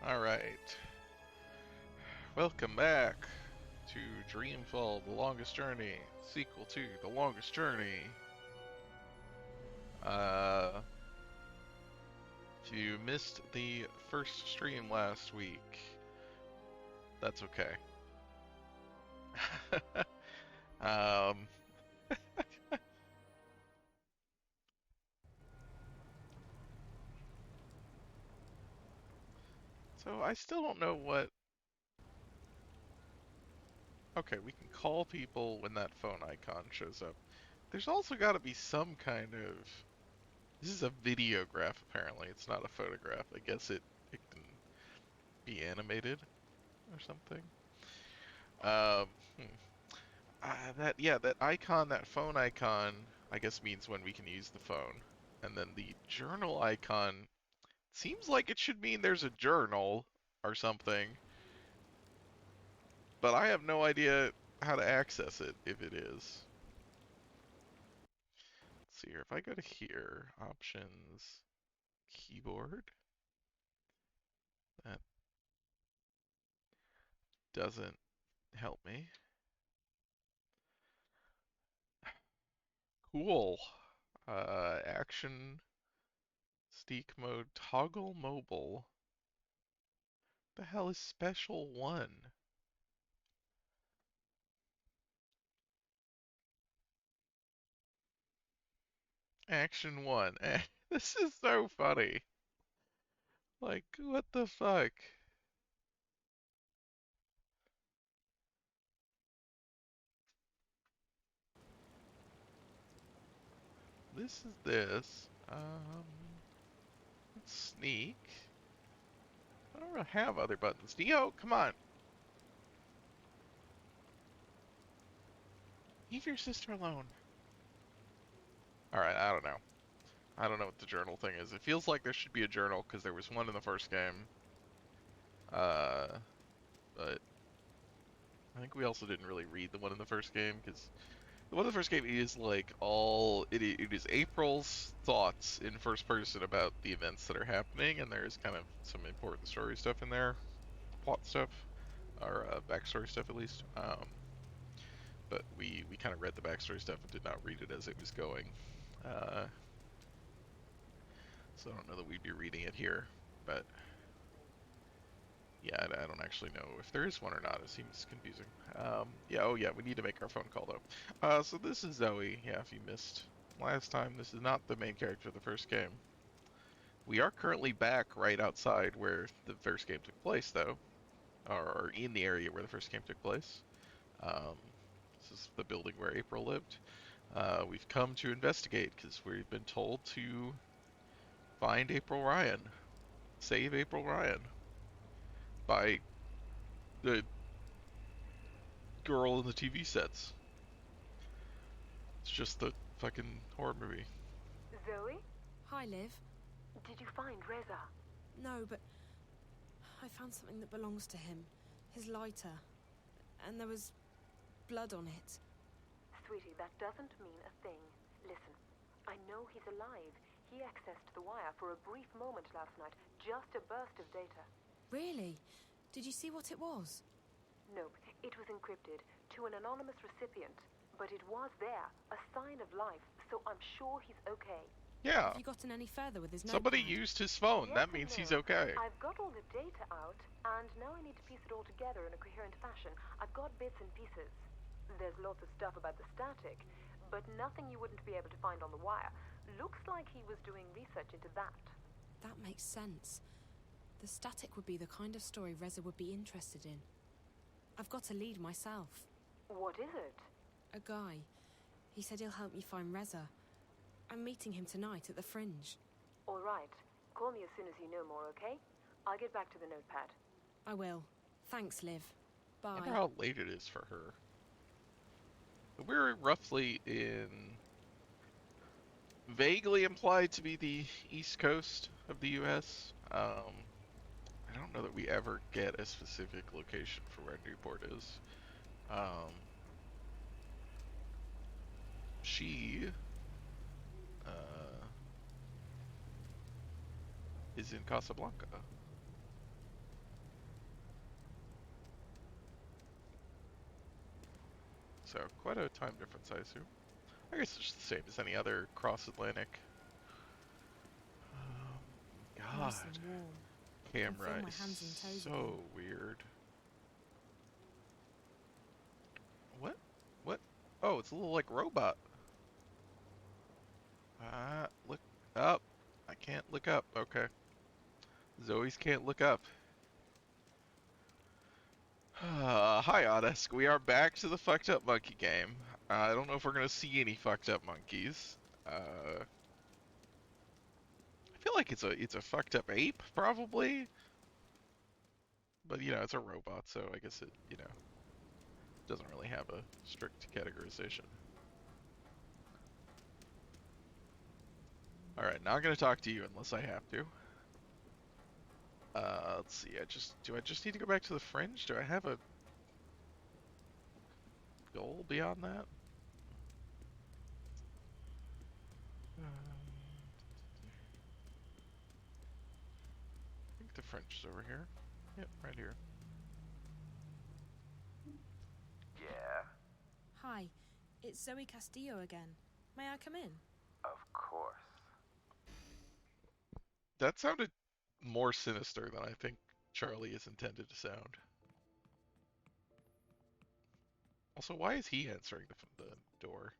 Alright. Welcome back to Dreamfall, The Longest Journey, sequel to The Longest Journey. If you missed the first stream last week, that's okay. um, so I still don't know what... Okay, we can call people when that phone icon shows up. There's also got to be some kind of... This is a videograph, apparently. It's not a photograph. I guess it can be animated or something. Um, that icon, that phone icon, I guess means when we can use the phone. And then the journal icon seems like it should mean there's a journal or something. But I have no idea how to access it if it is. Let's see here. If I go to here, options, keyboard, that doesn't help me. Cool. Action, stick mode, toggle mobile. The hell is special one? Action one. This is so funny. Like, what the fuck? This is this. Let's sneak. I don't really have other buttons. Neo, come on. Leave your sister alone. Alright, I don't know. I don't know what the journal thing is. It feels like there should be a journal because there was one in the first game. But I think we also didn't really read the one in the first game because the one in the first game is like it is April's thoughts in first person about the events that are happening, and there's kind of some important story stuff in there, plot stuff, or backstory stuff at least. But we kind of read the backstory stuff and did not read it as it was going. So I don't know that we'd be reading it here, but yeah, I don't actually know if there is one or not. It seems confusing. Yeah, oh yeah, we need to make our phone call though. So this is Zoe. Yeah, if you missed last time, this is not the main character of the first game. We are currently back right outside where the first game took place, though, or in the area where the first game took place. Um, this is the building where April lived. We've come to investigate because we've been told to find April Ryan, save April Ryan by the girl in the TV sets. It's just the fucking horror movie. Zoe? Hi, Liv. Did you find Reza? No, but I found something that belongs to him. His lighter. And there was blood on it. Sweetie, that doesn't mean a thing. Listen, I know he's alive. He accessed the wire for a brief moment last night. Just a burst of data. Really? Did you see what it was? Nope, it was encrypted to an anonymous recipient. But it was there, a sign of life, so I'm sure he's okay. Yeah. Have you gotten any further with his Somebody notepad? used his phone. Yes That means no. he's okay. I've got all the data out, and now I need to piece it all together in a coherent fashion. I've got bits and pieces. There's lots of stuff about the static, but nothing you wouldn't be able to find on the wire. Looks like he was doing research into that. That makes sense. The static would be the kind of story Reza would be interested in. I've got a lead myself. What is it? A guy. He said he'll help me find Reza. I'm meeting him tonight at the Fringe. All right. Call me as soon as you know more, okay? I'll get back to the notepad. I will. Thanks, Liv. Bye. I wonder how late it is for her. We're roughly in... vaguely implied to be the east coast of the U.S. I don't know that we ever get a specific location for where Newport is. She is in Casablanca. so quite a time difference, I assume. I guess it's the same as any other cross-Atlantic. Nice God, and warm. camera feel my is hands and toes so again. weird. What? What? Oh, it's a little like robot. Look up. I can't look up. Okay. Zoe's can't look up. Hi, Odyssey. We are back to the fucked up monkey game. I don't know if we're gonna see any fucked up monkeys. I feel like it's a fucked up ape, probably. But you know, it's a robot, so I guess it doesn't really have a strict categorization. All right, now I'm gonna talk to you unless I have to. Let's see. Do I just need to go back to the fringe? Do I have a goal beyond that? I think the fringe is over here. Yep, right here. Yeah, Hi, it's Zoe Castillo again. May I come in? of course. That sounded more sinister than I think Charlie is intended to sound. Also, why is he answering the door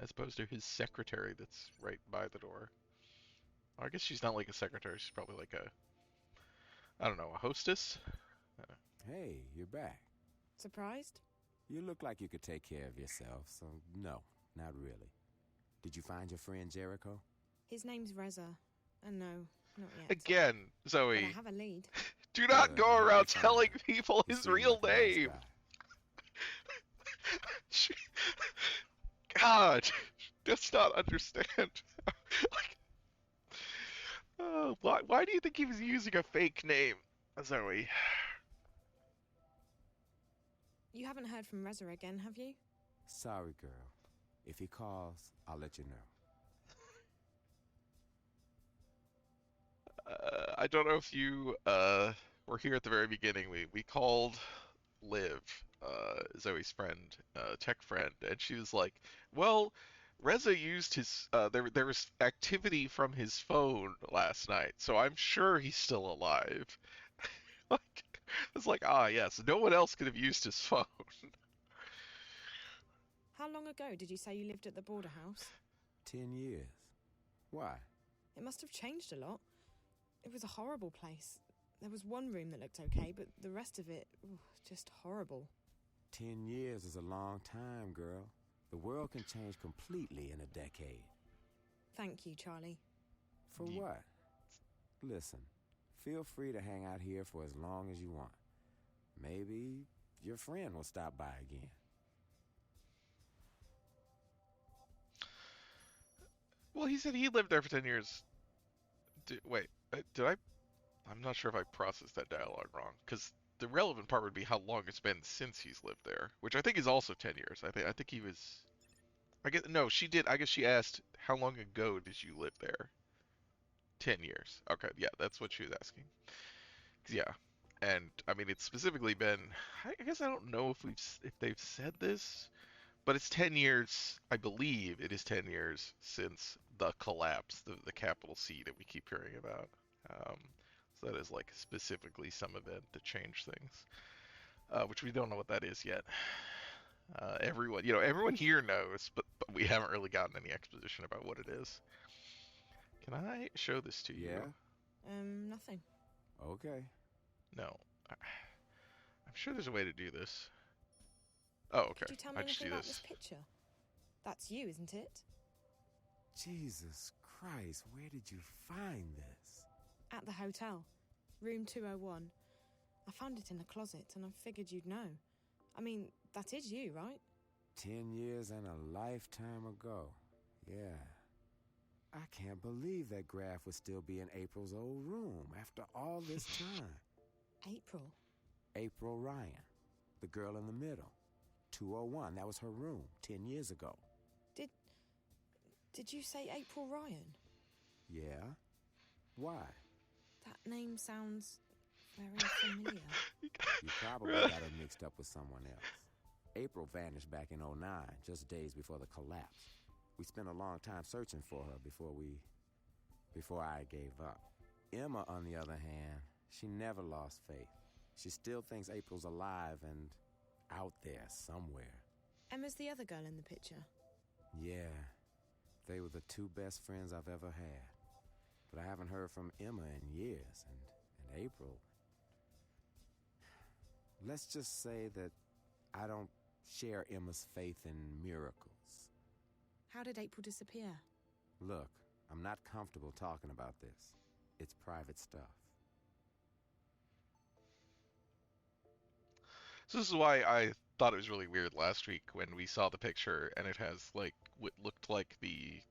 as opposed to his secretary that's right by the door? I guess she's not like a secretary. She's probably like I don't know, a hostess? Hey, you're back. Surprised? You look like you could take care of yourself, so no, not really. Did you find your friend Jericho? His name's Reza. And no, not yet. Again, But Zoe, I have a lead. do not Good, go I hope around you find telling him. people He his seemed real like a nice name. guy. God, does not understand. Like, why do you think he was using a fake name, Zoe? You haven't heard from Reza again, have you? Sorry, girl. If he calls, I'll let you know. I don't know if you were here at the very beginning. We called Liv, Zoe's friend, tech friend, and she was like, "Well, Reza used his there was activity from his phone last night, so I'm sure he's still alive." Like, it's like, ah, yes, no one else could have used his phone. How long ago did you say you lived at the border house? 10 years. Why? It must have changed a lot. It was a horrible place. There was one room that looked okay, but the rest of it, just horrible. 10 years is a long time, girl. The world can change completely in a decade. Thank you, Charlie. For what? Listen, feel free to hang out here for as long as you want. Maybe your friend will stop by again. Well, he said he lived there for 10 years. Wait, did I? I'm not sure if I processed that dialogue wrong, because the relevant part would be how long it's been since he's lived there, which I think is also 10 years. I think he was. I guess no, she did. I guess she asked how long ago did you live there? 10 years. Okay, yeah, that's what she was asking. Yeah, and I mean it's specifically been. I guess I don't know if they've said this, but it's 10 years. I believe it is 10 years since the collapse, the capital C that we keep hearing about. Um, so that is like specifically some event that changed things, which we don't know what that is yet. Everyone here knows, but we haven't really gotten any exposition about what it is. Can I show this to you? Yeah? Nothing. Okay. No. I'm sure there's a way to do this. Oh, okay. Could you tell me I just anything do about this. this picture? That's you, isn't it? Jesus Christ, where did you find this? At the hotel. Room 201. I found it in the closet, and I figured you'd know. I mean, that is you, right? 10 years and a lifetime ago. Yeah. I can't believe that graph would still be in April's old room after all this time. April. April Ryan, the girl in the middle. 201, that was her room 10 years ago. Did you say April Ryan? Yeah? Why? That name sounds very familiar. You probably got her mixed up with someone else. April vanished back in '09, just days before the collapse. We spent a long time searching for her before I gave up. Emma, on the other hand, she never lost faith. She still thinks April's alive and out there somewhere. Emma's the other girl in the picture. Yeah, they were the two best friends I've ever had. But I haven't heard from Emma in years, and April... Let's just say that I don't share Emma's faith in miracles. How did April disappear? Look, I'm not comfortable talking about this. It's private stuff. So this is why I thought it was really weird last week when we saw the picture and it has like what looked like the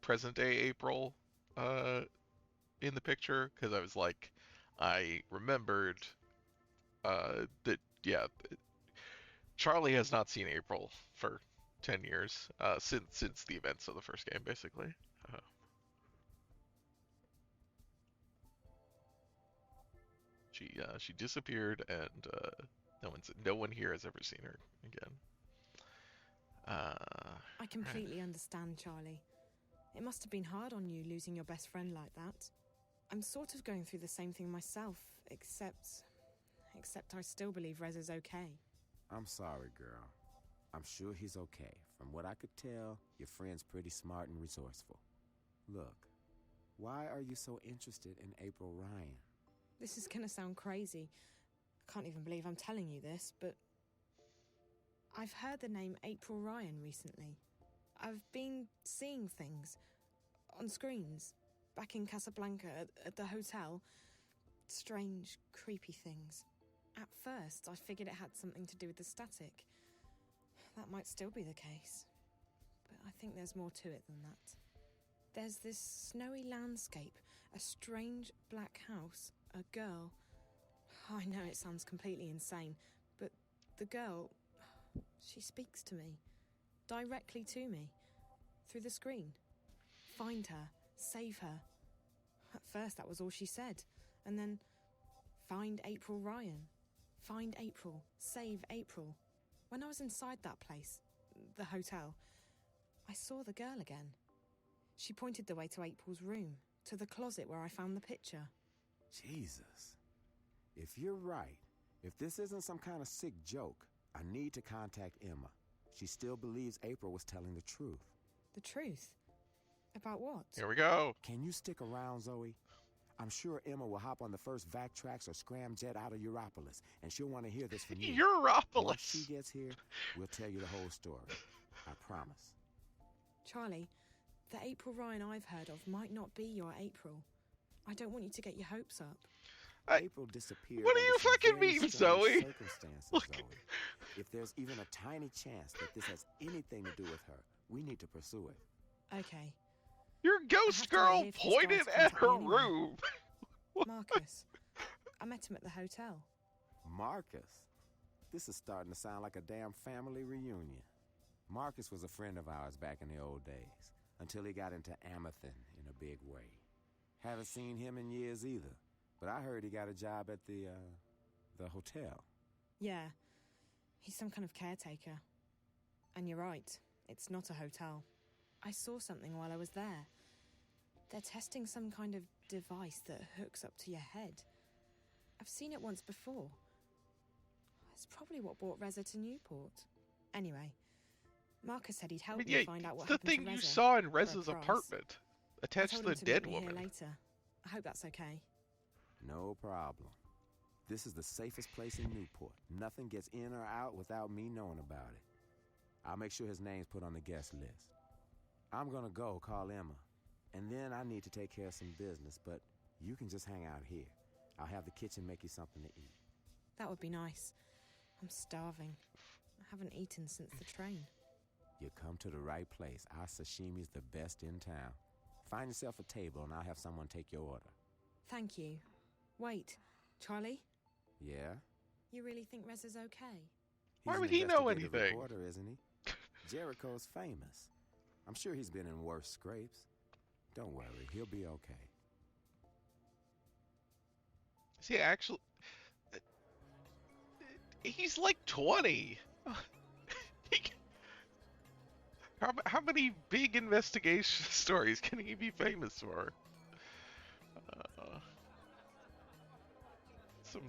present day April in the picture, because I was like, I remembered that yeah, Charlie has not seen April for 10 years since the events of the first game, basically. She disappeared, and no one here has ever seen her again. I completely understand, Charlie. It must have been hard on you losing your best friend like that. I'm sort of going through the same thing myself, except I still believe Rez is okay. I'm sorry, girl. I'm sure he's okay. From what I could tell, your friend's pretty smart and resourceful. Look, why are you so interested in April Ryan? This is gonna sound crazy. I can't even believe I'm telling you this, but I've heard the name April Ryan recently. I've been seeing things on screens, back in Casablanca, at the hotel. Strange, creepy things. At first, I figured it had something to do with the static. That might still be the case. But I think there's more to it than that. There's this snowy landscape, a strange black house, a girl. I know it sounds completely insane, but the girl, she speaks to me. Directly to me. Through the screen. Find her. Save her. At first, that was all she said. And then, find April Ryan. Find April. Save April. When I was inside that place, the hotel, I saw the girl again. She pointed the way to April's room, to the closet where I found the picture. Jesus. If you're right, if this isn't some kind of sick joke, I need to contact Emma. She still believes April was telling the truth. The truth? About what? Here we go. Can you stick around, Zoe? I'm sure Emma will hop on the first vac tracks or scramjet out of Europolis, and she'll want to hear this from you. Europolis! Once she gets here, we'll tell you the whole story. I promise. Charlie, the April Ryan I've heard of might not be your April. I don't want you to get your hopes up. April disappeared. What do you under some fucking very mean, strange Zoe? Circumstances, Look. Zoe. If there's even a tiny chance that this has anything to do with her, we need to pursue it. Okay. Your I have ghost to girl wait for this guy pointed to at contact her me anyway. room. Marcus. I met him at the hotel. Marcus? This is starting to sound like a damn family reunion. Marcus was a friend of ours back in the old days, until he got into Amethyst in a big way. Haven't seen him in years either, but I heard he got a job at the hotel. Yeah. He's some kind of caretaker. And you're right. It's not a hotel. I saw something while I was there. They're testing some kind of device that hooks up to your head. I've seen it once before. It's probably what brought Reza to Newport. Anyway, Marcus said he'd help me find out what the happened thing to you Reza saw in for a Reza's price. apartment, I attached told to him the to dead meet me here woman. later. I hope that's okay. No problem. This is the safest place in Newport. Nothing gets in or out without me knowing about it. I'll make sure his name's put on the guest list. I'm gonna go call Emma. And then I need to take care of some business, but you can just hang out here. I'll have the kitchen make you something to eat. That would be nice. I'm starving. I haven't eaten since the train. You come to the right place. Our sashimi's the best in town. Find yourself a table and I'll have someone take your order. Thank you. Wait, Charlie? Yeah? You really think Reza's okay? Why He's would an he know investigative anything? Reporter, isn't he? Jericho's famous. I'm sure he's been in worse scrapes. Don't worry, he'll be okay. See, actually, he's like 20. How many big investigation stories can he be famous for? Uh,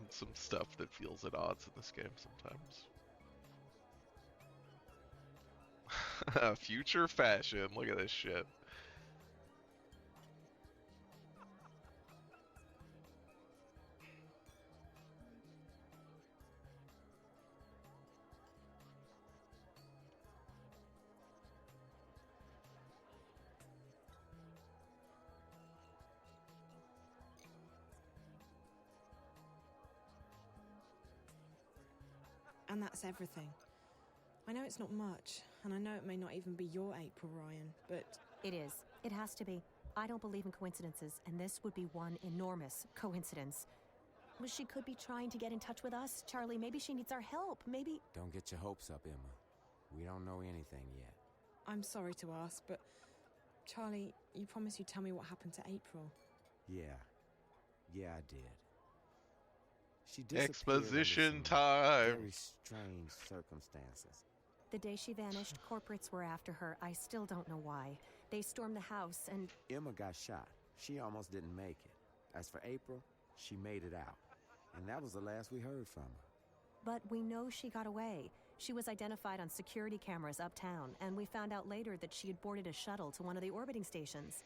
some stuff that feels at odds in this game sometimes. Future fashion. Look at this shit. And that's everything. I know it's not much, and I know it may not even be your April, Ryan, but... It is. It has to be. I don't believe in coincidences, and this would be one enormous coincidence. Well, she could be trying to get in touch with us. Charlie, maybe she needs our help. Maybe... Don't get your hopes up, Emma. We don't know anything yet. I'm sorry to ask, but... Charlie, you promised you'd tell me what happened to April. Yeah. Yeah, I did. She disappeared Exposition under some time. very strange circumstances. The day she vanished, corporates were after her. I still don't know why. They stormed the house and... Emma got shot. She almost didn't make it. As for April, she made it out. And that was the last we heard from her. But we know she got away. She was identified on security cameras uptown, and we found out later that she had boarded a shuttle to one of the orbiting stations.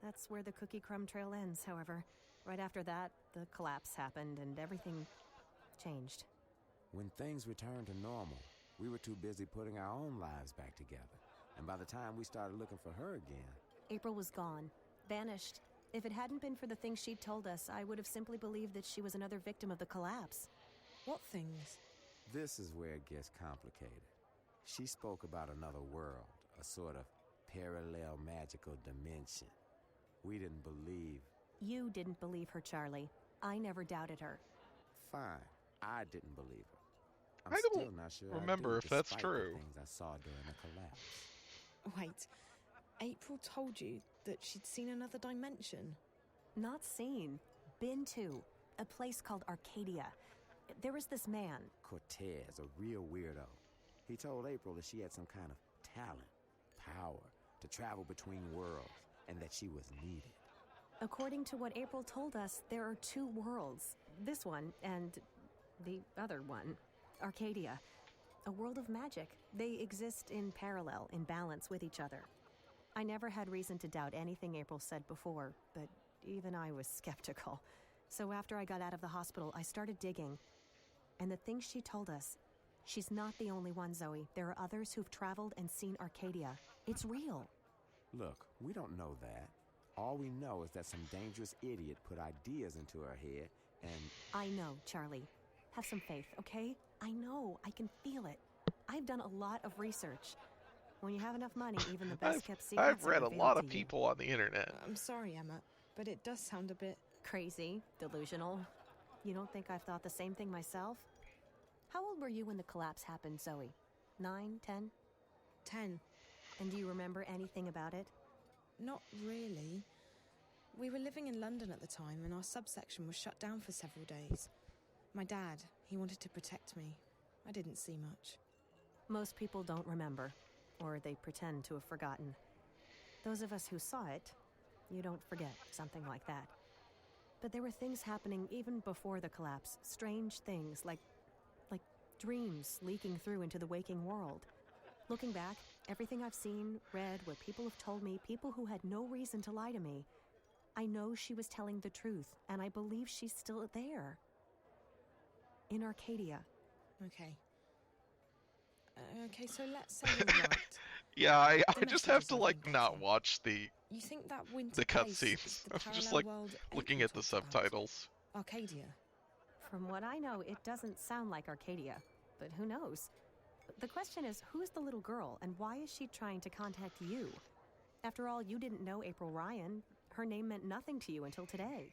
That's where the cookie crumb trail ends, however. Right after that, the collapse happened and everything changed. When things returned to normal, we were too busy putting our own lives back together. And by the time we started looking for her again... April was gone. Vanished. If it hadn't been for the things she'd told us, I would have simply believed that she was another victim of the collapse. What things? This is where it gets complicated. She spoke about another world, a sort of parallel magical dimension. We didn't believe... You didn't believe her, Charlie. I never doubted her. Fine. I didn't believe her. I'm I don't still not sure remember I do, if that's despite true. The things I saw during the collapse. Wait, April told you that she'd seen another dimension? Not seen. Been to. A place called Arcadia. There was this man. Cortez, a real weirdo. He told April that she had some kind of talent, power, to travel between worlds, and that she was needed. According to what April told us, there are two worlds. This one and the other one. Arcadia. A world of magic. They exist in parallel, in balance with each other. I never had reason to doubt anything April said before, but even I was skeptical. So after I got out of the hospital, I started digging. And the things she told us, she's not the only one, Zoe. There are others who've traveled and seen Arcadia. It's real. Look, we don't know that. All we know is that some dangerous idiot put ideas into her head, and... I know, Charlie. Have some faith, okay? I know. I can feel it. I've done a lot of research. When you have enough money, even the best-kept secrets I've read are a revealed lot to of you. people on the internet. I'm sorry, Emma, but it does sound a bit... Crazy, delusional. You don't think I've thought the same thing myself? How old were you when the collapse happened, Zoe? 9, 10? 10. And do you remember anything about it? Not really. We were living in London at the time, and our subsection was shut down for several days. My dad, he wanted to protect me. I didn't see much. Most people don't remember, or they pretend to have forgotten. Those of us who saw it, you don't forget something like that. But there were things happening even before the collapse, strange things like dreams leaking through into the waking world. Looking back, everything I've seen, read, what people have told me, people who had no reason to lie to me, I know she was telling the truth, and I believe she's still there. In Arcadia. Okay. Okay, so let's say you're right. Yeah, I The just have messages to are like really not confusing. watch the You think that winter place cutscenes. is the I'm just parallel like world looking April at the talked about? subtitles. Arcadia. From what I know, it doesn't sound like Arcadia, but who knows? The question is, who's the little girl, and why is she trying to contact you? After all, you didn't know April Ryan. Her name meant nothing to you until today.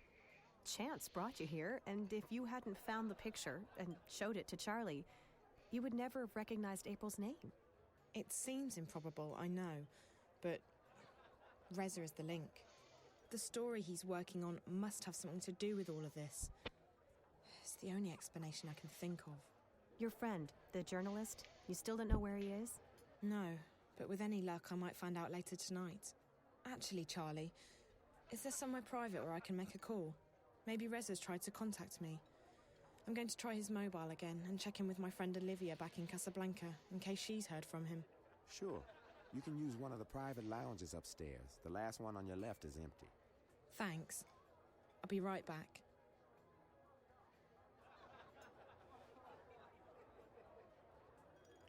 Chance brought you here, and if you hadn't found the picture and showed it to Charlie, you would never have recognized April's name. It seems improbable, I know, but Reza is the link. The story he's working on must have something to do with all of this. It's the only explanation I can think of. Your friend, the journalist, you still don't know where he is? No, But with any luck, I might find out later tonight. Actually, Charlie, is there somewhere private where I can make a call? Maybe Reza's tried to contact me. I'm going to try his mobile again and check in with my friend Olivia back in Casablanca, in case she's heard from him. Sure. You can use one of the private lounges upstairs. The last one on your left is empty. Thanks. I'll be right back.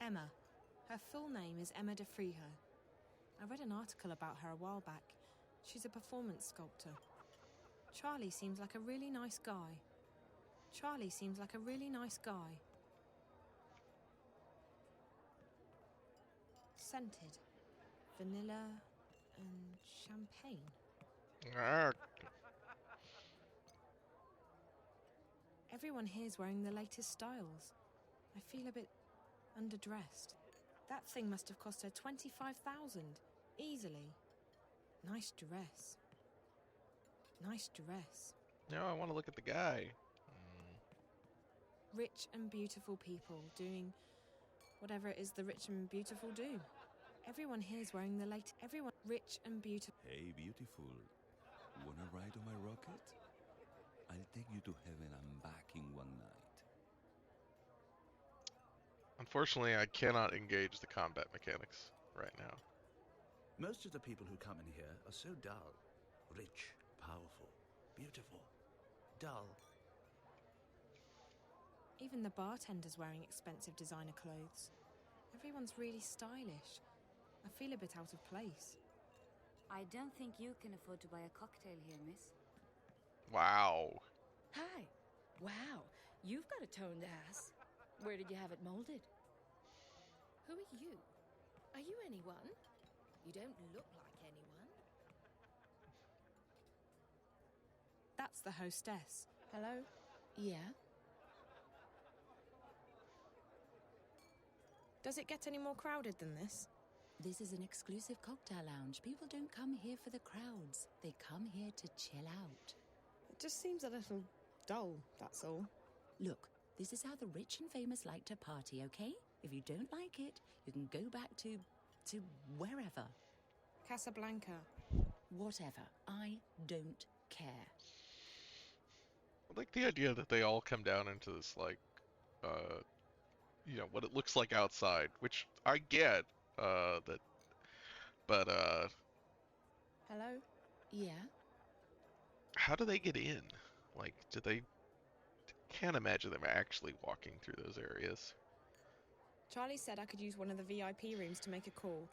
Emma. Her full name is Emma de Friho. I read an article about her a while back. She's a performance sculptor. Charlie seems like a really nice guy. Charlie seems like a really nice guy. Scented. Vanilla and champagne. Everyone here's wearing the latest styles. I feel a bit underdressed. That thing must have cost her 25,000. Easily. Nice dress. Nice dress. No, I want to look at the guy. Rich and beautiful people doing whatever it is the rich and beautiful do. Everyone here's wearing the latest. Everyone rich and beautiful. Hey, beautiful. Wanna ride on my rocket? I'll take you to heaven and back in one night. Unfortunately, I cannot engage the combat mechanics right now. Most of the people who come in here are so dull. Rich, powerful, beautiful. Dull. Even the bartender's wearing expensive designer clothes. Everyone's really stylish. I feel a bit out of place. I don't think you can afford to buy a cocktail here, miss. Wow. Hi. Wow, you've got a toned ass. Where did you have it molded? Who are you? Are you anyone? You don't look like anyone. That's the hostess. Hello? Yeah? Does it get any more crowded than this? This is an exclusive cocktail lounge. People don't come here for the crowds. They come here to chill out. It just seems a little dull, that's all. Look, this is how the rich and famous like to party, okay? If you don't like it, you can go back to wherever. Casablanca. Whatever. I don't care. I like the idea that they all come down into this, like, what it looks like outside, which I get, but, Hello? Yeah? How do they get in? Like, can't imagine them actually walking through those areas. Charlie said I could use one of the VIP rooms to make a call.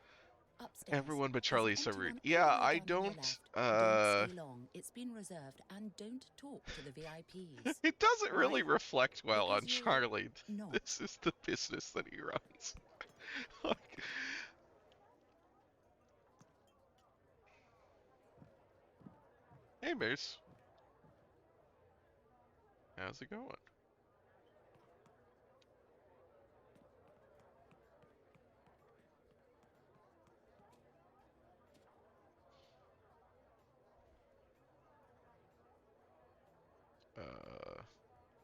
Upstairs. Everyone but There's Charlie an is so empty rude. one Yeah, all the way I down on your don't, left. Don't stay long. It's been reserved, and don't talk to the VIPs. It doesn't really Right? reflect well on Because you're Charlie. not. This is the business that he runs. Like, hey, Moose. How's it going?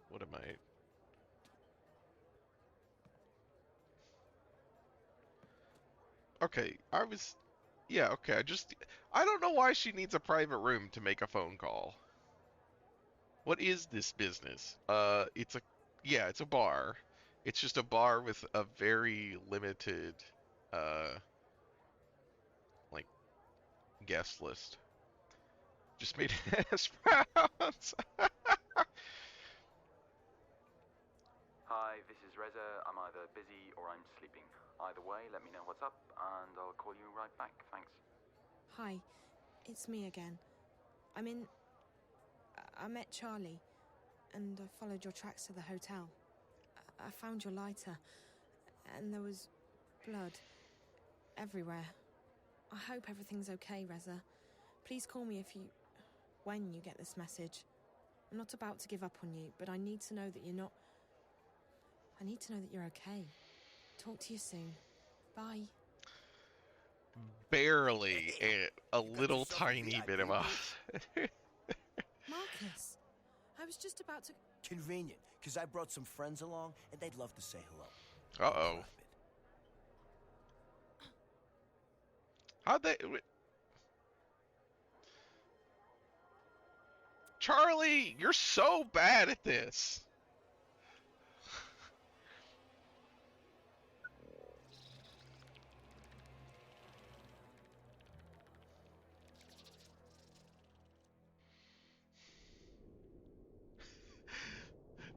What am I? Okay, okay, I don't know why she needs a private room to make a phone call. What is this business? It's a bar. It's just a bar with a very limited, like, guest list. Just made hash browns. Hi, this is Reza. I'm either busy or I'm sleeping. Either way, let me know what's up, and I'll call you right back. Thanks. Hi, it's me again. I met Charlie, and I followed your tracks to the hotel. I found your lighter, and there was blood everywhere. I hope everything's okay, Reza. Please call me when you get this message. I'm not about to give up on you, but I need to know that you're not... I need to know that you're okay. Talk to you soon. Bye. Barely a little tiny bit of a... Marcus, I was just about to... Convenient, because I brought some friends along, and they'd love to say hello. Uh-oh. How'd they... Charlie, you're so bad at this.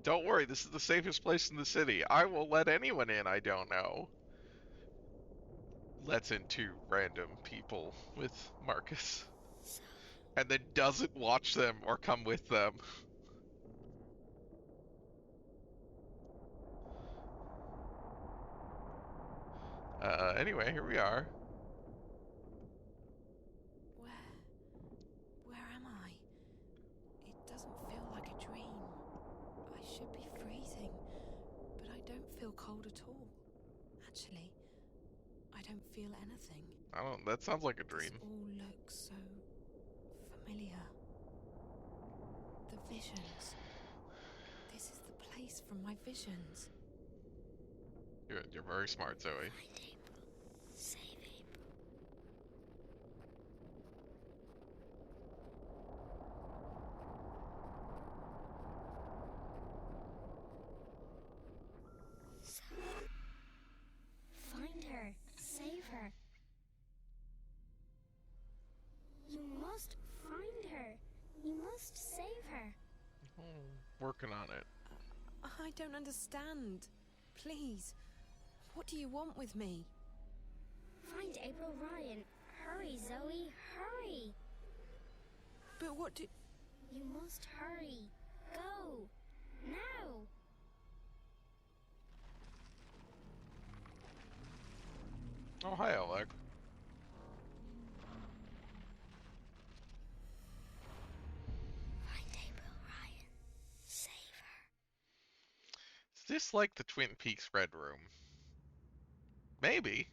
Don't worry, this is the safest place in the city. I will let anyone in I don't know. Lets in 2 random people with Marcus. And then doesn't watch them or come with them. Anyway, here we are. Where am I? It doesn't feel like a dream. I should be freezing, but I don't feel cold at all. Actually, I don't feel anything. That sounds like a dream. This all looks so familiar. The visions. This is the place from my visions. You're very smart, Zoe. Find April. Save April. Find her. Save her. You must find her. You must save her. Working on it. I don't understand. Please, what do you want with me? Find April Ryan. Hurry, Zoe. Hurry. But what do... You must hurry. Go. Now. Oh, hi, Oleg. Find April Ryan. Save her. Is this like the Twin Peaks Red Room? Maybe.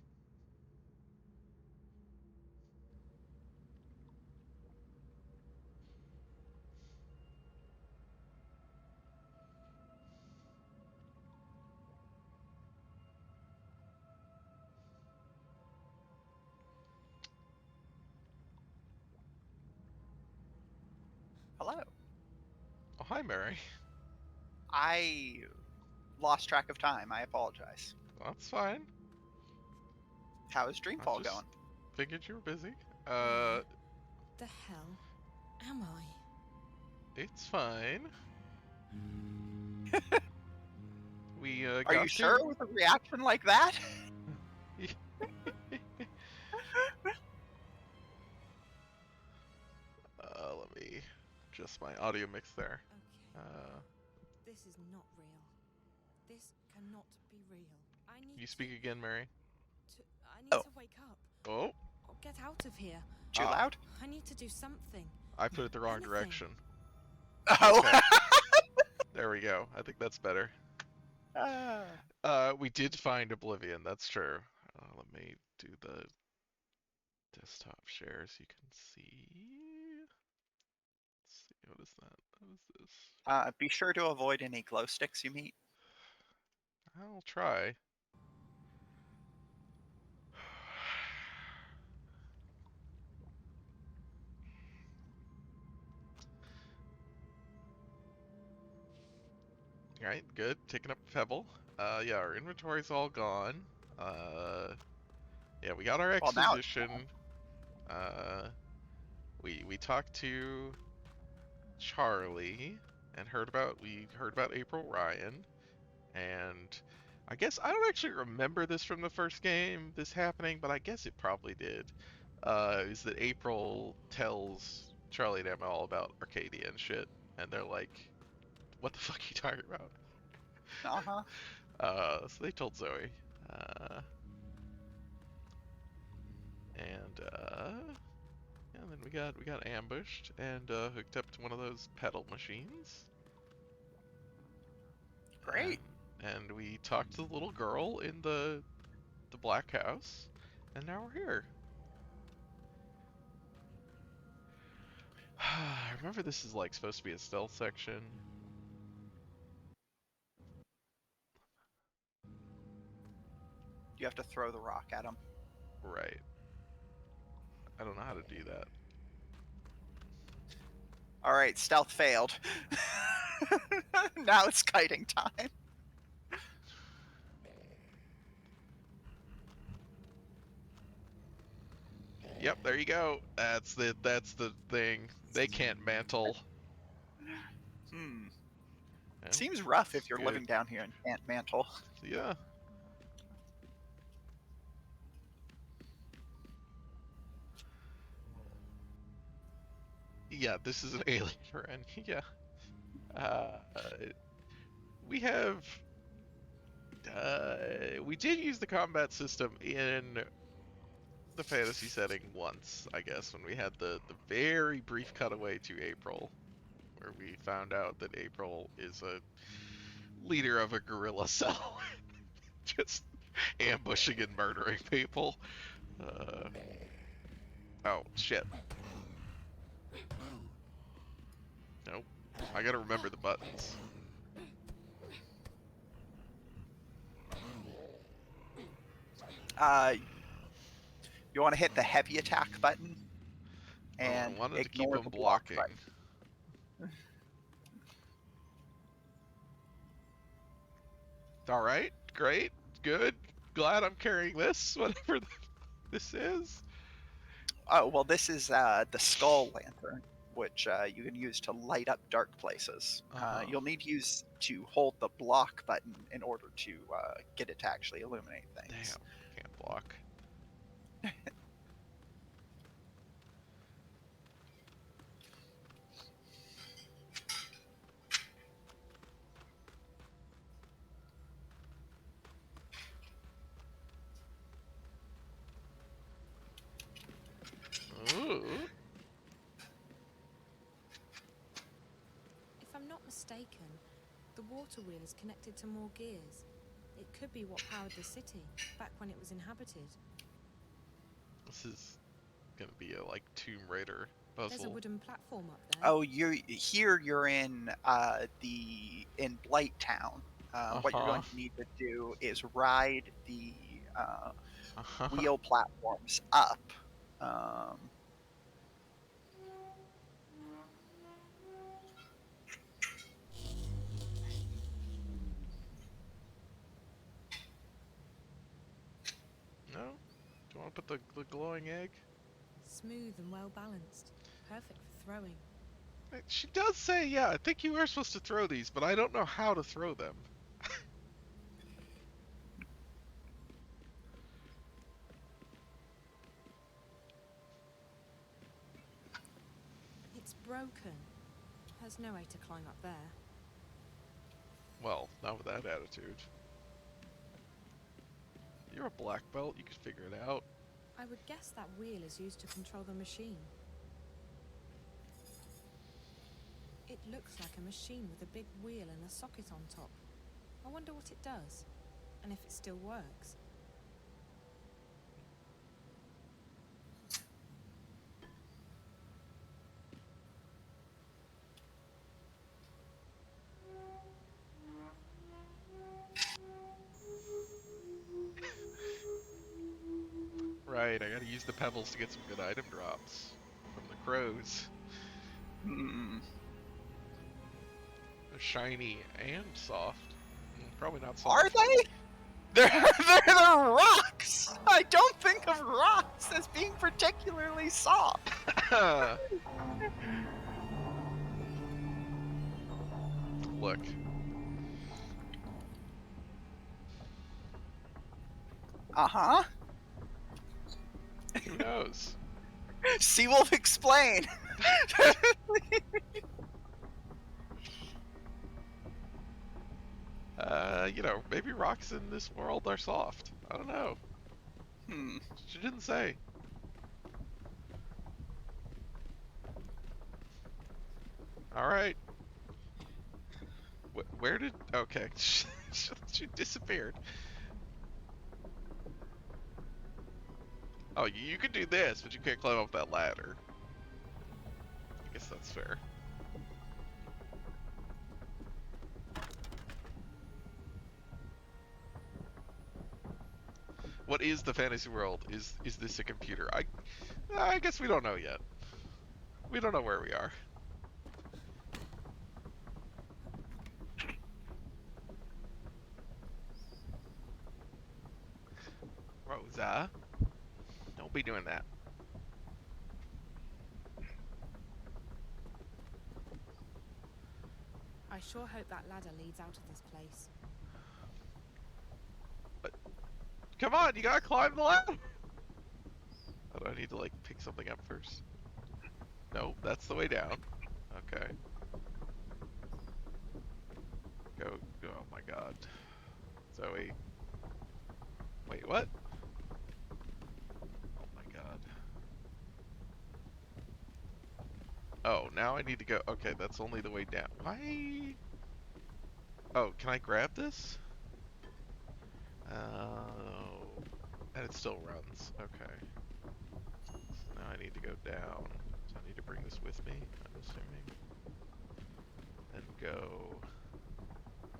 Hello. Oh, hi, Mary. I lost track of time. I apologize. That's fine. How is Dreamfall going? Figured you were busy. The hell am I? It's fine. We Are you sure with a reaction like that? Let me adjust my audio mix there. Okay. This is not real. This cannot be real. I need You speak again, Mary? I need to wake up. Oh. Or get out of here. Too loud? I need to do something. I put it the wrong direction. Oh. Okay. There we go. I think that's better. We did find Oblivion. That's true. Let me do the desktop share so you can see. Let's see. What is that? What is this? Be sure to avoid any glow sticks you meet. I'll try. Alright, good. Taking up a pebble. Yeah, our inventory's all gone. Yeah, we got our exposition. We talked to Charlie and we heard about April Ryan, and I guess I don't actually remember this from the first game, this happening, but I guess it probably did. Is that April tells Charlie and Emma all about Arcadia and shit, and they're like, what the fuck are you talking about? So they told Zoe. Yeah, then we got ambushed and hooked up to one of those pedal machines. Great. And we talked to the little girl in the black house, and now we're here. I remember this is like supposed to be a stealth section. You have to throw the rock at him. Right. I don't know how to do that. All right, stealth failed. Now it's kiting time. Yep, there you go. That's the thing. They can't mantle. Yeah, Seems rough if you're good. living down here and can't mantle. Yeah. Yeah, this is an alien run. Yeah. We have. We did use the combat system in the fantasy setting once, I guess, when we had the very brief cutaway to April, where we found out that April is a leader of a guerrilla cell, just ambushing and murdering people. Oh shit. Nope. I gotta remember the buttons. You want to hit the heavy attack button and I wanted to keep ignore him the block blocking. button. All right, great, good. Glad I'm carrying this, whatever this is. Oh, well, this is the skull lantern, which you can use to light up dark places. You'll need to hold the block button in order to get it to actually illuminate things. Damn, can't block. Ooh. If I'm not mistaken, the water wheel is connected to more gears. It could be what powered the city, back when it was inhabited. Hmm. This is gonna be a like Tomb Raider puzzle. There's a wooden platform up there. Oh, you're in in Blight Town. What you're going to need to do is ride the wheel platforms up. No? Do you want to put the glowing egg? Smooth and well balanced. Perfect for throwing. She does say, yeah, I think you are supposed to throw these, but I don't know how to throw them. It's broken. There's no way to climb up there. Well, not with that attitude. You're a black belt, you could figure it out. I would guess that wheel is used to control the machine. It looks like a machine with a big wheel and a socket on top. I wonder what it does, and if it still works. Right, I gotta use the pebbles to get some good item drops from the crows. They're shiny and soft. Probably not soft. Are they? They're rocks! I don't think of rocks as being particularly soft. Look. Uh-huh. Who knows? Seawolf, explain! You know, maybe rocks in this world are soft. I don't know. She didn't say. Alright. Where did... Okay. She disappeared. Oh, you could do this, but you can't climb up that ladder. I guess that's fair. What is the fantasy world? Is this a computer? I guess we don't know yet. We don't know where we are. Rosa, don't be doing that. I sure hope that ladder leads out of this place. But, come on, you gotta climb the ladder! Oh, do I need to, like, pick something up first? No, that's the way down. Okay. Go, oh my god. Zoe. Wait, what? Oh my god. Oh, now I need to go, okay, that's only the way down. Why? Oh, can I grab this? Oh, and it still runs, okay. So now I need to go down. So I need to bring this with me, I'm assuming. And go...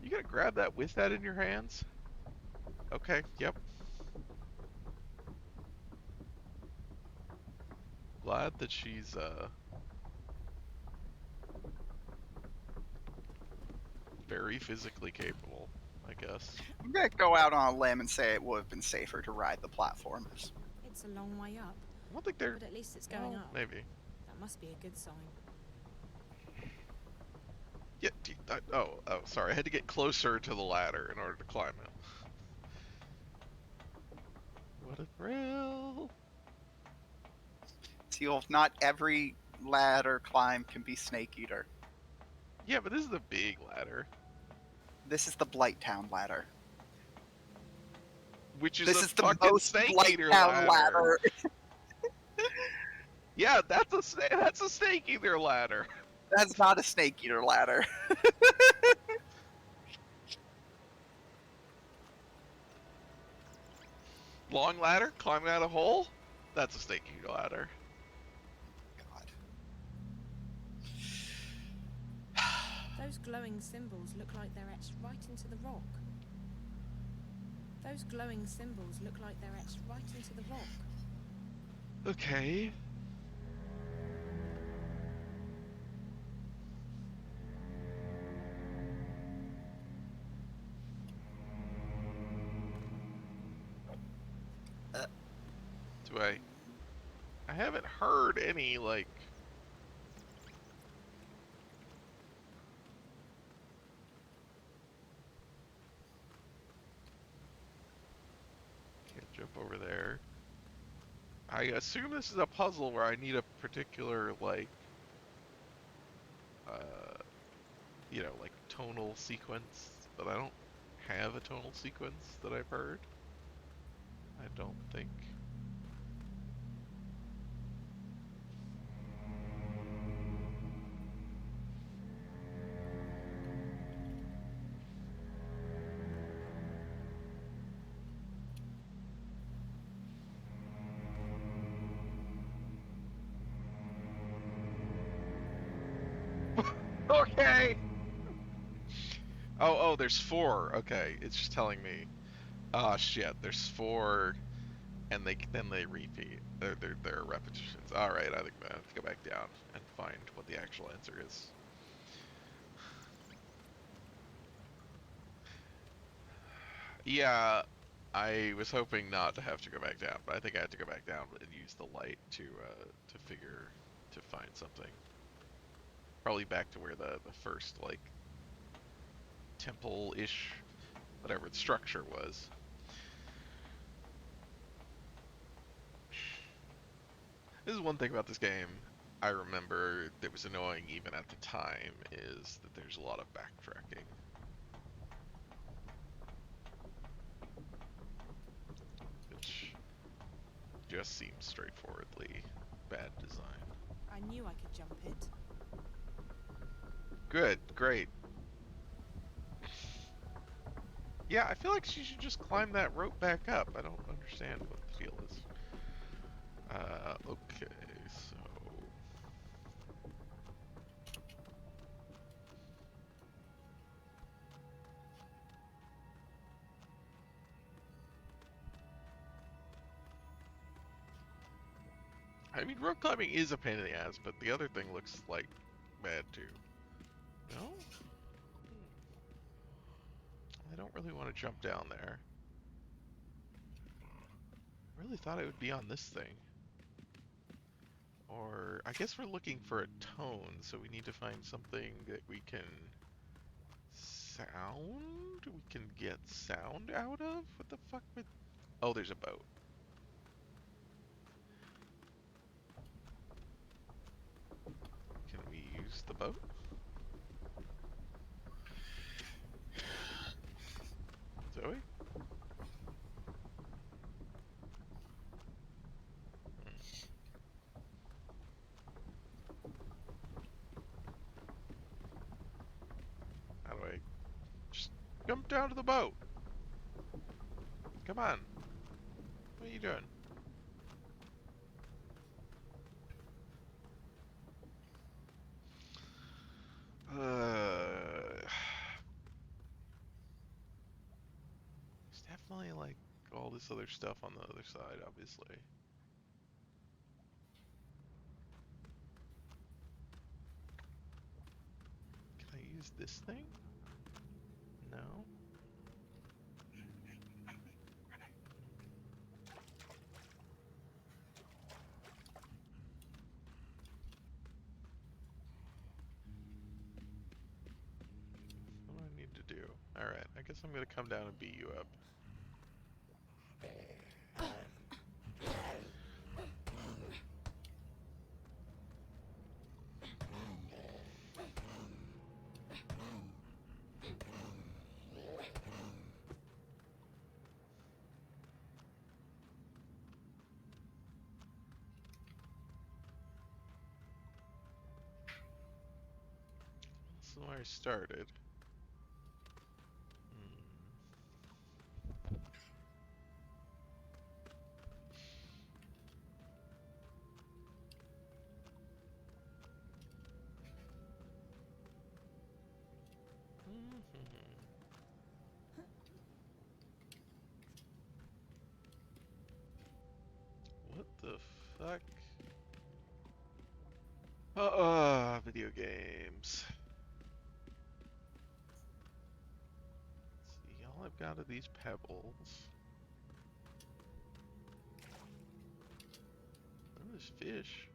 You gotta grab that with that in your hands? Okay, yep. Glad that she's, very physically capable, I guess. I'm gonna go out on a limb and say it would have been safer to ride the platformers. It's a long way up. I don't think they're... But at least it's going up. Maybe. That must be a good sign. Yeah, oh, sorry. I had to get closer to the ladder in order to climb it. What a thrill! See, not every ladder climb can be Snake Eater. Yeah, but this is a big ladder. This is the Blighttown ladder. Which is this a is the fucking most Snake Eater Blighttown ladder. ladder. Yeah, that's a Snake Eater ladder. That's not a Snake Eater ladder. Long ladder, climbing out a hole? That's a Snake Eater ladder. God. Those glowing symbols look like they're etched right into the rock. Those glowing symbols look like they're etched right into the rock. Okay. Do I haven't heard any, like... Can't jump over there. I assume this is a puzzle where I need a particular, like... you know, like, tonal sequence, but I don't have a tonal sequence that I've heard. I don't think. Okay! Oh, there's 4. Okay, it's just telling me. Ah, shit, there's 4, and then they repeat. They're repetitions. Alright, I think I have to go back down and find what the actual answer is. Yeah, I was hoping not to have to go back down, but I think I had to go back down and use the light to find something. Probably back to where the first, like, temple-ish, whatever the structure was. This is one thing about this game I remember that was annoying even at the time, is that there's a lot of backtracking. Which just seems straightforwardly bad design. I knew I could jump it. Good, great. Yeah, I feel like she should just climb that rope back up. I don't understand what the deal is. Okay, so... I mean, rope climbing is a pain in the ass, but the other thing looks like bad too. No? I don't really want to jump down there. I really thought it would be on this thing. Or, I guess we're looking for a tone, so we need to find something that we can sound? We can get sound out of? What the fuck would... Oh, there's a boat. Can we use the boat? Zoe? How do I... Just jump down to the boat! Come on. What are you doing? There's definitely like all this other stuff on the other side, obviously. Can I use this thing? No. What do I need to do? Alright, I guess I'm gonna come down and beat you up. This is where I started. What the fuck? Video games. Let's see, all I've got are these pebbles. Oh, there's fish.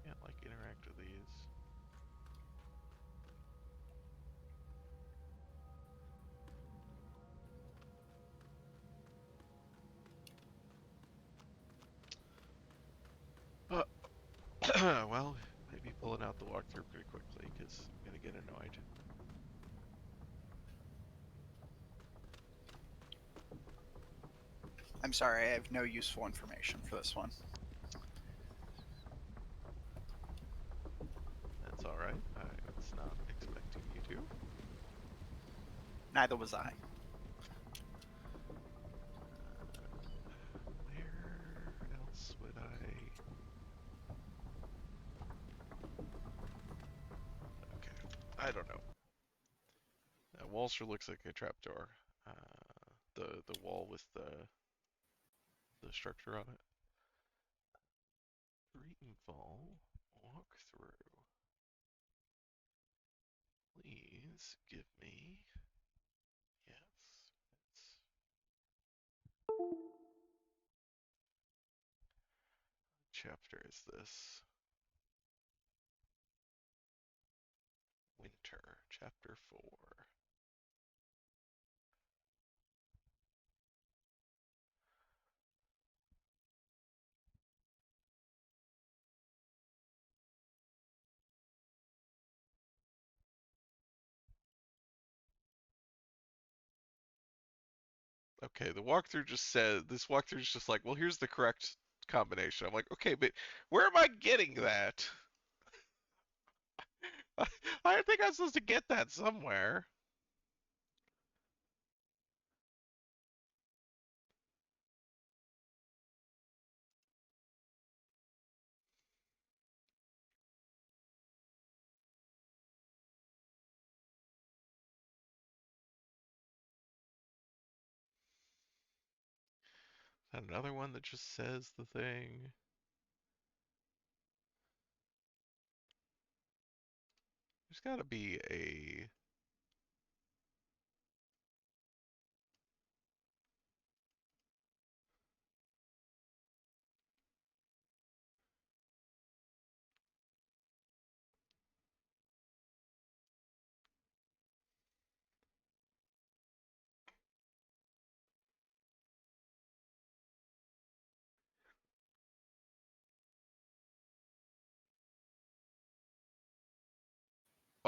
Can't like interact with these. Well, maybe pulling out the walkthrough pretty quickly, because I'm gonna get annoyed. I'm sorry, I have no useful information for this one. That's alright. I was not expecting you to. Neither was I. Where else would I... Okay, I don't know. Wall sure looks like a trapdoor. The wall with the structure on it. Dreamfall walkthrough. Please give me... Yes. Chapter is this? Winter, chapter 4. Okay, the walkthrough just says, this walkthrough is just like, well, here's the correct combination. I'm like, okay, but where am I getting that? I think I'm supposed to get that somewhere. Another one that just says the thing. There's gotta be a...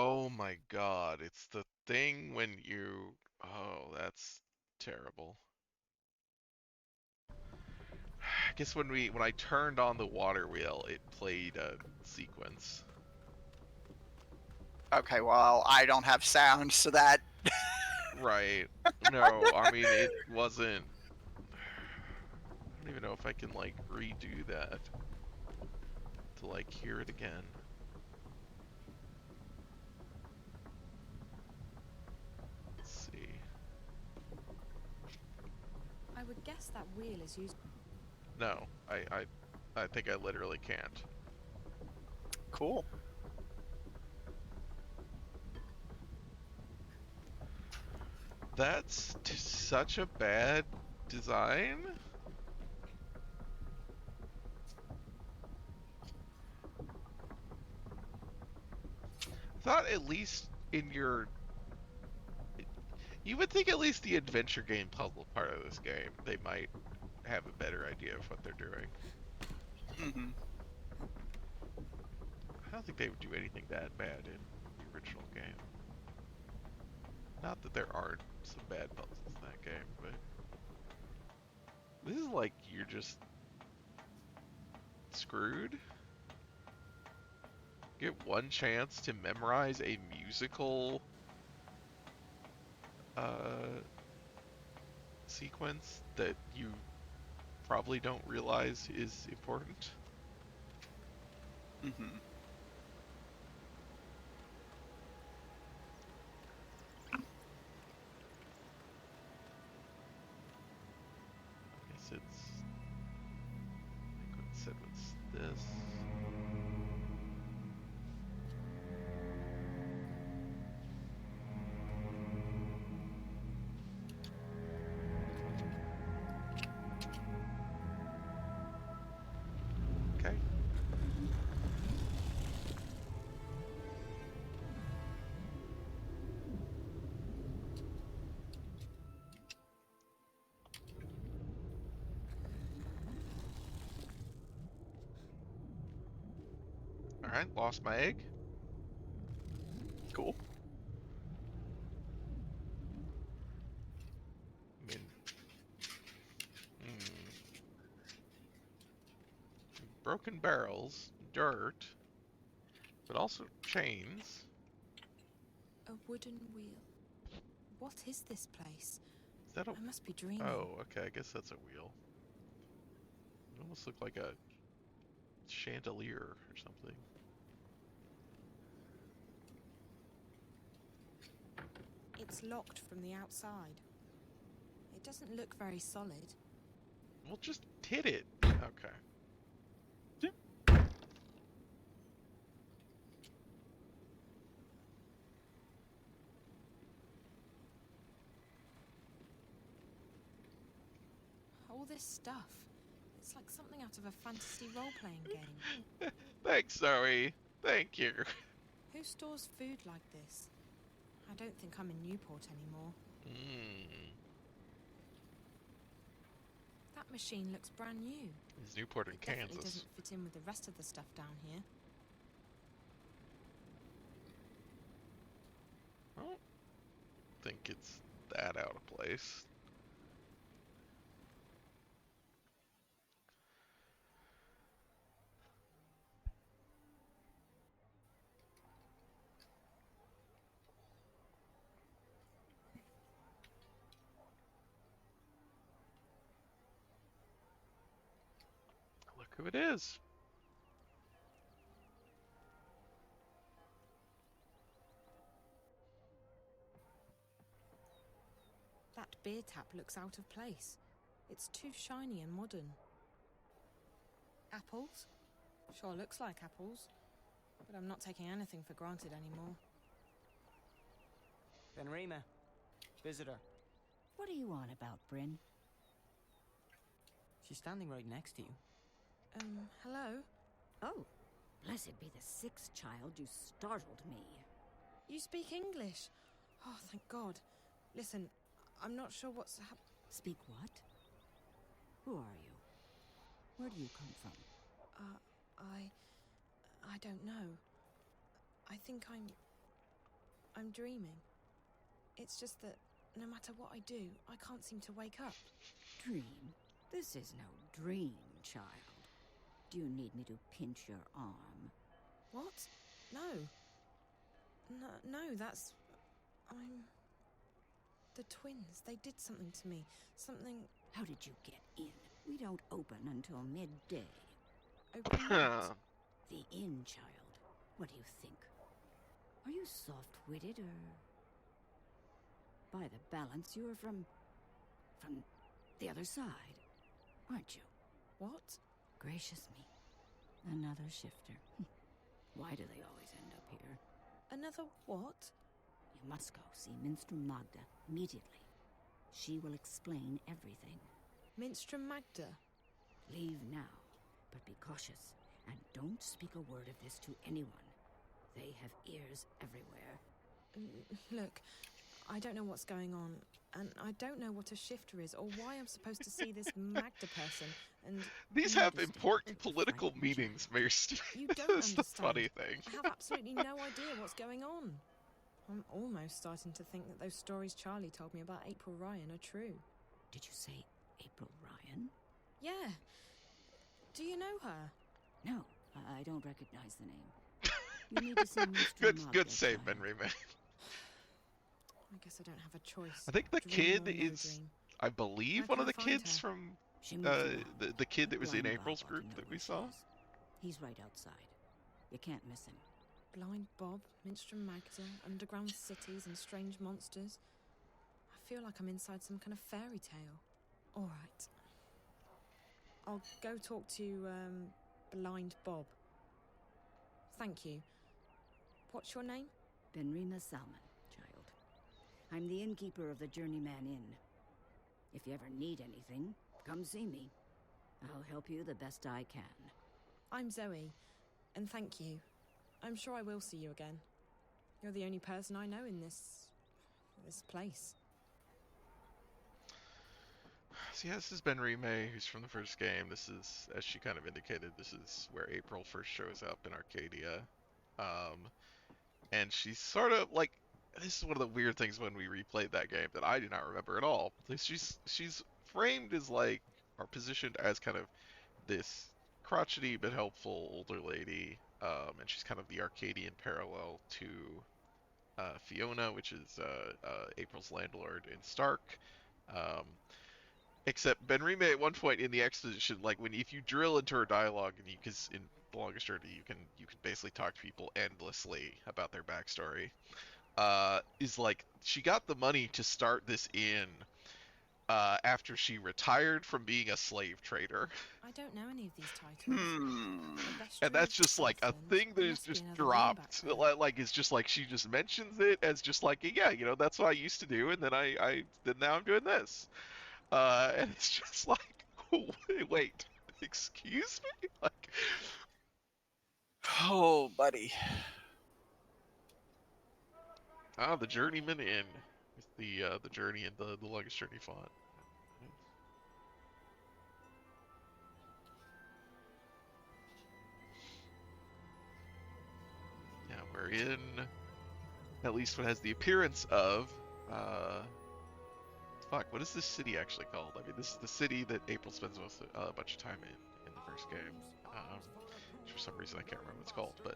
Oh my god, it's the thing when you... Oh, that's terrible. I guess when I turned on the water wheel, it played a sequence. Okay, well, I don't have sound, so that... Right. No, I mean, it wasn't... I don't even know if I can, like, redo that to, like, hear it again. Let's see. I would guess that wheel is used... No, I think I literally can't. Cool. That's such a bad design. I thought at least in your... You would think at least the adventure game puzzle part of this game, they might have a better idea of what they're doing. Mm-hmm. I don't think they would do anything that bad in the original game. Not that there aren't some bad puzzles in that game, but... This is like, you're just... screwed? Get one chance to memorize a musical... sequence that you probably don't realize is important. Mm-hmm. I guess it's... I think what it said was this. Okay. Alright, lost my egg. Cool. I mean... broken barrels, dirt, but also chains. A wooden wheel. What is this place? Is that a... I must be dreaming. Oh, okay, I guess that's a wheel. It almost looked like a chandelier or something. It's locked from the outside. It doesn't look very solid. Well, just hit it. Okay. All this stuff. It's like something out of a fantasy role-playing game. Thanks, Zoe. Thank you. Who stores food like this? I don't think I'm in Newport anymore. That machine looks brand new. It's Newport in Kansas. Definitely doesn't fit in with the rest of the stuff down here. I don't think it's that out of place. Look who it is. That beer tap looks out of place. It's too shiny and modern. Apples? Sure looks like apples. But I'm not taking anything for granted anymore. Benrima. Visitor. What do you want about, Bryn? She's standing right next to you. Hello? Oh, blessed be the sixth child, you startled me. You speak English? Oh, thank God. Listen, I'm not sure what's Speak what? Who are you? Where do you come from? I don't know. I think I'm dreaming. It's just that no matter what I do, I can't seem to wake up. Dream? This is no dream, child. Do you need me to pinch your arm? What? No. No, that's... The twins, they did something to me. Something... How did you get in? We don't open until midday. Open what? The inn, child. What do you think? Are you soft-witted, or... By the balance, you're from the other side, aren't you? What? Gracious me. Another shifter. Why do they always end up here? Another what? You must go see Minstrel Magda immediately. She will explain everything. Minstrel Magda? Leave now, but be cautious, and don't speak a word of this to anyone. They have ears everywhere. Look, I don't know what's going on, and I don't know what a shifter is, or why I'm supposed to see this Magda person, and... These have important political meanings, Maester. You don't That's the understand. funny thing. I have absolutely no idea what's going on. I'm almost starting to think that those stories Charlie told me about April Ryan are true. Did you say April Ryan? Yeah. Do you know her? No, I don't recognize the name. You need to see Minstrel Magda, Good save, child. Benrima. I guess I don't have a choice. I think the Dream kid or no is, dream. I believe, Where one of the can I find kids her? from She moved around. the kid that was in Blind April's Bob ought group to know that we where she saw. is. He's right outside. You can't miss him. Blind Bob, Minstrel Magda, underground cities and strange monsters. I feel like I'm inside some kind of fairy tale. All right. I'll go talk to, Blind Bob. Thank you. What's your name? Benrima Salmon, child. I'm the innkeeper of the Journeyman Inn. If you ever need anything, come see me. I'll help you the best I can. I'm Zoe, and thank you. I'm sure I will see you again. You're the only person I know in this place. So yeah, this is Benrima, who's from the first game. This is, as she kind of indicated, this is where April first shows up in Arcadia. And she's sort of like, this is one of the weird things when we replayed that game that I do not remember at all. She's framed as like, or positioned as kind of this crotchety but helpful older lady, and she's kind of the Arcadian parallel to Fiona, which is April's landlord in Stark. Except Benrima at one point in the exposition, like if you drill into her dialogue, and because in the longest journey you can basically talk to people endlessly about their backstory, is like she got the money to start this inn after she retired from being a slave trader. I don't know any of these titles. And that's just like a thing that is just dropped. Like it's just like she just mentions it as just like, yeah, that's what I used to do, and then then now I'm doing this. And it's just like, wait, excuse me? Like, oh, buddy. The Journeyman Inn. It's the journey and the longest journey font. Yeah, we're in at least what has the appearance of fuck, what is this city actually called? I mean, this is the city that April spends a bunch of time in the first game. For some reason I can't remember what it's called, but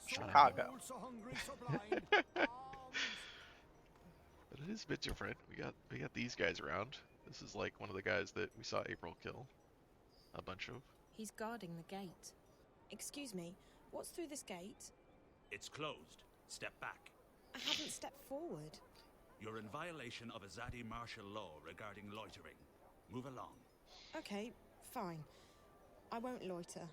Chicago. But it is a bit different. We got these guys around. This is like one of the guys that we saw April kill a bunch of. He's guarding the gate. Excuse me, what's through this gate? It's closed. Step back. I haven't stepped forward. You're in violation of Azadi martial law regarding loitering. Move along. Okay, fine. I won't loiter.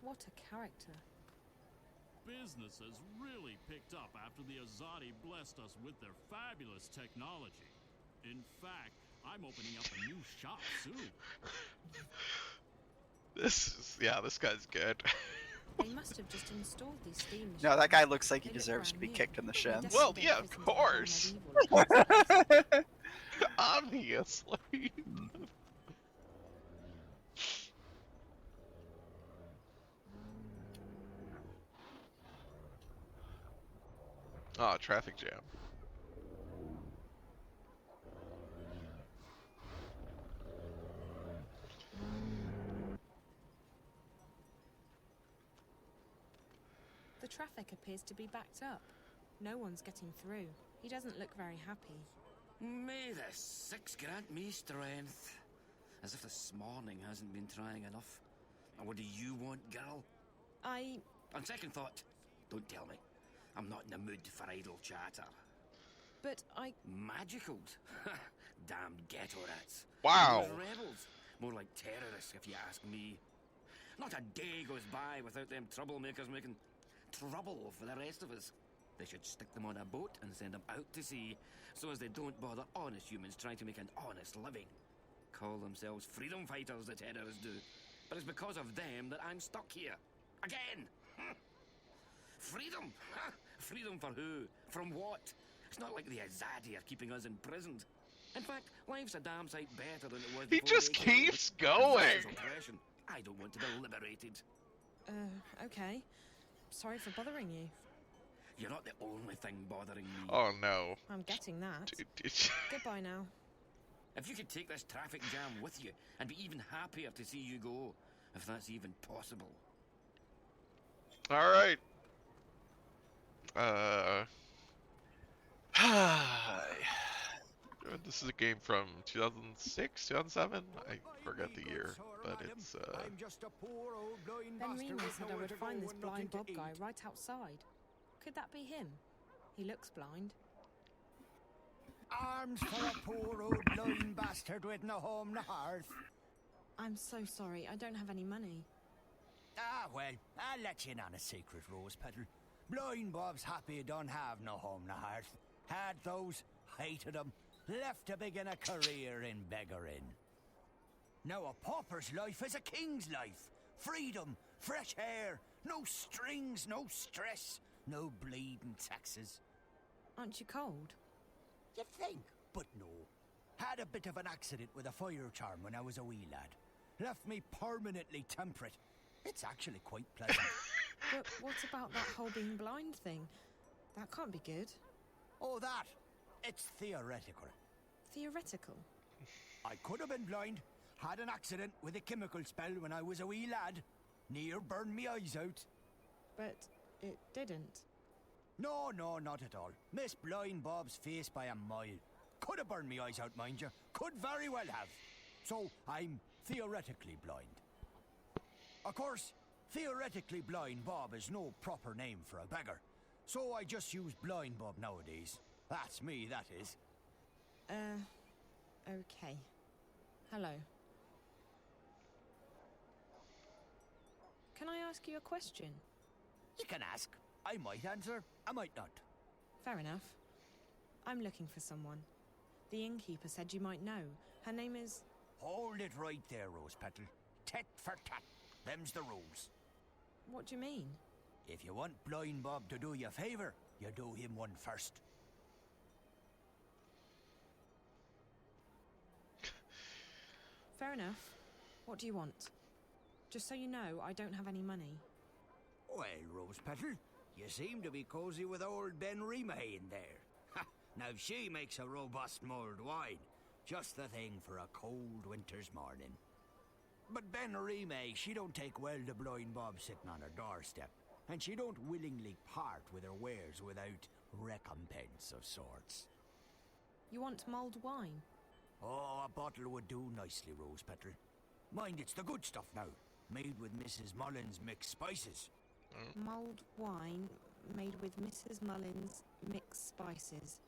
What a character. Business has really picked up after the Azadi blessed us with their fabulous technology. In fact, I'm opening up a new shop soon. This guy's good. They must have just installed these steam machines. No, that guy looks like he They look deserves to be brand new. kicked in the They shins. definitely Well, don't yeah, fit of into the whole course. medieval look. Obviously. Oh, traffic jam. The traffic appears to be backed up. No one's getting through. He doesn't look very happy. May the six grant me strength. As if this morning hasn't been trying enough. And what do you want, girl? On second thought, don't tell me. I'm not in the mood for idle chatter. But Magicaled? Damned ghetto rats. Wow. Those rebels. More like terrorists, if you ask me. Not a day goes by without them troublemakers making trouble for the rest of us. They should stick them on a boat and send them out to sea, so as they don't bother honest humans trying to make an honest living. Call themselves freedom fighters, the terrorists do. But it's because of them that I'm stuck here. Again! Freedom? Freedom for who? From what? It's not like the Azadi are keeping us imprisoned. In fact, life's a damn sight better than it was He before just they came. keeps going. This is oppression. I don't want to be liberated. Okay. Sorry for bothering you. You're not the only thing bothering me. Oh no. I'm getting that. Goodbye now. If you could take this traffic jam with you, I'd be even happier to see you go, if that's even possible. Alright. This is a game from 2006, 2007? I forget the year, but it's Ben Remus said I would find this blind Bob guy right outside. Could that be him? He looks blind. Arms for a poor old blind bastard with no home, no hearth. I'm so sorry, I don't have any money. Ah, well, I'll let you in on a secret, Rose Petal. Blind Bob's happy he don't have no home, no hearth. Had those, hated them, left to begin a career in beggaring. Now a pauper's life is a king's life. Freedom, fresh air, no strings, no stress, no bleeding taxes. Aren't you cold? You think? But no. Had a bit of an accident with a fire charm when I was a wee lad. Left me permanently temperate. It's actually quite pleasant. But what about that whole being blind thing? That can't be good. Oh, that? It's theoretical. Theoretical? I could have been blind. Had an accident with a chemical spell when I was a wee lad. Near burned me eyes out. But it didn't. No, not at all. Miss Blind Bob's face by a mile. Could have burned me eyes out, mind you. Could very well have. So, I'm theoretically blind. Of course, theoretically blind Bob is no proper name for a beggar. So I just use Blind Bob nowadays. That's me, that is. Okay. Hello. Can I ask you a question? You can ask. I might answer, I might not. Fair enough. I'm looking for someone. The innkeeper said you might know. Her name is... Hold it right there, Rose Petal. Tit for tat. Them's the rules. What do you mean? If you want Blind Bob to do you a favour, you do him one first. Fair enough. What do you want? Just so you know, I don't have any money. Well, Rose Petal, you seem to be cosy with old Ben Remay in there. Ha! Now she makes a robust mulled wine. Just the thing for a cold winter's morning. But Ben Remay, she don't take well to Blind Bob sitting on her doorstep. And she don't willingly part with her wares without recompense of sorts. You want mulled wine? Oh, a bottle would do nicely, Rose Petal. Mind, it's the good stuff now. Made with Mrs. Mullins' mixed spices. Mulled wine? made with Mrs. Mullins mixed spices.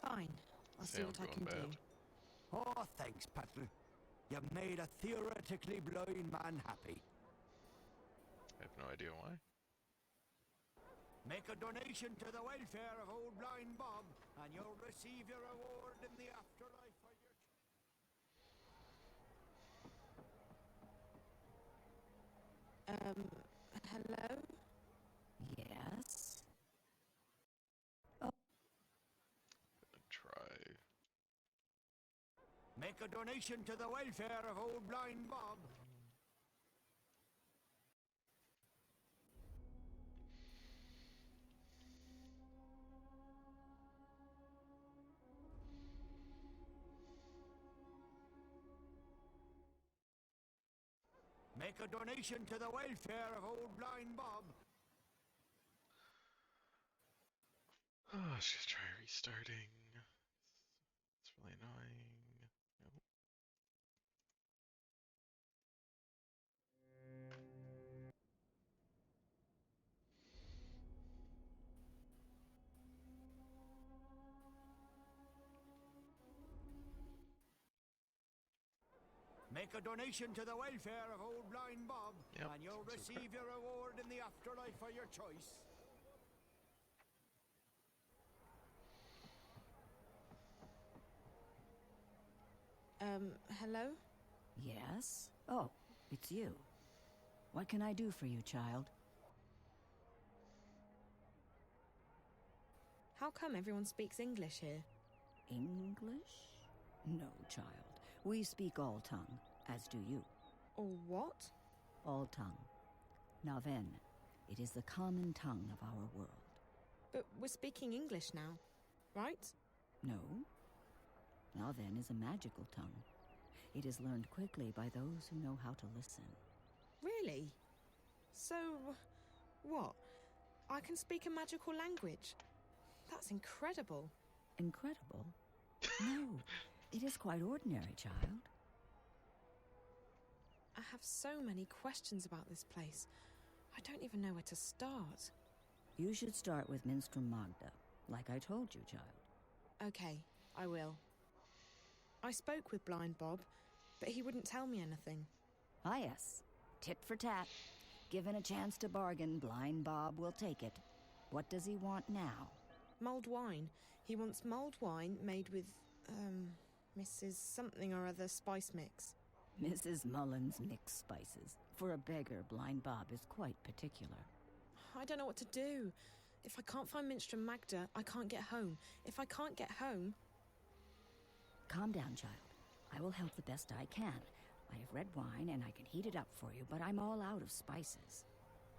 Fine, I'll see what I can do. Oh, thanks, Patrick. You've made a theoretically blind man happy. I have no idea why. Make a donation to the welfare of old blind Bob, and you'll receive your reward in the afterlife for your... Hello? Yes? Try. Make a donation to the welfare of old blind Bob. Make a donation to the welfare of old blind Bob. Oh, she's trying restarting. It's really annoying. Nope. Make a donation to the welfare of old blind Bob, and you'll receive your reward in the afterlife for your choice. Hello? Yes? Oh, it's you. What can I do for you, child? How come everyone speaks English here? English? No, child. We speak all tongue, as do you. All what? All tongue. Naven. It is the common tongue of our world. But we're speaking English now, right? No. Naven is a magical tongue. It is learned quickly by those who know how to listen. Really? So, what? I can speak a magical language? That's incredible. Incredible? No, it is quite ordinary, child. I have so many questions about this place. I don't even know where to start. You should start with Minstrom Magda, like I told you, child. Okay, I will. I spoke with Blind Bob, but he wouldn't tell me anything. Ah, yes. Tit for tat. Given a chance to bargain, Blind Bob will take it. What does he want now? Mulled wine. He wants mulled wine made with, Mrs. something or other spice mix. Mrs. Mullins mixed spices. For a beggar, Blind Bob is quite particular. I don't know what to do. If I can't find Minstrom Magda, I can't get home. If I can't get home... Calm down, child. I will help the best I can. I have red wine and I can heat it up for you, but I'm all out of spices.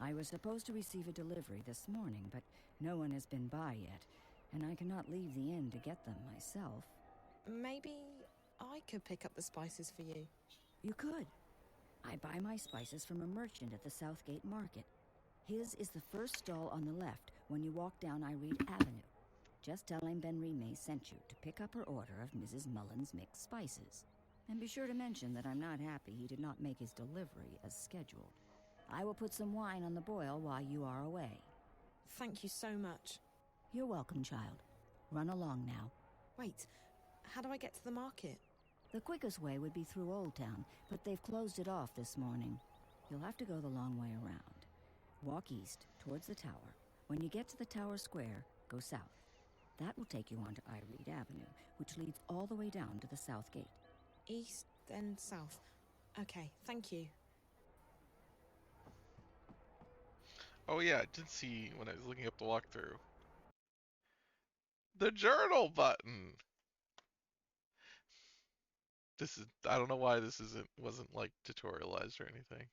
I was supposed to receive a delivery this morning, but no one has been by yet, and I cannot leave the inn to get them myself. Maybe I could pick up the spices for you. You could. I buy my spices from a merchant at the Southgate Market. His is the first stall on the left when you walk down Irede Avenue. Just tell him Ben Rime sent you to pick up her order of Mrs. Mullins mixed spices. And be sure to mention that I'm not happy he did not make his delivery as scheduled. I will put some wine on the boil while you are away. Thank you so much. You're welcome, child. Run along now. Wait, how do I get to the market? The quickest way would be through Old Town, but they've closed it off this morning. You'll have to go the long way around. Walk east, towards the tower. When you get to the tower square, go south. That will take you onto Irede Avenue, which leads all the way down to the South Gate. East, then south. Okay, thank you. Oh yeah, I did see when I was looking up the walkthrough. The journal button! This is, I don't know why this wasn't like tutorialized or anything.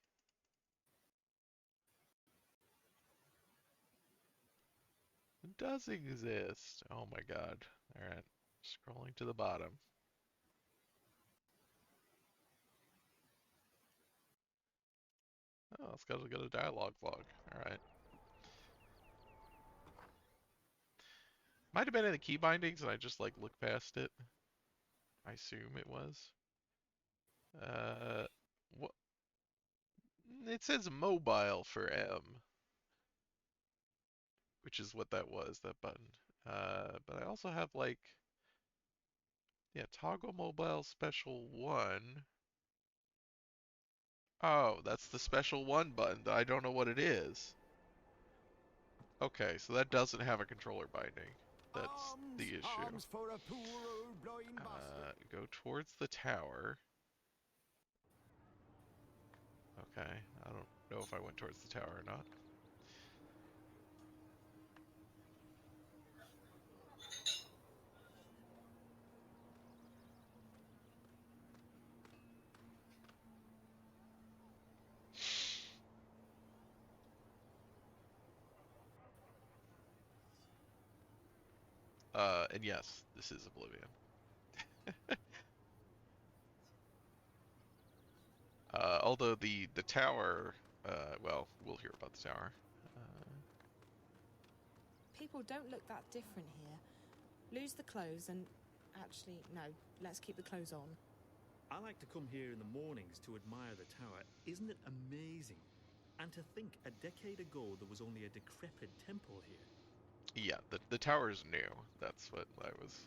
It does exist. Oh my god. Alright, scrolling to the bottom. Oh, it's got a dialogue log. Alright. Might have been in the key bindings and I just like looked past it. I assume it was. What? It says mobile for M. which is what that was, that button. But I also have like, yeah, toggle mobile special 1. Oh, that's the special 1 button. I don't know what it is. Okay, so that doesn't have a controller binding. That's the issue. Arms for a poor old blind bastard. Go towards the tower. Okay, I don't know if I went towards the tower or not. And yes, this is Oblivion. Although the tower, well, we'll hear about the tower. People don't look that different here. Lose the clothes and... Actually, no. Let's keep the clothes on. I like to come here in the mornings to admire the tower. Isn't it amazing? And to think, a decade ago there was only a decrepit temple here. Yeah, the tower's new. That's what I was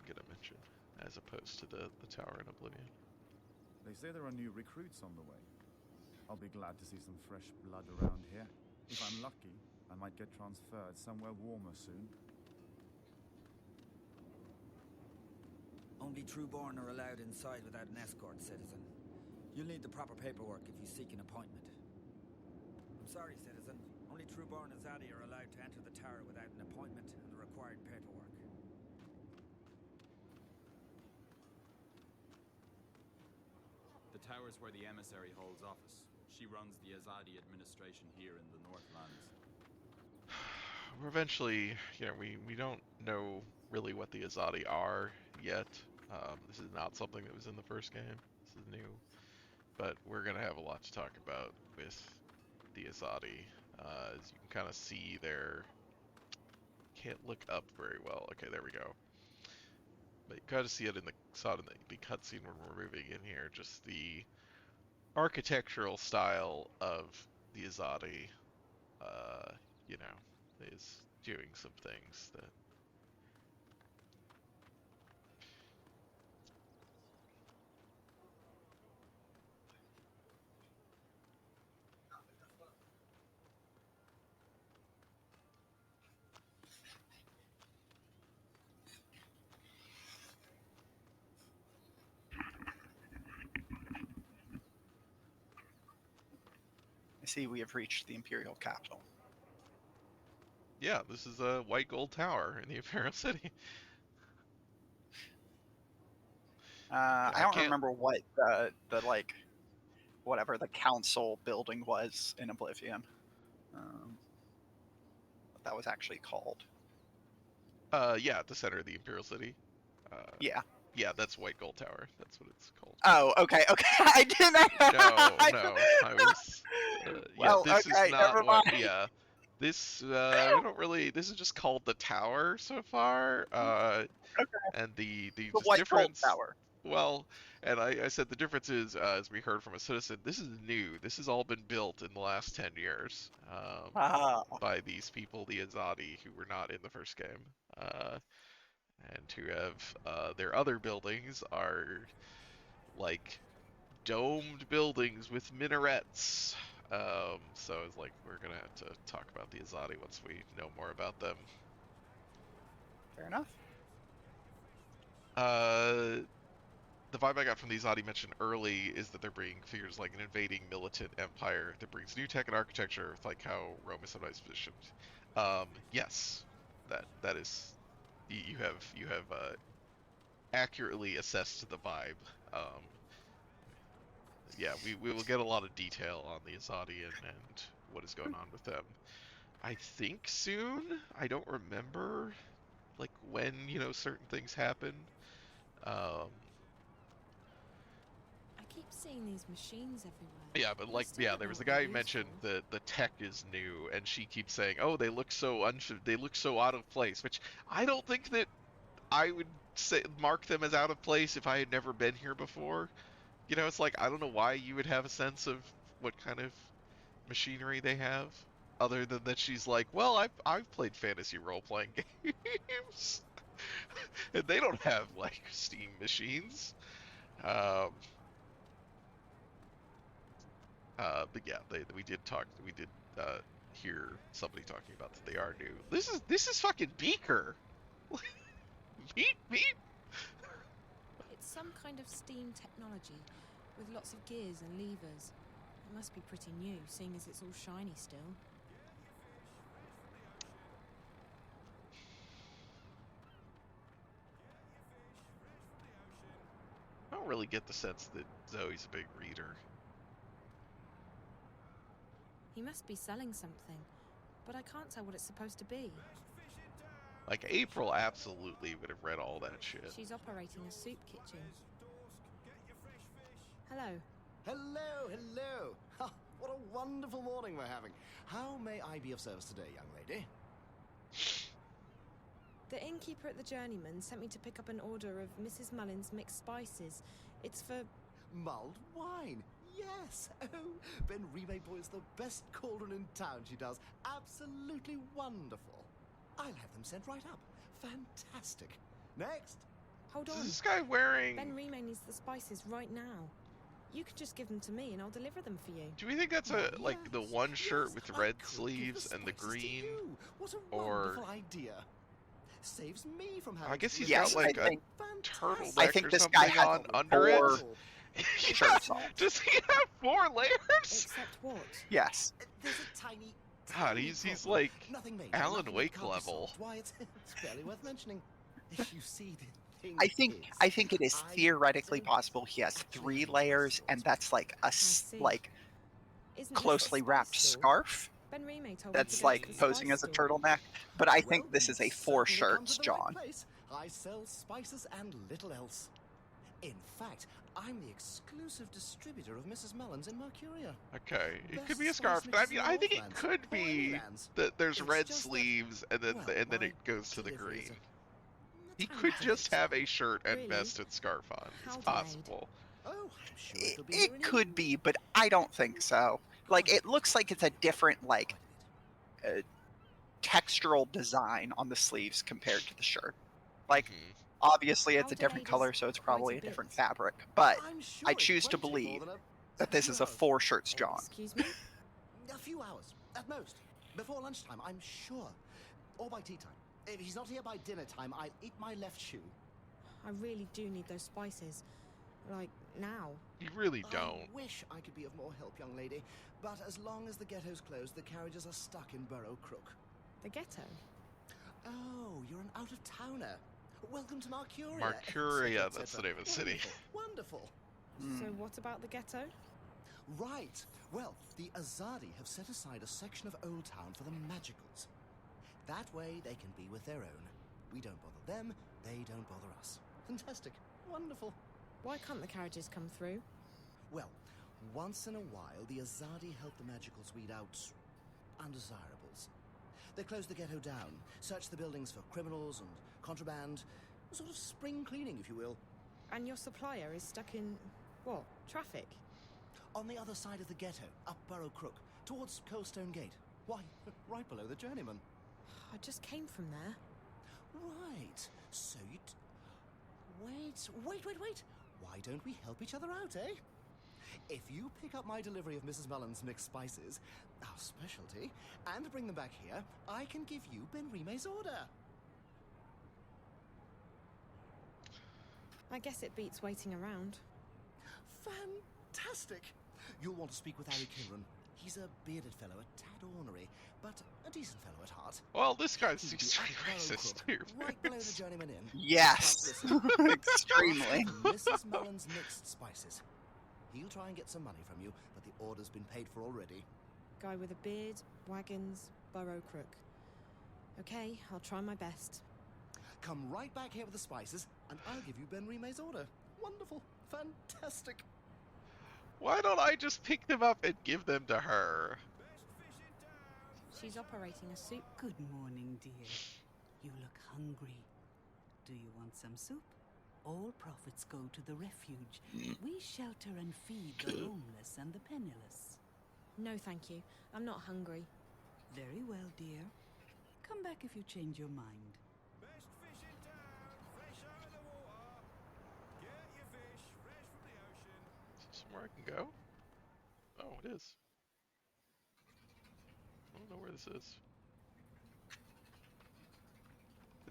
gonna mention, as opposed to the tower in Oblivion. They say there are new recruits on the way. I'll be glad to see some fresh blood around here. If I'm lucky, I might get transferred somewhere warmer soon. Only Trueborn are allowed inside without an escort, citizen. You'll need the proper paperwork if you seek an appointment. I'm sorry, citizen. Only Trueborn and Zaddy are allowed to enter the tower without an appointment and the required paperwork. The tower's where the emissary holds office. She runs the Azadi administration here in the Northlands. We're eventually, you know, we don't know really what the Azadi are yet. This is not something that was in the first game. This is new. But we're going to have a lot to talk about with the Azadi. As you can kind of see there, can't look up very well. Okay, there we go. But you kind of see it in the cutscene when we're moving in here. Just the architectural style of the Azadi, you know, is doing some things that... I see we have reached the Imperial capital. Yeah, this is a white gold tower in the Imperial City. I don't remember what the like, whatever the council building was in Oblivion. What that was actually called. Yeah, at the center of the Imperial City. Yeah. Yeah, that's White Gold Tower. That's what it's called. Oh, okay. I didn't. No. I was. Well, yeah, this okay, is not never what. mind. Yeah, this we don't really. This is just called the tower so far. Okay. And the The just White Gold difference. Tower. Well, and I said the difference is, as we heard from a citizen, this is new. This has all been built in the last 10 years by these people, the Azadi, who were not in the first game. And who have their other buildings are like domed buildings with minarets. So it's like we're gonna have to talk about the Azadi once we know more about them. Fair enough. The vibe I got from the Azadi mentioned early is that they're bringing figures like an invading militant empire that brings new tech and architecture, like how Rome is sometimes positioned. Yes, that is. You have accurately assessed the vibe. Yeah, we will get a lot of detail on the Azadi and what is going on with them. I think soon. I don't remember like when certain things happen. I keep seeing these machines everywhere. Yeah, but like, yeah, there was the guy who mentioned that the tech is new, and she keeps saying, "Oh, they look so out of place," which I don't think that I would mark them as out of place if I had never been here before. It's like I don't know why you would have a sense of what kind of machinery they have. Other than that, she's like, well, I've played fantasy role-playing games, and they don't have like Steam machines. Um, but yeah, we did hear somebody talking about that they are new. This is fucking Beaker. Beep beep. It's some kind of steam technology, with lots of gears and levers. It must be pretty new, seeing as it's all shiny still. I don't really get the sense that Zoe's a big reader. He must be selling something, but I can't tell what it's supposed to be. Like, April absolutely would have read all that shit. She's operating a soup kitchen. Hello. Hello, hello. Ha, what a wonderful morning we're having. How may I be of service today, young lady? The innkeeper at the Journeyman sent me to pick up an order of Mrs. Mullen's mixed spices. It's for... Mulled wine. Yes. Oh, Ben Remay boils the best cauldron in town, she does. Absolutely wonderful. I'll have them sent right up. Fantastic. Next. Hold on. Is this guy wearing... Ben Remay needs the spices right now. You can just give them to me and I'll deliver them for you. Do we think that's like the one shirt with red sleeves and the green? What a or wonderful idea. Saves me from having I guess he's Yes, got like I think- a turtleneck I think or this something guy has on under it. 4 shirts on. Does he have 4 layers? Except what? Yes. There's a tiny... God, he's like Nothing major, Alan nothing Wake that can't be level. solved. Why, it's barely worth mentioning. If you see the thing I think it is theoretically possible he has 3 layers, and that's like a like Isn't this closely a wrapped spice store? scarf Ben Remay told me to that's go to like the posing spice as a store. turtleneck. But I think Well, this is a you've 4 certainly come to shirts, the right John. place. I sell spices and little else. In fact, I'm the exclusive distributor of Mrs. Mullen's in Mercuria. Okay, it Best could be a spice scarf, but I mixes mean, in I think it Northlands, could or be Lands. that there's It's red just that- sleeves and then well, and then my it goes to the delivery green. is He tiny could bit just have a extra. shirt and Really? vest and scarf on. It's How delayed? possible. Oh, I'm sure It, it'll be here in could be, but I don't think so. Like, it looks like it's a different, like, textural design on the sleeves compared to the shirt. Like, obviously it's How a different delayed color, is so it's quite a probably a bit. different fabric. But I'm sure I it's choose to plenty believe more than that this is a 4 shirts John. Excuse me? A few hours, at most. Before lunchtime, I'm sure. Or by tea time. If he's not here by dinner time, I'll eat my left shoe. I really do need those spices. Like, now. You really don't. I wish I could be of more help, young lady. But as long as the ghetto's closed, the carriages are stuck in Burrow Crook. The ghetto? Oh, you're an out-of-towner. Welcome to Mercuria. Mercuria, Et cetera, that's the et name of the city. Wonderful. So what about the ghetto? Right. Well, the Azadi have set aside a section of Old Town for the Magicals. That way they can be with their own. We don't bother them, they don't bother us. Fantastic. Wonderful. Why can't the carriages come through? Well, once in a while, the Azadi help the Magicals weed out undesirables. They close the ghetto down, search the buildings for criminals and contraband, a sort of spring cleaning, if you will. And your supplier is stuck in, what, traffic? On the other side of the ghetto, up Burrow Crook, towards Coldstone Gate. Why, right below the Journeyman. I just came from there. Right. So you... Wait. Why don't we help each other out, eh? If you pick up my delivery of Mrs. Mullen's mixed spices, our specialty, and bring them back here, I can give you Ben Remay's order. I guess it beats waiting around. Fantastic! You'll want to speak with Harry Kimron. He's a bearded fellow, a tad ornery, but a decent fellow at heart. Well, this guy He'll be seems up pretty Burrow racist Crook, too. right below the Journeyman Inn. Yes. But listen, Extremely. Mrs. Mullen's mixed spices. He'll try and get some money from you, but the order's been paid for already. Guy with a beard, wagons, Burrow Crook. Okay, I'll try my best. Come right back here with the spices, and I'll give you Ben Remay's order. Wonderful. Fantastic. Why don't I just pick them up and give them to her? She's operating a soup. Good morning, dear. You look hungry. Do you want some soup? All profits go to the refuge. We shelter and feed the homeless and the penniless. No, thank you. I'm not hungry. Very well, dear. Come back if you change your mind. Best fish in town, fresh out of the water. Get your fish, fresh from the ocean. Is there somewhere I can go? Oh, it is. I don't know where this is.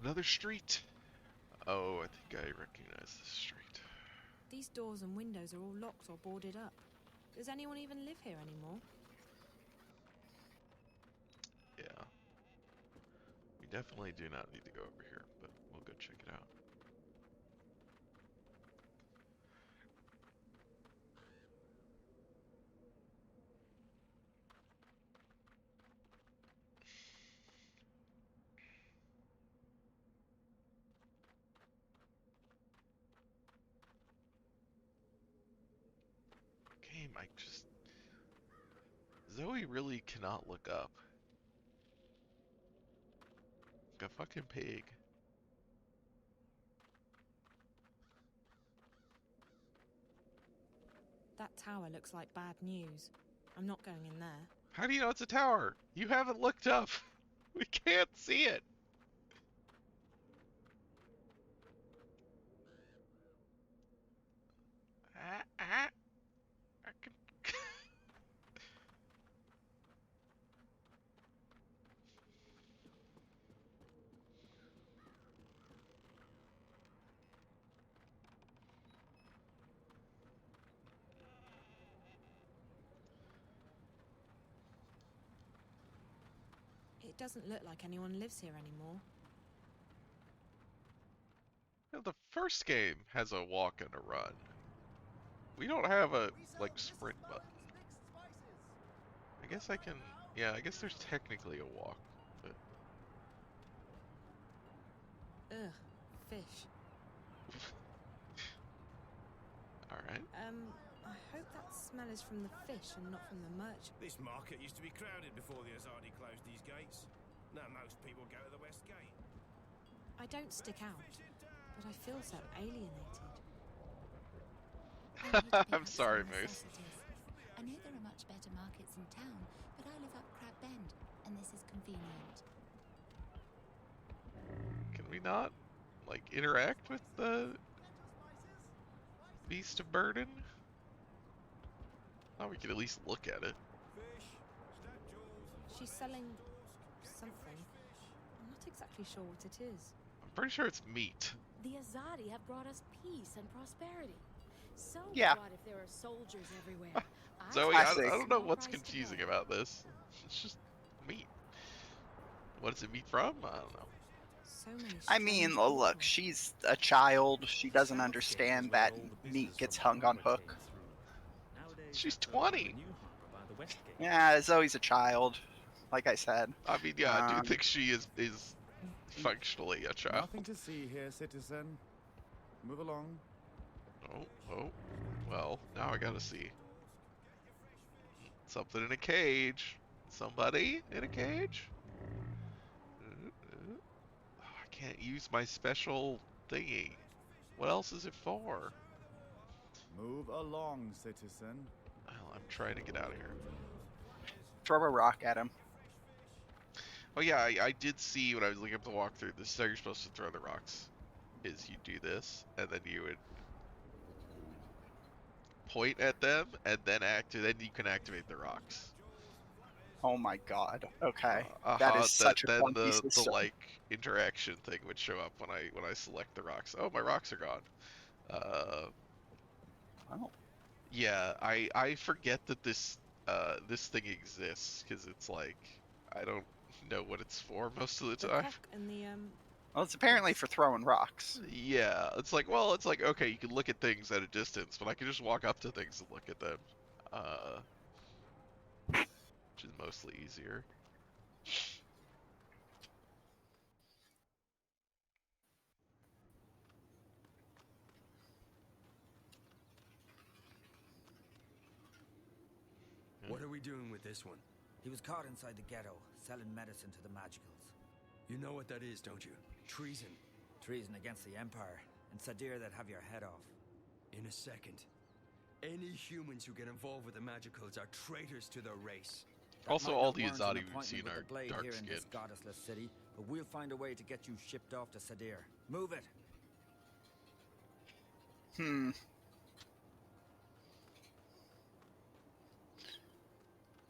Another street. Oh, I think I recognize this street. These doors and windows are all locked or boarded up. Does anyone even live here anymore? Yeah. We definitely do not need to go over here, but we'll go check it out. Game, I just... Zoe really cannot look up. Like a fucking pig. That tower looks like bad news. I'm not going in there. How do you know it's a tower? You haven't looked up. We can't see it. I can... It doesn't look like anyone lives here anymore. You know, the first game has a walk and a run. We don't have a, like, sprint button. I guess I can... Yeah, I guess there's technically a walk, but... Ugh, fish. Alright. I hope that smell is from the fish and not from the merchant. This market used to be crowded before the Azadi closed these gates. Now most people go to the west gate. I don't stick out, but I feel so alienated. I'm sorry, Moose. I know there are much better markets in town, but I live up Crab Bend, and this is convenient. Can we not, like, interact with the Beast of Burden? Oh, we could at least look at it. She's selling something. I'm not exactly sure what it is. I'm pretty sure it's meat. The Azadi have brought us peace and prosperity. So Yeah. what if there are soldiers everywhere? Zoe, I don't know what's confusing about this. It's just meat. What is it meat from? I don't know. So many I mean, look, she's a child. She doesn't understand that meat gets hung on hook. She's 20. Yeah, Zoe's a child, like I said. I mean, yeah, I do think she is functionally a child. Nothing to see here, citizen. Move along. Oh, well, now I gotta see. Something in a cage. Somebody in a cage? Oh, I can't use my special thingy. What else is it for? Move along, citizen. Well, I'm trying to get out of here. Throw a rock at him. Oh yeah, I did see when I was looking up the walkthrough, this is how you're supposed to throw the rocks. Is you do this, and then you would point at them, and then then you can activate the rocks. Oh my god. Okay. That is such a fun piece of stuff. The like interaction thing would show up when I select the rocks. Oh, my rocks are gone. Oh. Yeah, I forget that this thing exists because it's like I don't know what it's for most of the time. Cock and the Well, it's apparently for throwing rocks. Yeah, it's like, well, it's like, okay, you can look at things at a distance, but I can just walk up to things and look at them. Which is mostly easier. What are we doing with this one? He was caught inside the ghetto, selling medicine to the magicals. You know what that is, don't you? Treason. Treason against the Empire. And Sadir, that'd have your head off. In a second. Any humans who get involved with the magicals are traitors to their race. That Also, might all not the warrant an Azadi we've appointment seen with are the blade here in this dark-skinned. goddessless city, but we'll find a way to get you shipped off to Sadir. Move it.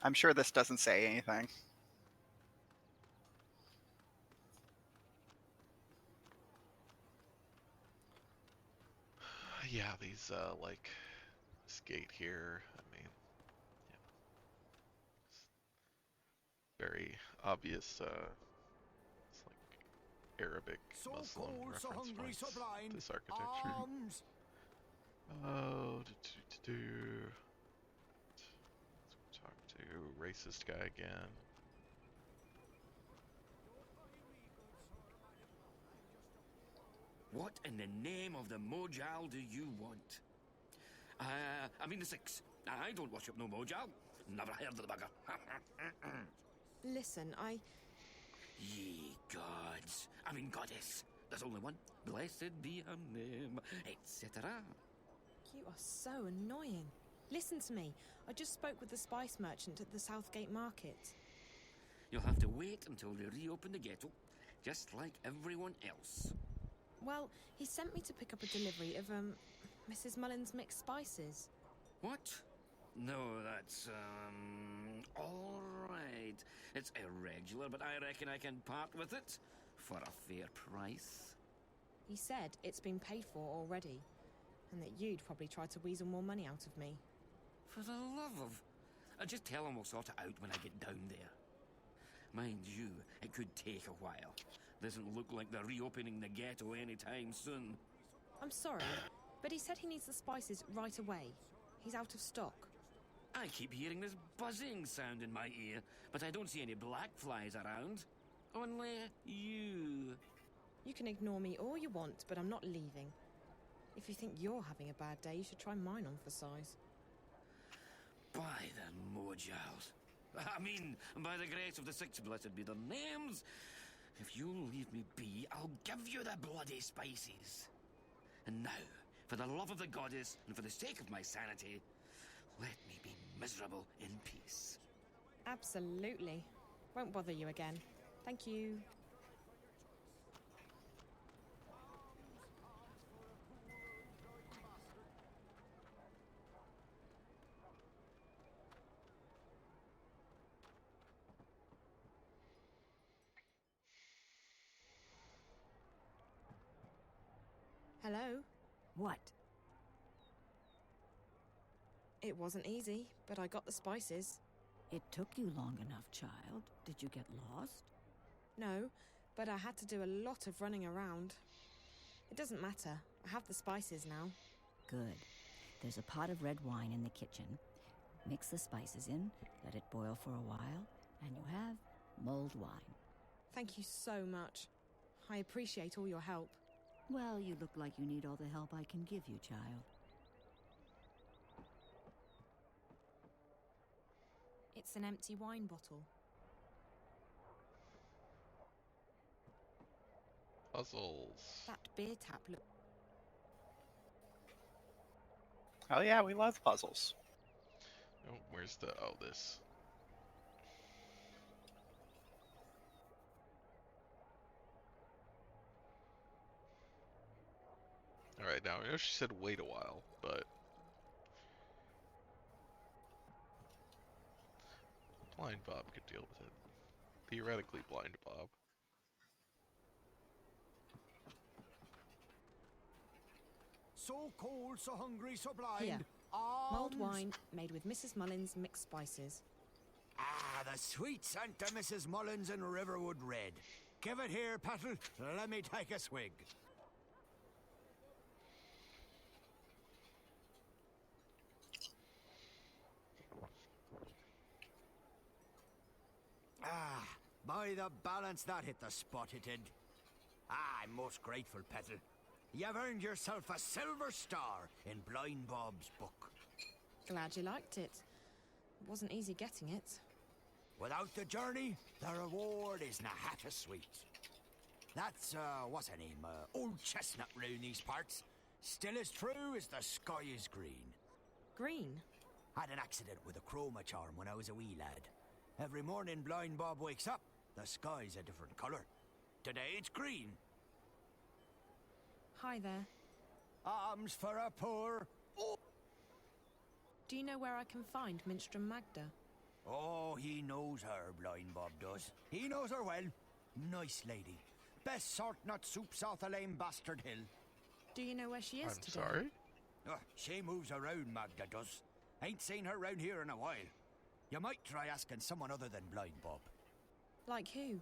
I'm sure this doesn't say anything. Yeah, these, like, this gate here, I mean, yeah. It's very obvious, it's like Arabic, So Muslim cold, so reference hungry, points so blind. to this architecture. Oh, let's talk to racist guy again. What in the name of the Mojal do you want? I mean the Six. I don't worship no Mojal. Never heard of the bugger. Listen, Ye gods. I mean goddess. There's only one. Blessed be her name, etc. You are so annoying. Listen to me. I just spoke with the spice merchant at the Southgate Market. You'll have to wait until they reopen the ghetto, just like everyone else. Well, he sent me to pick up a delivery of, Mrs. Mullins' mixed spices. What? No, that's, all right. It's irregular, but I reckon I can part with it for a fair price. He said it's been paid for already, and that you'd probably try to weasel more money out of me. For the love of... just tell him we'll sort it out when I get down there. Mind you, it could take a while. Doesn't look like they're reopening the ghetto anytime soon. I'm sorry, but he said he needs the spices right away. He's out of stock. I keep hearing this buzzing sound in my ear, but I don't see any black flies around. Only you. You can ignore me all you want, but I'm not leaving. If you think you're having a bad day, you should try mine on for size. By the Mojals. I mean, by the grace of the Six, blessed be their names. If you'll leave me be, I'll give you the bloody spices. And now, for the love of the goddess and for the sake of my sanity, let me be miserable in peace. Absolutely. Won't bother you again. Thank you. Hello? What? It wasn't easy, but I got the spices. It took you long enough, child. Did you get lost? No, but I had to do a lot of running around. It doesn't matter. I have the spices now. Good. There's a pot of red wine in the kitchen. Mix the spices in, let it boil for a while, and you have mulled wine. Thank you so much. I appreciate all your help. Well, you look like you need all the help I can give you, child. It's an empty wine bottle. Puzzles. That beer tap look. Oh yeah, we love puzzles. Oh, where's the... Oh, this. Alright, now I know she said wait a while, but... Blind Bob could deal with it. Theoretically, Blind Bob. So cold, so hungry, so blind. Here. Mulled wine made with Mrs. Mullins' mixed spices. Ah, the sweet scent of Mrs. Mullins and Riverwood Red. Give it here, Petal. Let me take a swig. Ah, by the balance, that hit the spot it did. Ah, I'm most grateful, Petal. You've earned yourself a silver star in Blind Bob's book. Glad you liked it. It wasn't easy getting it. Without the journey, the reward isn't half as sweet. That's, what's her name? Old Chestnut round these parts. Still as true as the sky is green. Green? Had an accident with a chroma charm when I was a wee lad. Every morning Blind Bob wakes up, the sky's a different colour. Today it's green. Hi there. Alms for a poor... Do you know where I can find Minstrom Magda? Oh, he knows her, Blind Bob does. He knows her well. Nice lady. Best sort nut soup south of Lame Bastard Hill. Do you know where she is today? Sorry? She moves around, Magda does. Ain't seen her round here in a while. You might try asking someone other than Blind Bob. Like who?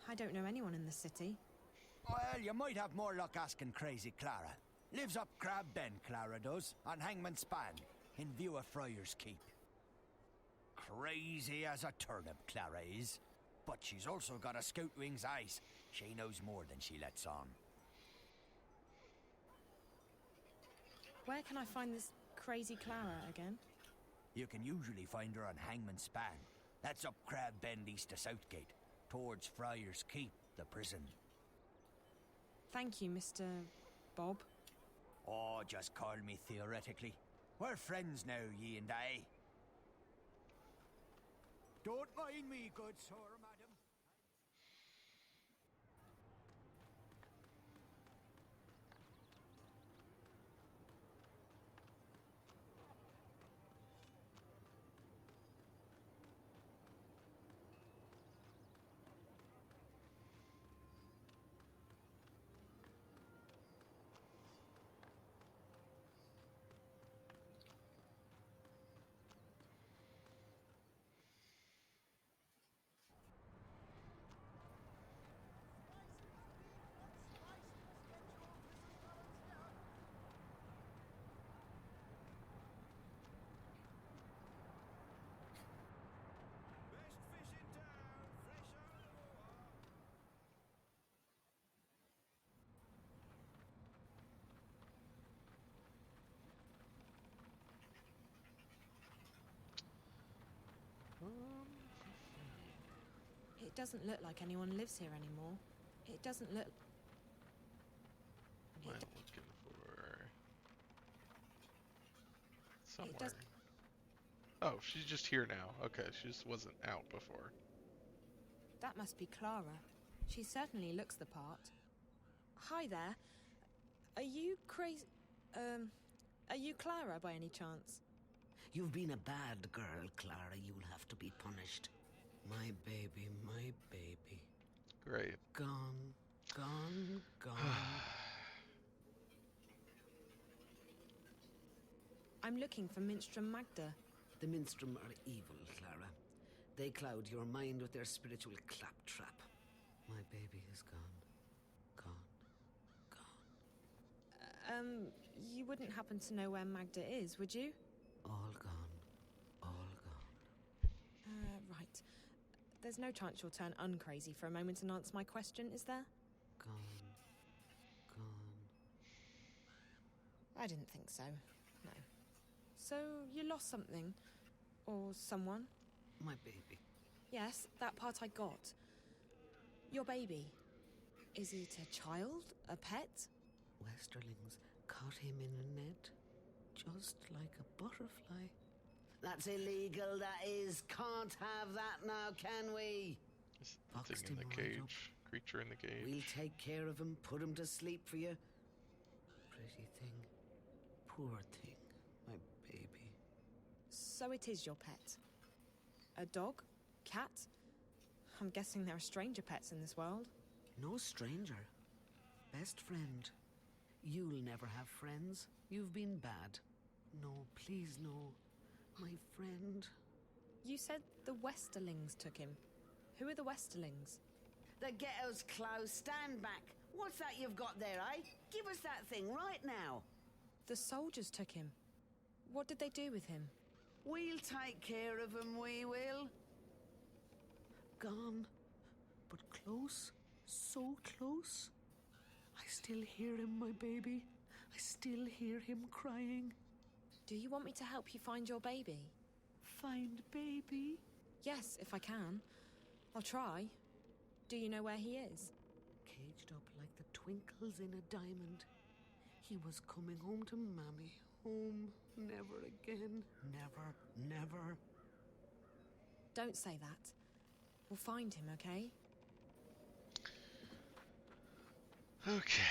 I don't know anyone in the city. Well, you might have more luck asking Crazy Clara. Lives up Crab Bend, Clara does, on Hangman's Span, in view of Friar's Keep. Crazy as a turnip, Clara is. But she's also got a scout wing's eyes. She knows more than she lets on. Where can I find this Crazy Clara again? You can usually find her on Hangman's Span. That's up Crab Bend east of Southgate, towards Friar's Keep, the prison. Thank you, Mr. Bob. Oh, just call me theoretically. We're friends now, ye and I. Don't mind me, good sir, madam. It doesn't look like anyone lives here anymore. It doesn't look... What am I looking for? Somewhere. does... Oh, she's just here now. Okay, she just wasn't out before. That must be Clara. She certainly looks the part. Hi there. Are you crazy... Are you Clara by any chance? You've been a bad girl, Clara. You'll have to be punished. My baby, my baby. Great. Gone, gone, gone. I'm looking for Minstrom Magda. The Minstrom are evil, Clara. They cloud your mind with their spiritual claptrap. My baby is gone. Gone. You wouldn't happen to know where Magda is, would you? All gone. All gone. Right. There's no chance you'll turn uncrazy for a moment and answer my question, is there? Gone. I didn't think so. No. So, you lost something? Or someone? My baby. Yes, that part I got. Your baby. Is it a child? A pet? Westerlings caught him in a net, just like a butterfly. That's illegal, that is. Can't have that now, can we? Thing in the cage. Creature in the cage. We'll take care of him, put him to sleep for you. Pretty thing. Poor thing. My baby. So it is your pet? A dog? Cat? I'm guessing there are stranger pets in this world. No stranger. Best friend. You'll never have friends. You've been bad. No, please no. My friend. You said the Westerlings took him. Who are the Westerlings? The ghetto's closed. Stand back. What's that you've got there, eh? Give us that thing right now. The soldiers took him. What did they do with him? We'll take care of him, we will. Gone. But close. So close. I still hear him, my baby. I still hear him crying. Do you want me to help you find your baby? Find baby? Yes, if I can. I'll try. Do you know where he is? Caged up like the twinkles in a diamond. He was coming home to Mammy. Home. Never again. Never, never. Don't say that. We'll find him, okay? Okay.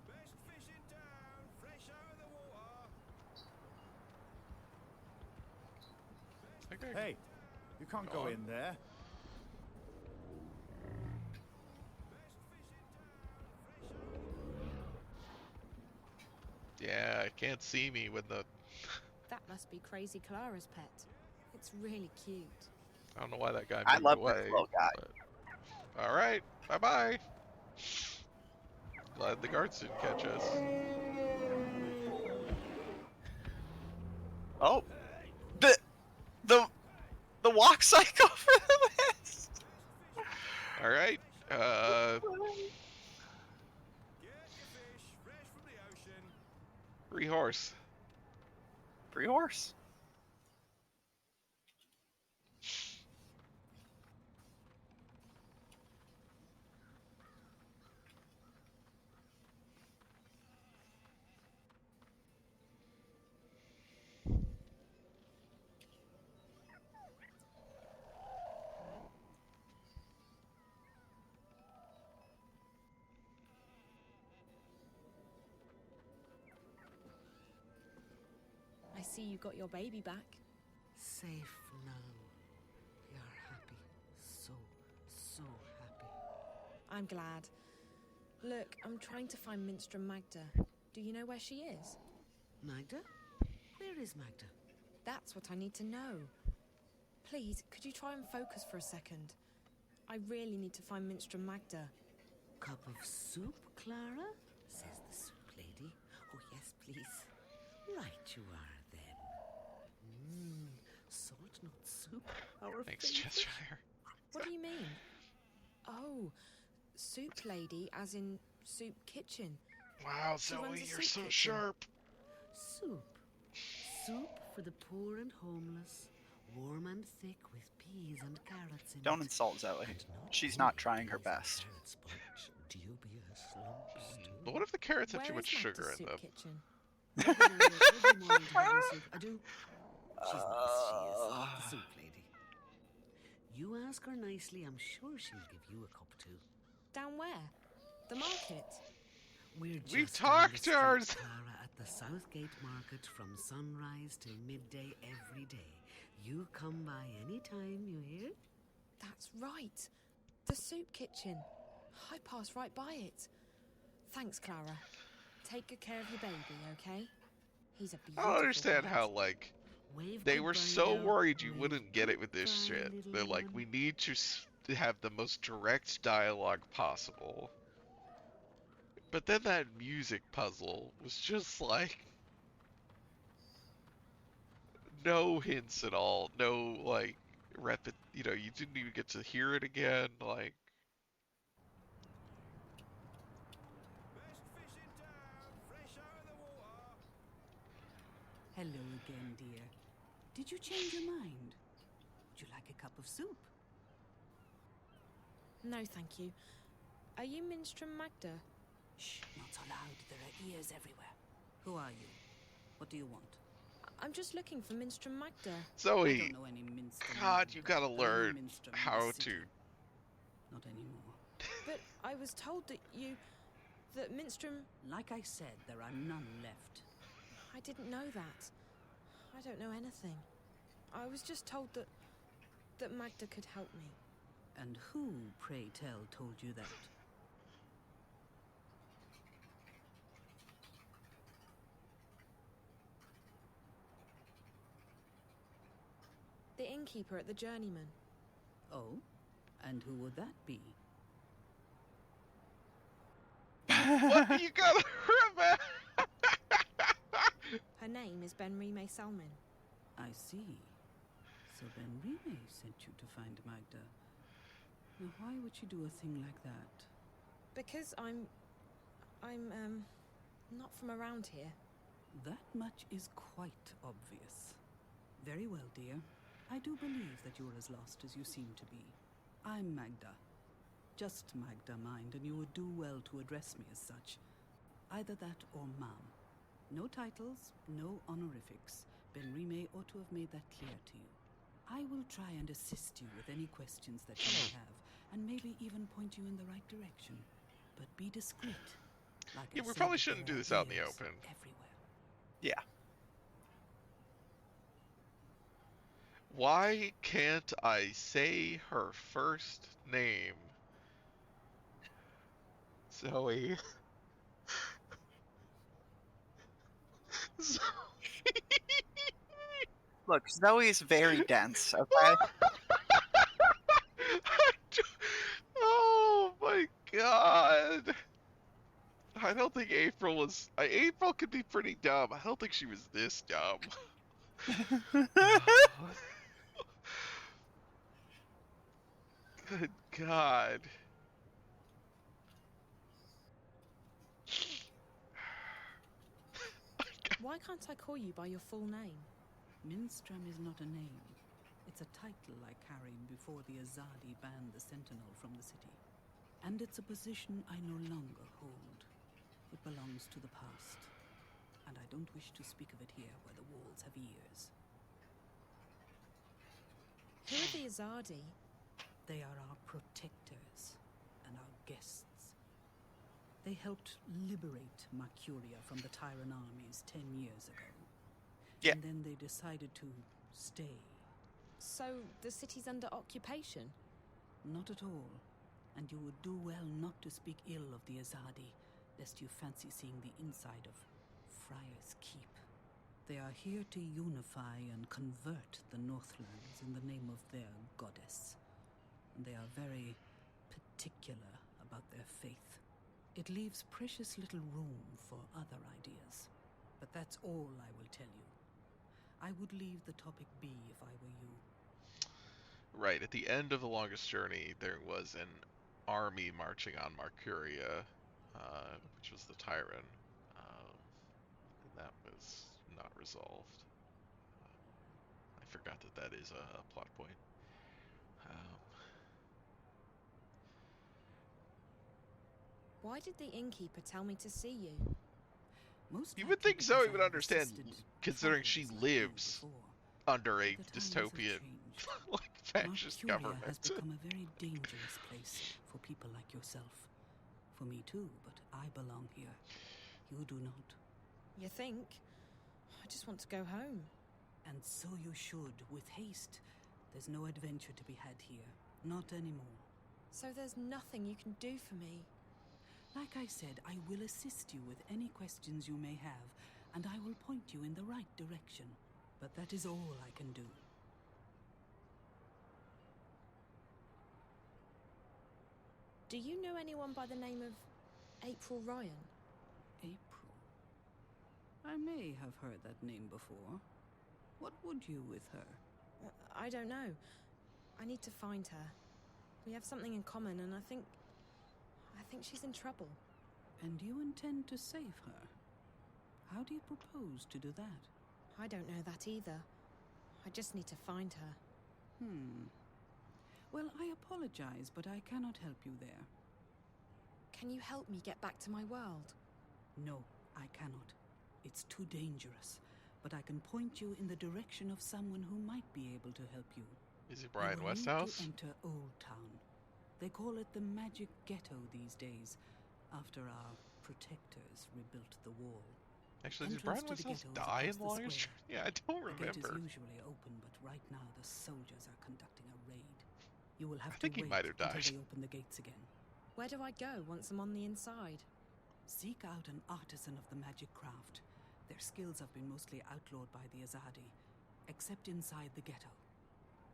Best fish in town, fresh out of the water. Hey, you can't go in there. Yeah, it can't see me when the... That must be Crazy Clara's pet. It's really cute. I don't know why that guy I moved love away. this little guy. But... Alright, bye-bye. Glad the guards didn't catch us. Oh. The walk cycle for the West. Alright, free horse. Free horse. I see you got your baby back. Safe now. We are happy. So happy. I'm glad. Look, I'm trying to find Minstrel Magda. Do you know where she is? Magda? Where is Magda? That's what I need to know. Please, could you try and focus for a second? I really need to find Minstrel Magda. Cup of soup, Clara? Says the soup lady. Oh, yes, please. Right you are, then. Salt nut soup. Our Thanks, favorite. Cheshire. What do you mean? Oh, soup lady, as in soup kitchen. Wow, She Zoe, runs a you're soup so kitchen. sharp. Soup. Soup for the poor and homeless. Warm and thick with peas and carrots in Don't it. insult Zoe. She's not trying her best. Carrots, but dubious lumps too. But what if the carrots have too Where much is Magda's sugar in soup them? kitchen? Every morning to have my soup. I do. She's nice, she is. The soup lady. You ask her nicely, I'm sure she'll give you a cup too. Down where? The market? We're We just down the talked street, ours. Clara, at the Southgate Market from sunrise till midday every day. You come by any time, you hear? That's right. The soup kitchen. I passed right by it. Thanks, Clara. Take good care of your baby, okay? He's a I beautiful don't understand cat. how, like, Wave they were goodbye so now. worried you Wave wouldn't get it with this goodbye, shit. little They're like, one. we need to have the most direct dialogue possible. But then that music puzzle was just like no hints at all. No, like, you know, you didn't even get to hear it again. Like, Hello again, dear. Did you change your mind? Would you like a cup of soup? No, thank you. Are you Minstrel Magda? Shh, not so loud. There are ears everywhere. Who are you? What do you want? I'm just looking for Minstrel Magda. I Zoe, don't know any minstrel. God, you gotta Are you learn minstrel in how the city? to. Not anymore. But I was told that Minstrel... Like I said, there are none left. I didn't know that. I don't know anything. I was just told that Magda could help me. And who, pray tell, told you that? The innkeeper at the Journeyman. Oh? And who would that be? What? You gotta remember. Her name is Benrime Salmin. I see. So Benrime sent you to find Magda. Now why would she do a thing like that? Because I'm not from around here. That much is quite obvious. Very well, dear. I do believe that you're as lost as you seem to be. I'm Magda. Just Magda, mind, and you would do well to address me as such. Either that or ma'am. No titles, no honorifics. Benrime ought to have made that clear to you. I will try and assist you with any questions that you may have, and maybe even point you in the right direction. But be discreet. Like Yeah, I we said, probably shouldn't there do are this out in the ears open. everywhere. Yeah. Why can't I say her first name? Zoe. Zoe. Look, Zoe's very dense, okay? Oh my god. I don't think April was. April could be pretty dumb. I don't think she was this dumb. Good God. Why can't I call you by your full name? Minstrom is not a name. It's a title I carried before the Azadi banned the Sentinel from the city. And it's a position I no longer hold. It belongs to the past. And I don't wish to speak of it here where the walls have ears. Who are the Azadi? They are our protectors and our guests. They helped liberate Mercuria from the Tyran armies 10 years ago. Yeah. And then they decided to stay. So the city's under occupation? Not at all. And you would do well not to speak ill of the Azadi, lest you fancy seeing the inside of Friar's Keep. They are here to unify and convert the Northlands in the name of their goddess. And they are very particular about their faith. It leaves precious little room for other ideas. But that's all I will tell you. I would leave the topic be if I were you. Right, at the end of the longest journey, there was an army marching on Mercuria, which was the Tyran, and that was not resolved. I forgot that is a plot point. Why did the innkeeper tell me to see you? Most you would think Zoe would understand, considering she lives under a dystopian, like, fascist Mercuria government. has become a very dangerous place for people like yourself. For me too, but I belong here. You do not. You think? I just want to go home. And so you should, with haste. There's no adventure to be had here. Not anymore. So there's nothing you can do for me? Like I said, I will assist you with any questions you may have, and I will point you in the right direction. But that is all I can do. Do you know anyone by the name of April Ryan? April? I may have heard that name before. What would you with her? I don't know. I need to find her. We have something in common, and I think she's in trouble. And you intend to save her? How do you propose to do that? I don't know that either. I just need to find her. Well, I apologize, but I cannot help you there. Can you help me get back to my world? No, I cannot. It's too dangerous. But I can point you in the direction of someone who might be able to help you. Is it Brian You will Westhouse? need to enter Old Town. They call it the Magic Ghetto these days, after our protectors rebuilt the wall. Actually, did Entrance Brian to the Westhouse ghetto is die in across the the longest square. journey? Yeah, I don't The gate remember. is usually open, but right now the soldiers are conducting a raid. You will have I think to he wait might have until died. they open the gates again. Where do I go once I'm on the inside? Seek out an artisan of the magic craft. Their skills have been mostly outlawed by the Azadi, except inside the ghetto.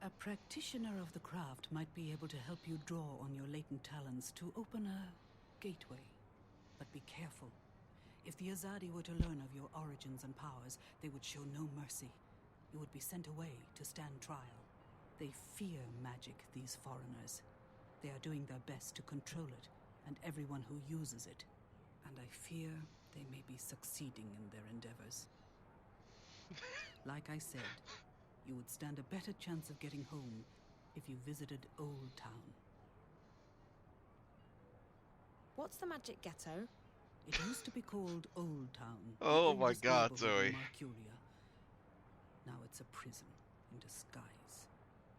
A practitioner of the craft might be able to help you draw on your latent talents to open a gateway. But be careful. If the Azadi were to learn of your origins and powers, they would show no mercy. You would be sent away to stand trial. They fear magic, these foreigners. They are doing their best to control it, and everyone who uses it. And I fear they may be succeeding in their endeavors. Like I said, You would stand a better chance of getting home if you visited Old Town. What's the magic ghetto? It used to be called Old Town. the Oh my oldest God, neighborhood Zoe. in Marcuria. Now it's a prison in disguise.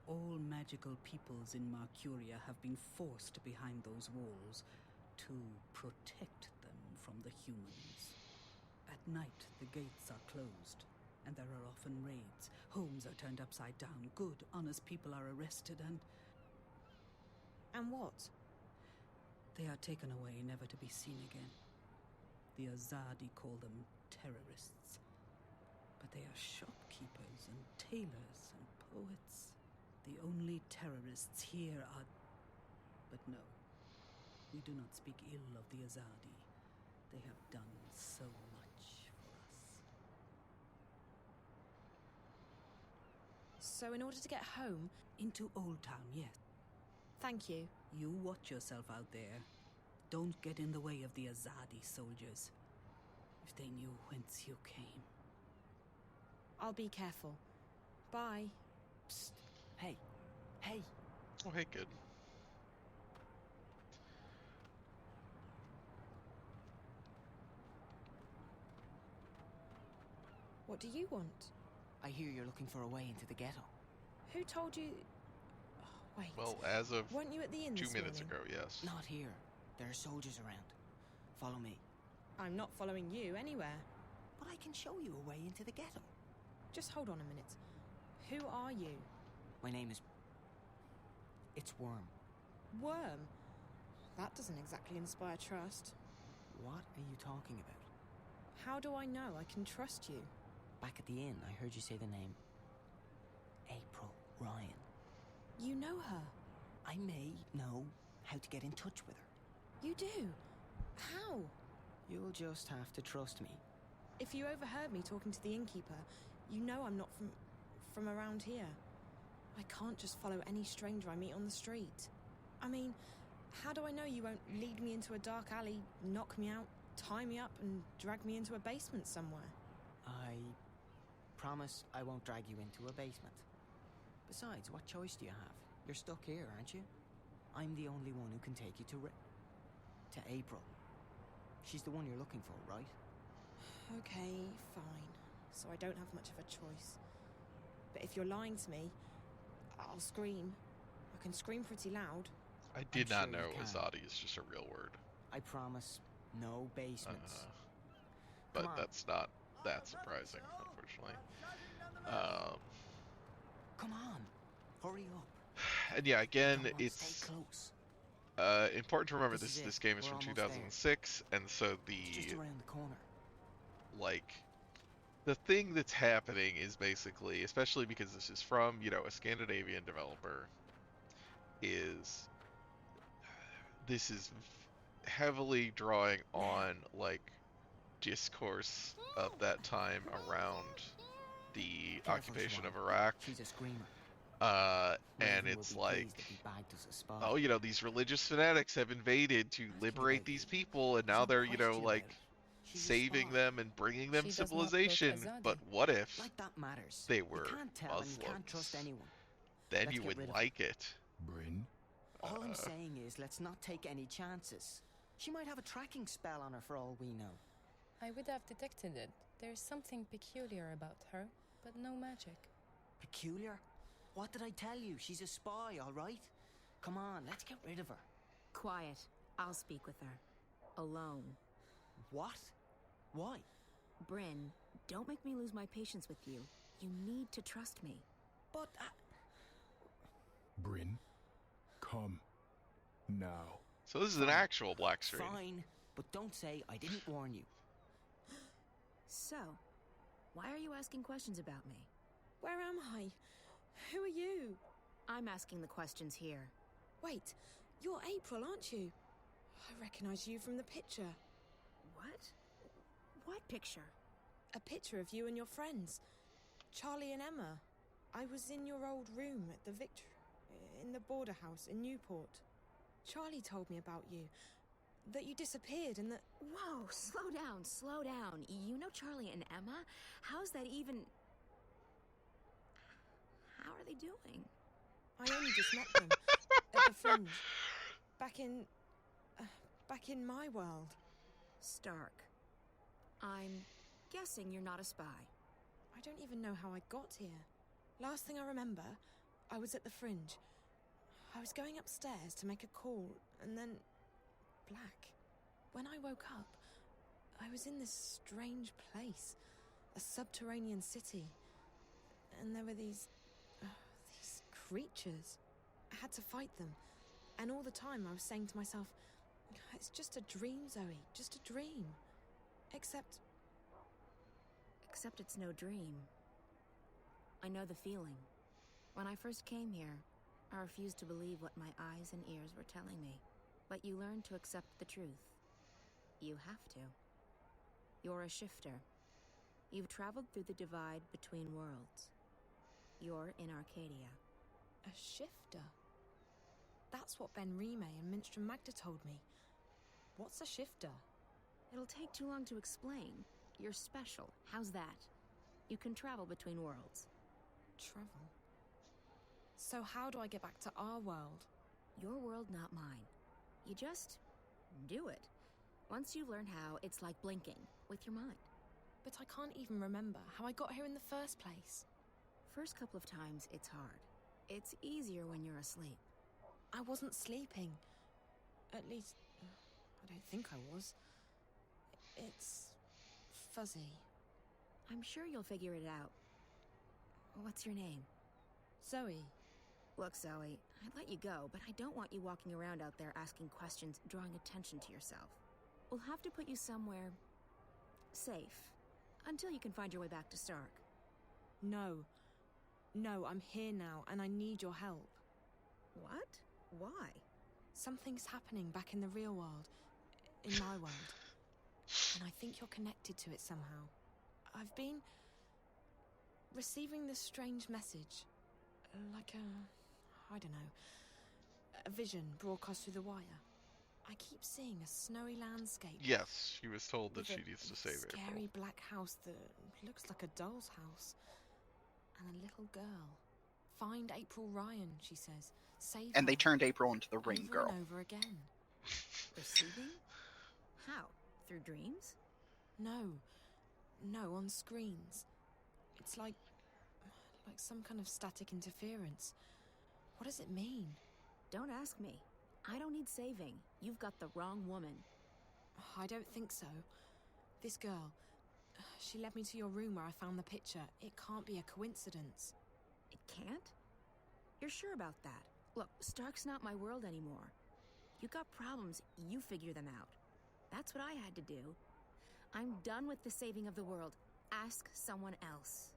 All magical peoples in Marcuria have been forced behind those walls to protect them from the humans. At night, the gates are closed, and there are often raids. Homes are turned upside down. Good, honest people are arrested and... And what? They are taken away, never to be seen again. The Azadi call them terrorists. But they are shopkeepers and tailors and poets. The only terrorists here are... But no, we do not speak ill of the Azadi. They have done so much for us. So in order to get home... Into Old Town, yes. Thank you. You watch yourself out there. Don't get in the way of the Azadi soldiers. If they knew whence you came. I'll be careful. Bye. Psst. Hey. Hey. Oh, hey, good. What do you want? I hear you're looking for a way into the ghetto. Who told you... Oh, wait. Well, as of Weren't you at the inn 2 this minutes morning? ago, yes. Not here. There are soldiers around. Follow me. I'm not following you anywhere. But I can show you a way into the ghetto. Just hold on a minute. Who are you? My name is... It's Worm. Worm? That doesn't exactly inspire trust. What are you talking about? How do I know I can trust you? Back at the inn, I heard you say the name... April Ryan. You know her? I may know how to get in touch with her. You do? How? You'll just have to trust me. If you overheard me talking to the innkeeper, you know I'm not from around here. I can't just follow any stranger I meet on the street. I mean, how do I know you won't lead me into a dark alley, knock me out, tie me up, and drag me into a basement somewhere? I promise I won't drag you into a basement. Besides, what choice do you have? You're stuck here, aren't you? I'm the only one who can take you to April. She's the one you're looking for, right? Okay, fine. So I don't have much of a choice. But if you're lying to me, I'll scream. I can scream pretty loud. I did not sure know you can. Azadi is just a real word. I promise, no basements. But Come on. that's not that surprising, unfortunately. Come on, hurry up. And yeah, again, Come on, it's stay close. important to remember This is this it. game is We're from almost there. 2006, and so It's just the around the corner. like the thing that's happening is basically, especially because this is from, you know, a Scandinavian developer, is this is heavily drawing on like discourse of that time around the Careful, occupation Joanne. of Iraq. She's a screamer. And Raven will it's be like, pleased if he bagged us a spy. oh, you know, these religious fanatics have invaded to liberate about these you. people, and There's now no they're, you know, question like about it. She's a saving spy. them and bringing them She does not look civilization. Azadi. But what if Like that matters. they You were can't tell and you can't Muslims? trust anyone. Then Let's you get would rid of like it. Bryn? All I'm saying is, let's not take any chances. She might have a tracking spell on her for all we know. I would have detected it. There's something peculiar about her, but no magic. Peculiar? What did I tell you? She's a spy, all right? Come on, let's get rid of her. Quiet. I'll speak with her. Alone. What? Why? Bryn, don't make me lose my patience with you. You need to trust me. But Bryn? Come. Now. So this is an actual black screen. Fine, but don't say I didn't warn you. So, why are you asking questions about me? Where am I? Who are you? I'm asking the questions here. Wait, you're April, aren't you? I recognize you from the picture. What? What picture? A picture of you and your friends. Charlie and Emma. I was in your old room at the in the border house in Newport. Charlie told me about you. That you disappeared and that... Whoa, slow down, slow down. You know Charlie and Emma? How's that even... How are they doing? I only just met them at the Fringe. Back in my world. Stark. I'm guessing you're not a spy. I don't even know how I got here. Last thing I remember, I was at the Fringe. I was going upstairs to make a call, and then... black. When I woke up, I was in this strange place. A subterranean city. And there were these creatures. I had to fight them. And all the time I was saying to myself, it's just a dream, Zoe. Just a dream. Except it's no dream. I know the feeling. When I first came here, I refused to believe what my eyes and ears were telling me. But you learn to accept the truth. You have to. You're a shifter. You've traveled through the divide between worlds. You're in Arcadia. A shifter? That's what Ben Rime and Minstrom Magda told me. What's a shifter? It'll take too long to explain. You're special. How's that? You can travel between worlds. Travel? So how do I get back to our world? Your world, not mine. You just do it. Once you learn how, it's like blinking with your mind. But I can't even remember how I got here in the first place. First couple of times, it's hard. It's easier when you're asleep. I wasn't sleeping. At least, I don't think I was. It's fuzzy. I'm sure you'll figure it out. What's your name? Zoe. Look, Zoe, I'd let you go, but I don't want you walking around out there asking questions, drawing attention to yourself. We'll have to put you somewhere safe until you can find your way back to Stark. No, I'm here now, and I need your help. What? Why? Something's happening back in the real world, in my world, and I think you're connected to it somehow. I've been receiving this strange message, like I don't know, a vision broadcast through the wire. I keep seeing a snowy landscape. Yes, she was told that she with needs to save April. A scary black house that looks like a doll's house. And a little girl. Find April Ryan, she says. Save And her. they turned April into the ring girl. Over and over again. Receiving? How? Through dreams? No, on screens. It's like some kind of static interference. What does it mean? Don't ask me. I don't need saving. You've got the wrong woman. I don't think so. This girl, she led me to your room where I found the picture. It can't be a coincidence. It can't? You're sure about that? Look, Stark's not my world anymore. You got problems, you figure them out. That's what I had to do. I'm done with the saving of the world. Ask someone else.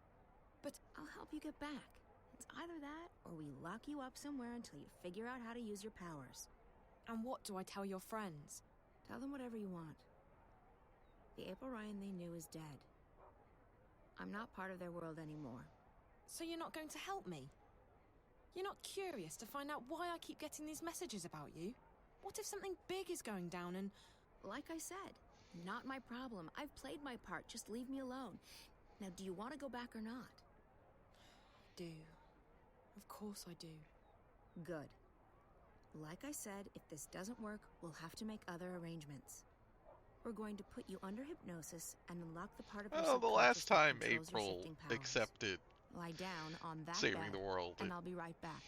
But I'll help you get back. It's either that, or we lock you up somewhere until you figure out how to use your powers. And what do I tell your friends? Tell them whatever you want. The April Ryan they knew is dead. I'm not part of their world anymore. So you're not going to help me? You're not curious to find out why I keep getting these messages about you? What if something big is going down and... Like I said, not my problem. I've played my part. Just leave me alone. Now, do you want to go back or not? I do. Of course I do. Good. Like I said, if this doesn't work, we'll have to make other arrangements. We're going to put you under hypnosis and unlock the part of your Well, the subconscious last time that controls your April shifting powers. accepted Lie down on that saving bed, the world, and it I'll be right back.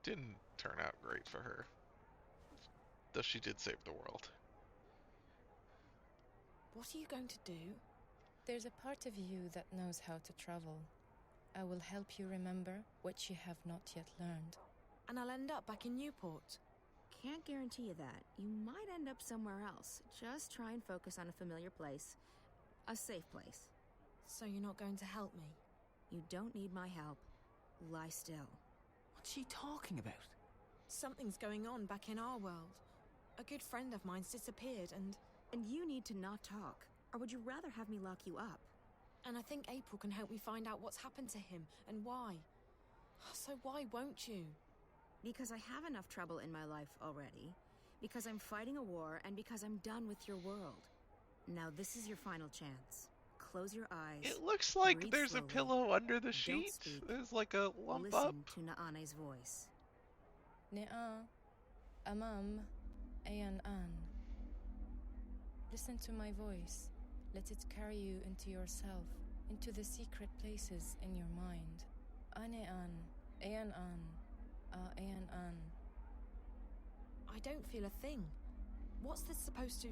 didn't turn out great for her. Though she did save the world. What are you going to do? There's a part of you that knows how to travel. I will help you remember what you have not yet learned. And I'll end up back in Newport. Can't guarantee you that. You might end up somewhere else. Just try and focus on a familiar place. A safe place. So you're not going to help me? You don't need my help. Lie still. What's she talking about? Something's going on back in our world. A good friend of mine's disappeared and you need to not talk. Or would you rather have me lock you up? And I think April can help me find out what's happened to him and why. So why won't you? Because I have enough trouble in my life already. Because I'm fighting a war and because I'm done with your world. Now this is your final chance. close your eyes. It looks like breathe there's slowly, a pillow under the don't sheet. speak, There's like a lump listen up. to Naane's voice. Ne'a, Amam, Ayan An. Listen to my voice. Let it carry you into yourself, into the secret places in your mind. Ane An, Ayan An, Ayan An. I don't feel a thing. What's this supposed to...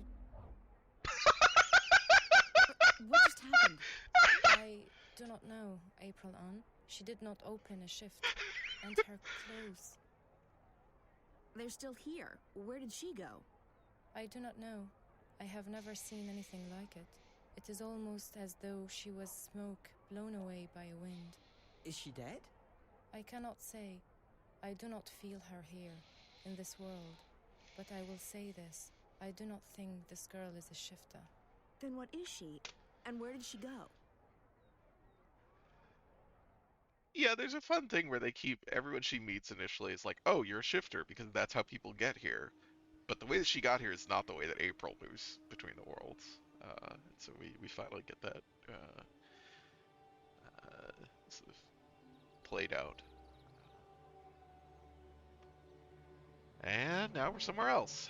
What just happened? I do not know, April An. She did not open a shift, and her clothes. They're still here. Where did she go? I do not know. I have never seen anything like it. It is almost as though she was smoke blown away by a wind. Is she dead? I cannot say. I do not feel her here, in this world. But I will say this. I do not think this girl is a shifter. Then what is she? And where did she go? Yeah, there's a fun thing where they keep everyone she meets initially is like, oh, you're a shifter, because that's how people get here. But the way that she got here is not the way that April moves between the worlds. And so we finally get that sort of played out. And now we're somewhere else.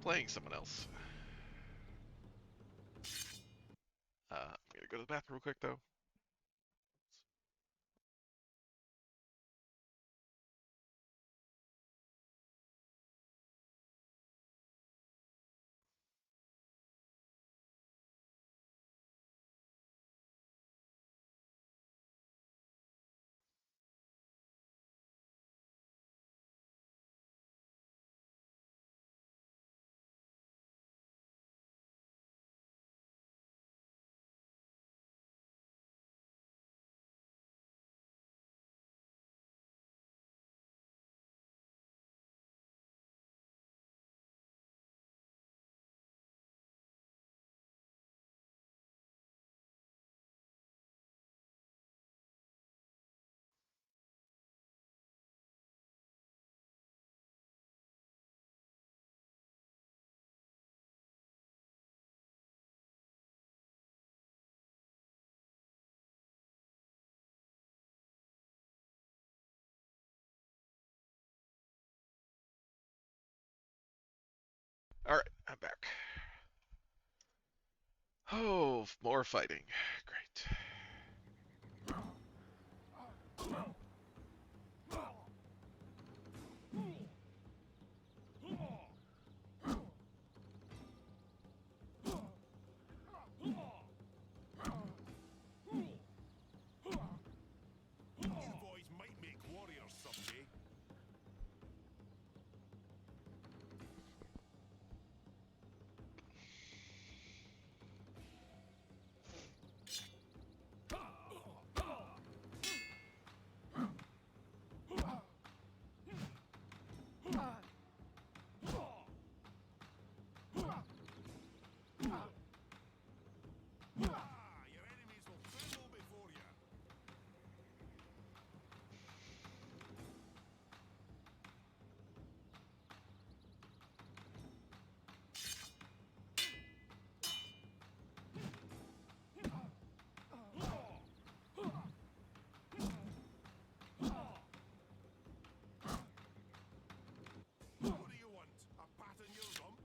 Playing someone else. I'm gonna go to the bathroom real quick though. Alright, I'm back. Oh, more fighting. Great. You boys might make warriors someday. Your enemies will tremble before you. What do you want? A pat on your rump?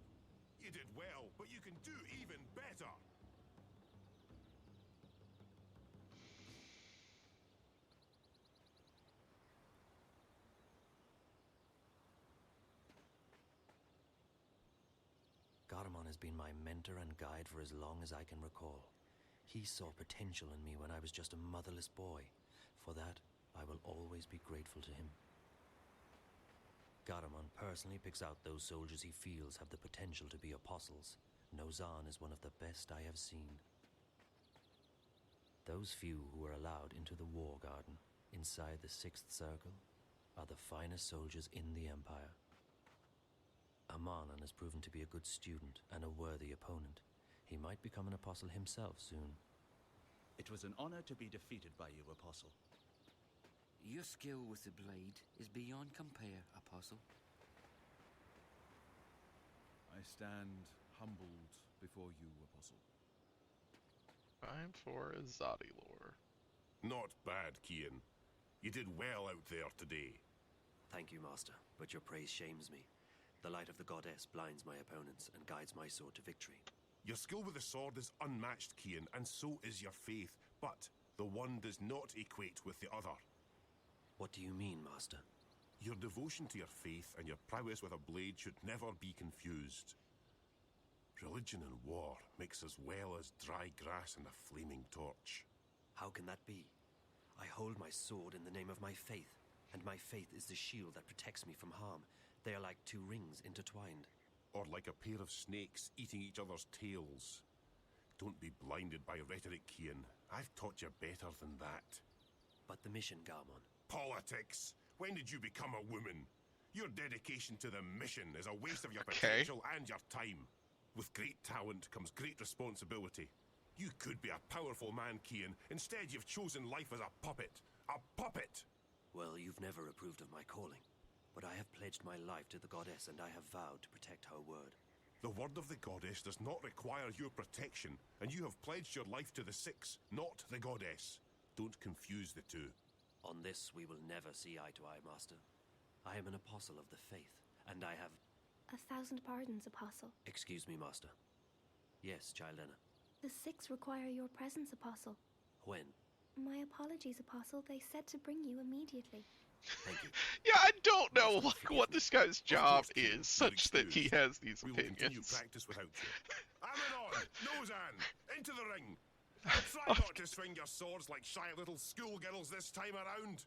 You did well, but you can do even better. Garamon has been my mentor and guide for as long as I can recall. He saw potential in me when I was just a motherless boy. For that, I will always be grateful to him. Garamon personally picks out those soldiers he feels have the potential to be apostles. Nozan is one of the best I have seen. Those few who are allowed into the war garden, inside the Sixth Circle, are the finest soldiers in the Empire. Amanan has proven to be a good student and a worthy opponent. He might become an apostle himself soon. It was an honor to be defeated by you, Apostle. Your skill with the blade is beyond compare, Apostle. I stand humbled before you, Apostle. Time for Azadi lore. Not bad, Kian. You did well out there today. Thank you, Master, but your praise shames me. The light of the goddess blinds my opponents and guides my sword to victory. Your skill with the sword is unmatched, Kian, and so is your faith, but the one does not equate with the other. What do you mean, Master? Your devotion to your faith and your prowess with a blade should never be confused. Religion and war mix as well as dry grass and a flaming torch. How can that be? I hold my sword in the name of my faith, and my faith is the shield that protects me from harm. They are like two rings intertwined. Or like a pair of snakes eating each other's tails. Don't be blinded by rhetoric, Kian. I've taught you better than that. But the mission, Garmon. Politics? When did you become a woman? Your dedication to the mission is a waste of your potential and your time. With great talent comes great responsibility. You could be a powerful man, Kian. Instead, you've chosen life as a puppet. A puppet! Well, you've never approved of my calling. But I have pledged my life to the goddess, and I have vowed to protect her word. The word of the goddess does not require your protection, and you have pledged your life to the Six, not the goddess. Don't confuse the two. On this, we will never see eye to eye, Master. I am an apostle of the faith, and I have... 1,000 pardons, Apostle. Excuse me, Master. Yes, Child Enna. The Six require your presence, Apostle. When? My apologies, Apostle. They said to bring you immediately. Thank you. Yeah, I don't know what this guy's job is, such that he has these We will continue opinions. practice without you. Amanon! Nozan! Into the ring! Try not to swing your swords like shy little schoolgirls this time around.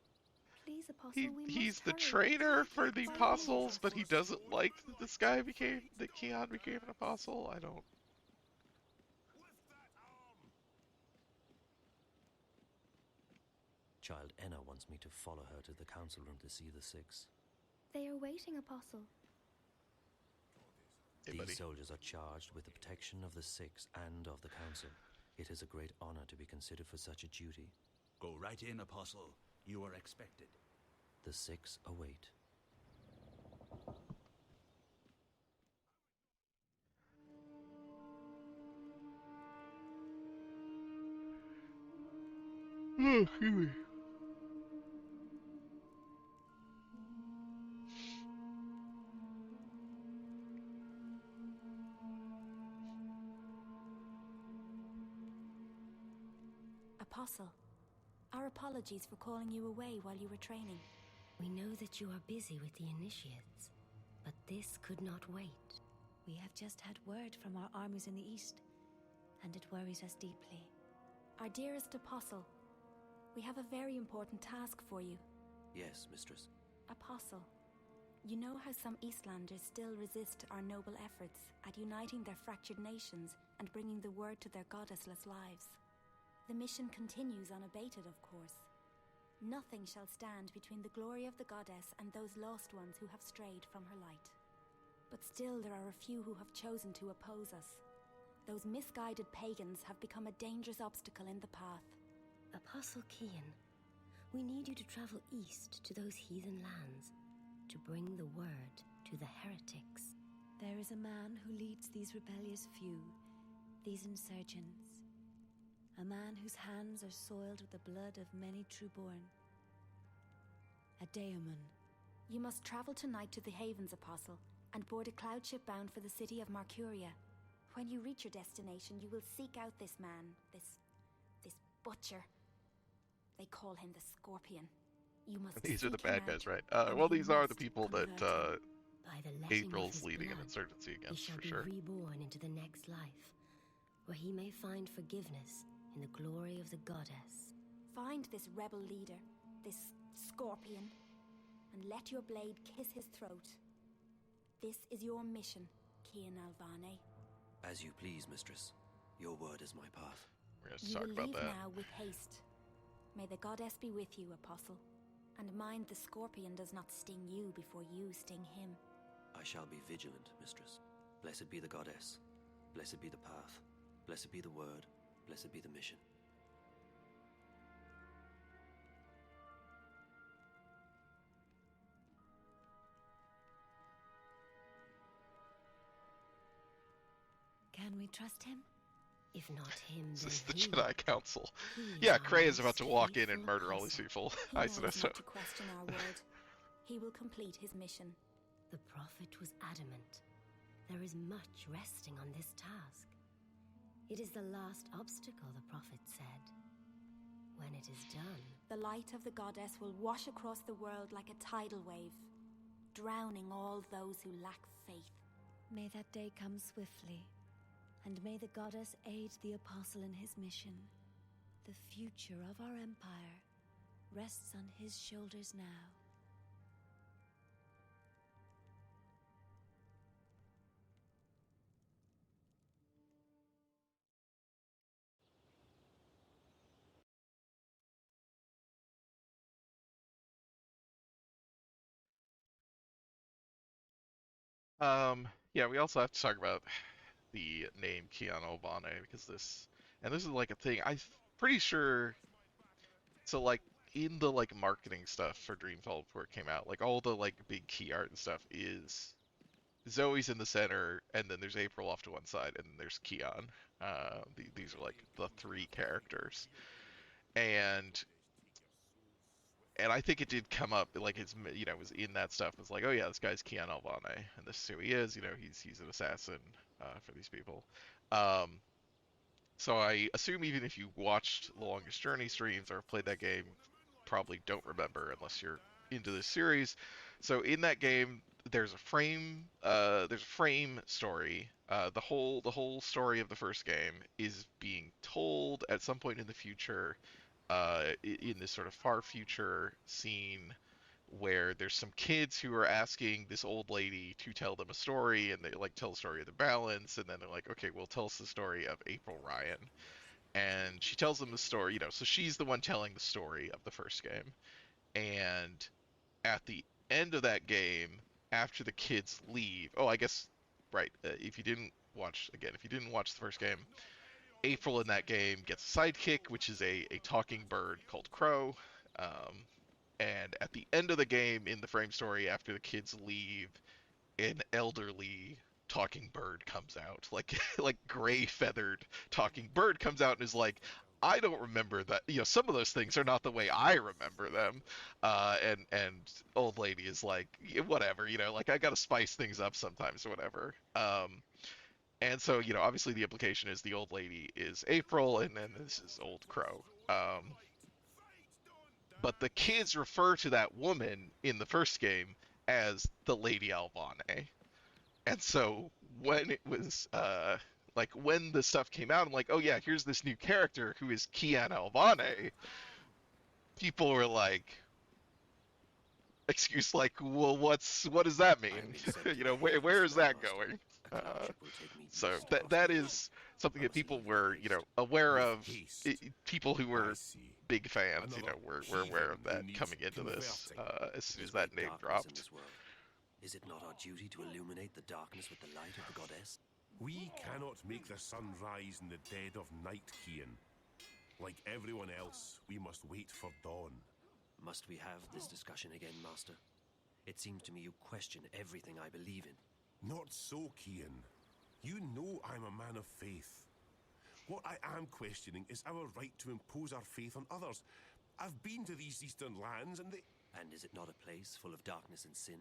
Please, Apostle, He's the trainer for the apostles, but he doesn't like that this guy that Keon became an apostle. I don't. Child Enna wants me to follow her to the council room to see the Six. They are waiting, Apostle. These soldiers are charged with the protection of the Six and of the council. It is a great honor to be considered for such a duty. Go right in, Apostle. You are expected. The Six await. Oh, excuse me. Apostle, our apologies for calling you away while you were training. We know that you are busy with the initiates, but this could not wait. We have just had word from our armies in the east, and it worries us deeply. Our dearest Apostle, we have a very important task for you. Yes, Mistress. Apostle, you know how some Eastlanders still resist our noble efforts at uniting their fractured nations and bringing the word to their goddessless lives. The mission continues unabated, of course. Nothing shall stand between the glory of the goddess and those lost ones who have strayed from her light. But still there are a few who have chosen to oppose us. Those misguided pagans have become a dangerous obstacle in the path. Apostle Kian, we need you to travel east to those heathen lands, to bring the word to the heretics. There is a man who leads these rebellious few, these insurgents. A man whose hands are soiled with the blood of many trueborn. A daemon. You must travel tonight to the Havens, Apostle, and board a cloud ship bound for the city of Marcuria. When you reach your destination, you will seek out this man, this butcher. They call him the Scorpion. You must These are the seek him bad guys, out, right? and Well, you these are the must people that By the letting of April's his leading an blood, insurgency he against, shall for be sure. reborn into the next life, where he may find forgiveness in the glory of the goddess. Find this rebel leader, this Scorpion, and let your blade kiss his throat. This is your mission, Kian Alvane. As you please, Mistress. Your word is my path. We're going to You talk will about leave that. now with haste. May the goddess be with you, Apostle. And mind the Scorpion does not sting you before you sting him. I shall be vigilant, Mistress. Blessed be the goddess. Blessed be the path. Blessed be the word. Blessed be the mission. Can we trust him? If not him, This then is the who? Jedi Council. He is Yeah, our Cray is about most to walk in and faithful murder all these apostle. people. He I knows said so. not to question our word. He will complete his mission. The prophet was adamant. There is much resting on this task. It is the last obstacle, the prophet said. When it is done, The light of the goddess will wash across the world like a tidal wave, drowning all those who lack faith. May that day come swiftly, and may the goddess aid the apostle in his mission. The future of our empire rests on his shoulders now. Yeah, we also have to talk about the name Keanu Albane because this is like a thing. I'm pretty sure. So like in the like marketing stuff for Dreamfall before it came out, like all the like big key art and stuff is Zoe's in the center, and then there's April off to one side, and then there's Keon. These are like the three characters, and I think it did come up like it's it was in that stuff. It's like, oh yeah, this guy's Keanu Albane, and this is who he is. He's an assassin for these people. Um, so I assume even if you watched the Longest Journey streams or played that game, probably don't remember unless you're into this series. So in that game, there's a frame story. The whole story of the first game is being told at some point in the future, in this sort of far future scene where there's some kids who are asking this old lady to tell them a story, and they like tell the story of the balance, and then they're like, okay, well, tell us the story of April Ryan, and she tells them the story, so she's the one telling the story of the first game, and at the end of that game, after the kids leave, oh, I guess, right, if you didn't watch the first game, April in that game gets a sidekick, which is a talking bird called Crow. And at the end of the game, in the frame story, after the kids leave, an elderly talking bird comes out, like like gray feathered talking bird comes out and is like, I don't remember that. Some of those things are not the way I remember them. And old lady is like, "Yeah, whatever, like I gotta spice things up sometimes or whatever. And so obviously the implication is the old lady is April, and then this is Old Crow. But the kids refer to that woman in the first game as the Lady Albane. And so when it was like when the stuff came out, I'm like, oh yeah, here's this new character who is Kian Albane. People were like, excuse, like, well, what does that mean? Where is that going? So that is something that people were aware of. People who were big fans, were aware of that coming into this as soon as that name dropped. Is it not our duty to illuminate the darkness with the light of the goddess? We cannot make the sun rise in the dead of night, Kian. Like everyone else, we must wait for dawn. Must we have this discussion again, Master? It seems to me you question everything I believe in. Not so, Kian. You know I'm a man of faith. What I am questioning is our right to impose our faith on others. I've been to these eastern lands, and they... And is it not a place full of darkness and sin?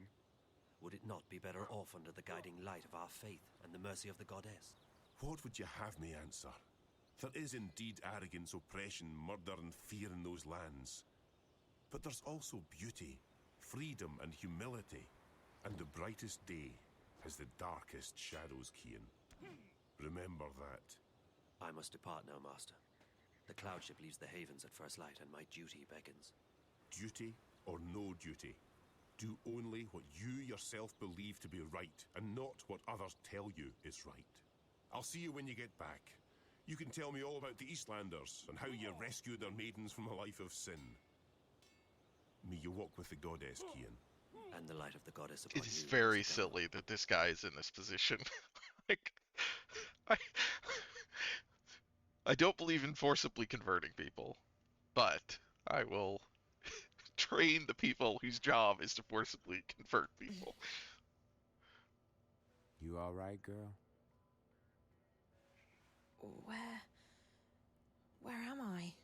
Would it not be better off under the guiding light of our faith and the mercy of the goddess? What would you have me answer? There is indeed arrogance, oppression, murder, and fear in those lands. But there's also beauty, freedom, and humility. And the brightest day has the darkest shadows, Kian. Remember that. I must depart now, Master. The cloud ship leaves the havens at first light, and my duty beckons. Duty or no duty? Do only what you yourself believe to be right, and not what others tell you is right. I'll see you when you get back. You can tell me all about the Eastlanders, and how you rescued their maidens from a life of sin. May you walk with the goddess, Kian. And the light of the goddess upon It is you, very silly that this guy is in this position. Like, I don't believe in forcibly converting people, but I will train the people whose job is to forcibly convert people. You all right, girl? Where am I?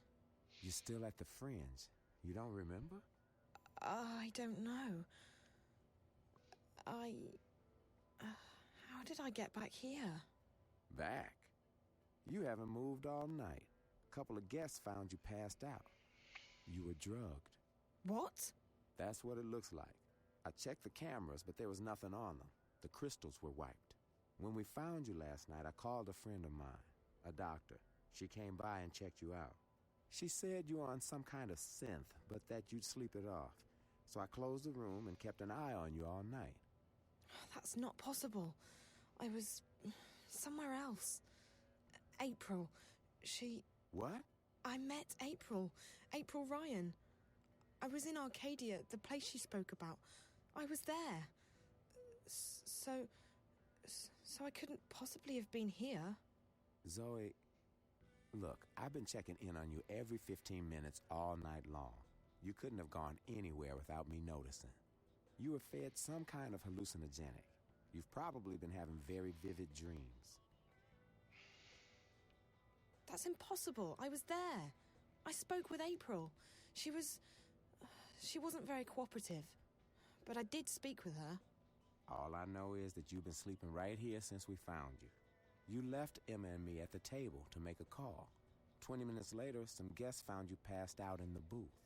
You're still at the Fringe. You don't remember? I don't know. How did I get back here? Back? You haven't moved all night. A couple of guests found you passed out. You were drugged. What? That's what it looks like. I checked the cameras, but there was nothing on them. The crystals were wiped. When we found you last night, I called a friend of mine, a doctor. She came by and checked you out. She said you were on some kind of synth, but that you'd sleep it off. So I closed the room and kept an eye on you all night. That's not possible. I was somewhere else. April, she... What? I met April. April Ryan. I was in Arcadia, the place she spoke about. I was there. So I couldn't possibly have been here. Zoe, look, I've been checking in on you every 15 minutes all night long. You couldn't have gone anywhere without me noticing. You were fed some kind of hallucinogenic. You've probably been having very vivid dreams. That's impossible. I was there. I spoke with April. She wasn't very cooperative. But I did speak with her. All I know is that you've been sleeping right here since we found you. You left Emma and me at the table to make a call. 20 minutes later, some guests found you passed out in the booth.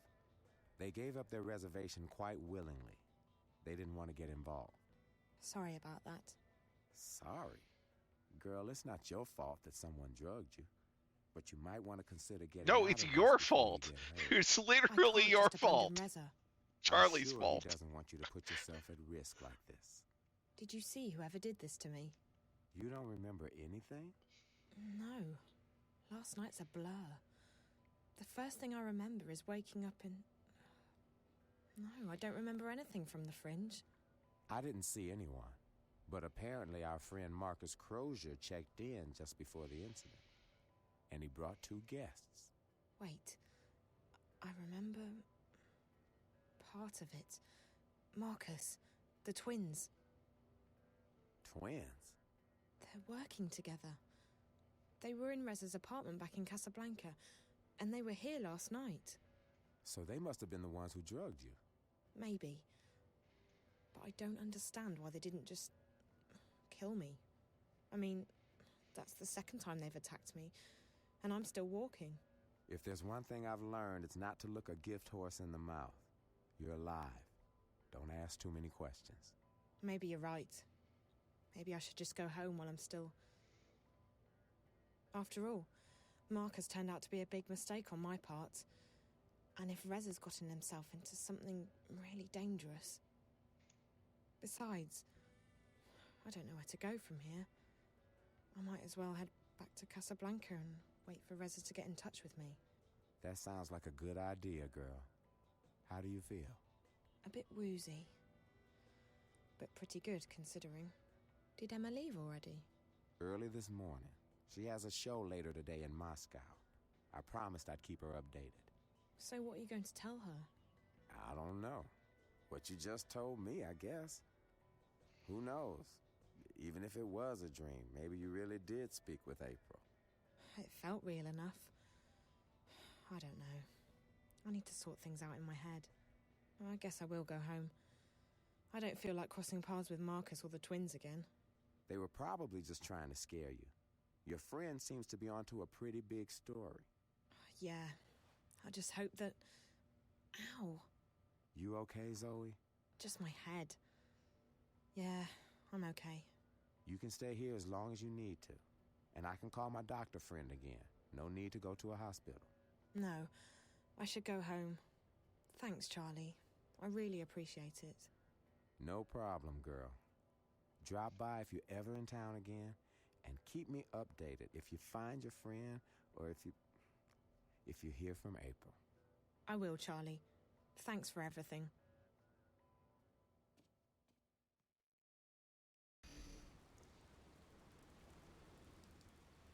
They gave up their reservation quite willingly. They didn't want to get involved. Sorry about that. Sorry? Girl, it's not your fault that someone drugged you. But you might want to consider getting No, out it's of this your before you fault. get hurt. It's literally your fault. Charlie's I'm sure fault. He doesn't want you to put yourself at risk like this. Did you see whoever did this to me? You don't remember anything? No. Last night's a blur. The first thing I remember is waking up in... No, I don't remember anything from the Fringe. I didn't see anyone. But apparently our friend Marcus Crozier checked in just before the incident. And he brought 2 guests. Wait. I remember... part of it. Marcus. The twins. Twins? They're working together. They were in Rez's apartment back in Casablanca, and they were here last night. So they must have been the ones who drugged you. Maybe. But I don't understand why they didn't just... kill me. I mean, that's the second time they've attacked me, and I'm still walking. If there's one thing I've learned, it's not to look a gift horse in the mouth. You're alive. Don't ask too many questions. Maybe you're right. Maybe I should just go home while I'm still... After all, Marcus turned out to be a big mistake on my part. And if Rez has gotten himself into something really dangerous... Besides, I don't know where to go from here. I might as well head back to Casablanca and wait for Reza to get in touch with me. That sounds like a good idea, girl. How do you feel? A bit woozy. But pretty good, considering. Did Emma leave already? Early this morning. She has a show later today in Moscow. I promised I'd keep her updated. So what are you going to tell her? I don't know. What you just told me, I guess. Who knows? Even if it was a dream, maybe you really did speak with April. It felt real enough. I don't know. I need to sort things out in my head. I guess I will go home. I don't feel like crossing paths with Marcus or the twins again. They were probably just trying to scare you. Your friend seems to be onto a pretty big story. Yeah. I just hope that... Ow. You okay, Zoe? Just my head. Yeah, I'm okay. You can stay here as long as you need to. And I can call my doctor friend again. No need to go to a hospital. No, I should go home. Thanks, Charlie. I really appreciate it. No problem, girl. Drop by if you're ever in town again, and keep me updated if you find your friend or if you hear from April. I will, Charlie. Thanks for everything.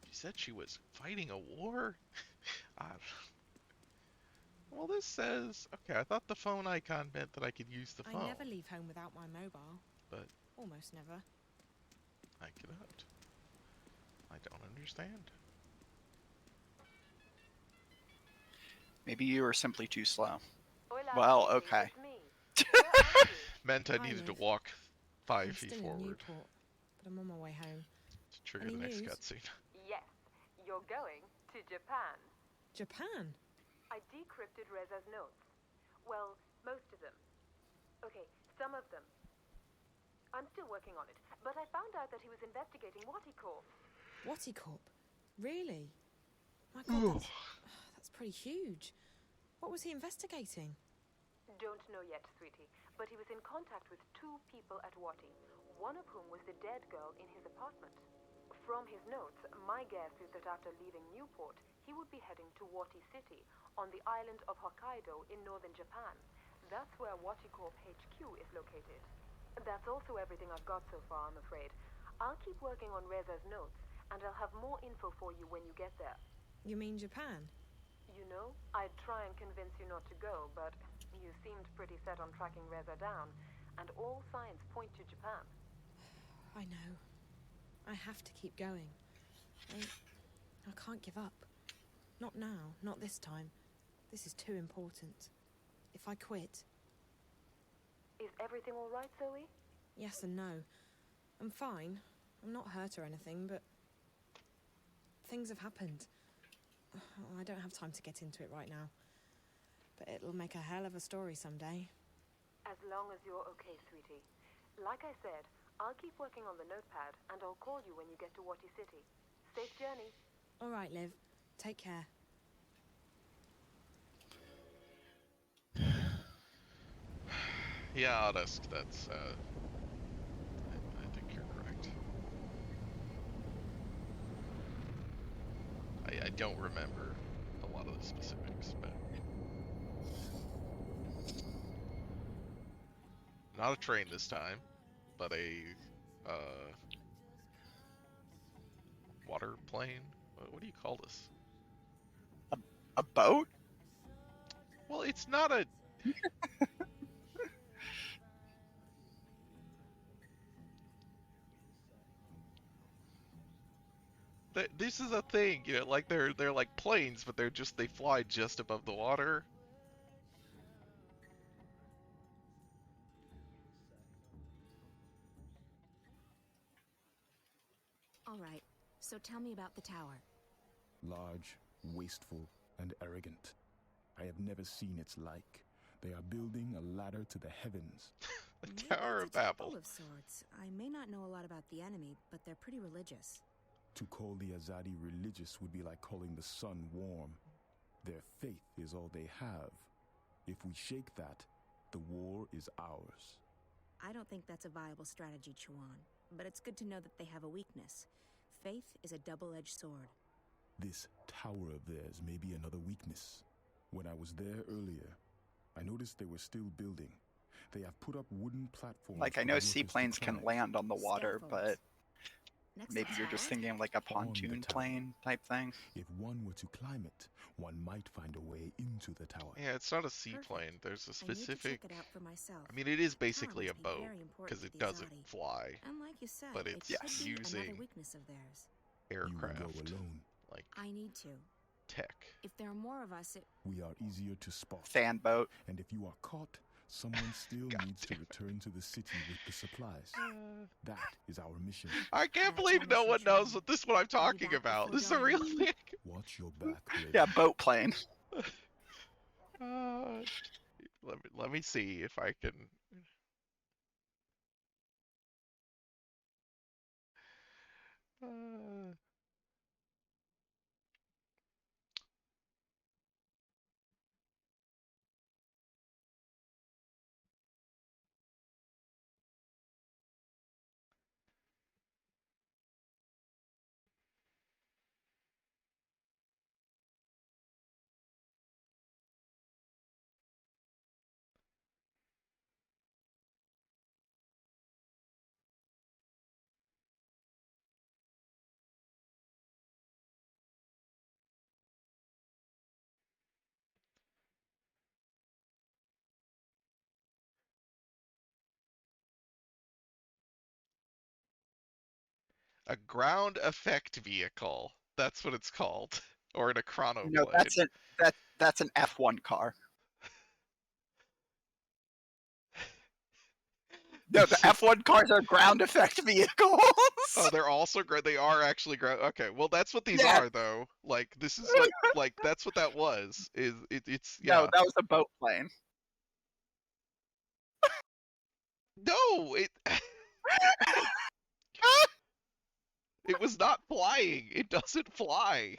She said she was fighting a war? Well, this says... Okay, I thought the phone icon meant that I could use the phone. I never leave home without my mobile. But... Almost never. I cannot. I don't understand. Maybe you were simply too slow. Well, okay. Meant I Hi, needed to Liv. walk 5 I'm feet still in forward Newport, but I'm on my way home. to trigger Any the next news? cutscene. Yes, you're going to Japan. Japan? I decrypted Reza's notes. Well, most of them. Okay, some of them. I'm still working on it, but I found out that he was investigating Waticorp. Waticorp? Really? My God, that's pretty huge. What was he investigating? Don't know yet, sweetie, but he was in contact with 2 people at Wati, one of whom was the dead girl in his apartment. From his notes, my guess is that after leaving Newport, he would be heading to Wati City, on the island of Hokkaido in northern Japan. That's where Waticorp HQ is located. That's also everything I've got so far, I'm afraid. I'll keep working on Reza's notes, and I'll have more info for you when you get there. You mean Japan? You know, I'd try and convince you not to go, but you seemed pretty set on tracking Reza down, and all signs point to Japan. I know. I have to keep going. I can't give up. Not now, not this time. This is too important. If I quit... Is everything all right, Zoe? Yes and no. I'm fine. I'm not hurt or anything, but... things have happened. I don't have time to get into it right now. But it'll make a hell of a story someday. As long as you're okay, sweetie. Like I said, I'll keep working on the notepad, and I'll call you when you get to Wati City. Safe journey. All right, Liv. Take care. Yeah, Odysk, that's, I think you're correct. I don't remember a lot of the specifics, but... Not a train this time, but a, water plane? What do you call this? A boat? Well, it's not a... This is a thing, you know, like they're like planes, but they fly just above the water. All right, so tell me about the tower. Large, wasteful, and arrogant. I have never seen its like. They are building a ladder to the heavens. The Tower of Babel. Of sorts. I may not know a lot about the enemy, but they're pretty religious. To call the Azadi religious would be like calling the sun warm. Their faith is all they have. If we shake that, the war is ours. I don't think that's a viable strategy, Chuan, but it's good to know that they have a weakness. Faith is a double-edged sword. This tower of theirs may be another weakness. When I was there earlier, I noticed they were still building. They have put up wooden platforms. Like, I know seaplanes can land on the water, but maybe you're just thinking like a pontoon plane type thing. If one were to climb it, one might find a way into the tower. Yeah, it's not a seaplane. There's a specific... I need to check it out for myself. I mean, it is basically a boat, because it doesn't fly. And like you said, but it's using another weakness of theirs. Aircraft. You will go alone. Like I need to. Tech. If there are more of us, We are easier to spot. Fan boat. And if you are caught, someone still needs to return to the city with the supplies. That is our mission. I can't believe no one knows what I'm talking about. This is a real thing. Watch your back, Red. Yeah, boat plane. Let me see if I can. A ground effect vehicle. That's what it's called. Or in a chrono No, plane. that's an F1 car. No, the F1 cars are ground effect vehicles. Oh, they're also they are actually ground. Okay, well that's what these Yeah. are though. Like this is like that's what that was. It's yeah. No, that was a boat plane. No, it was not flying. It doesn't fly.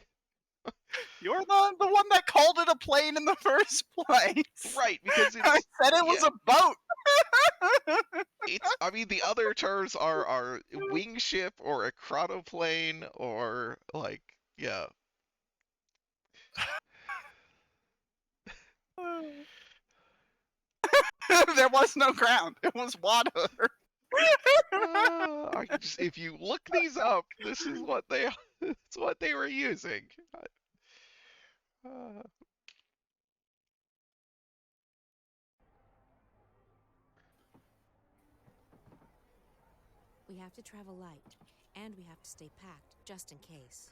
You're the one that called it a plane in the first place. Right, because I said it was a boat. I mean, the other terms are wing ship or a chronoplane or like, yeah. There was no ground. It was water. If you look these up, this is what it's what they were using. We have to travel light, and we have to stay packed, just in case.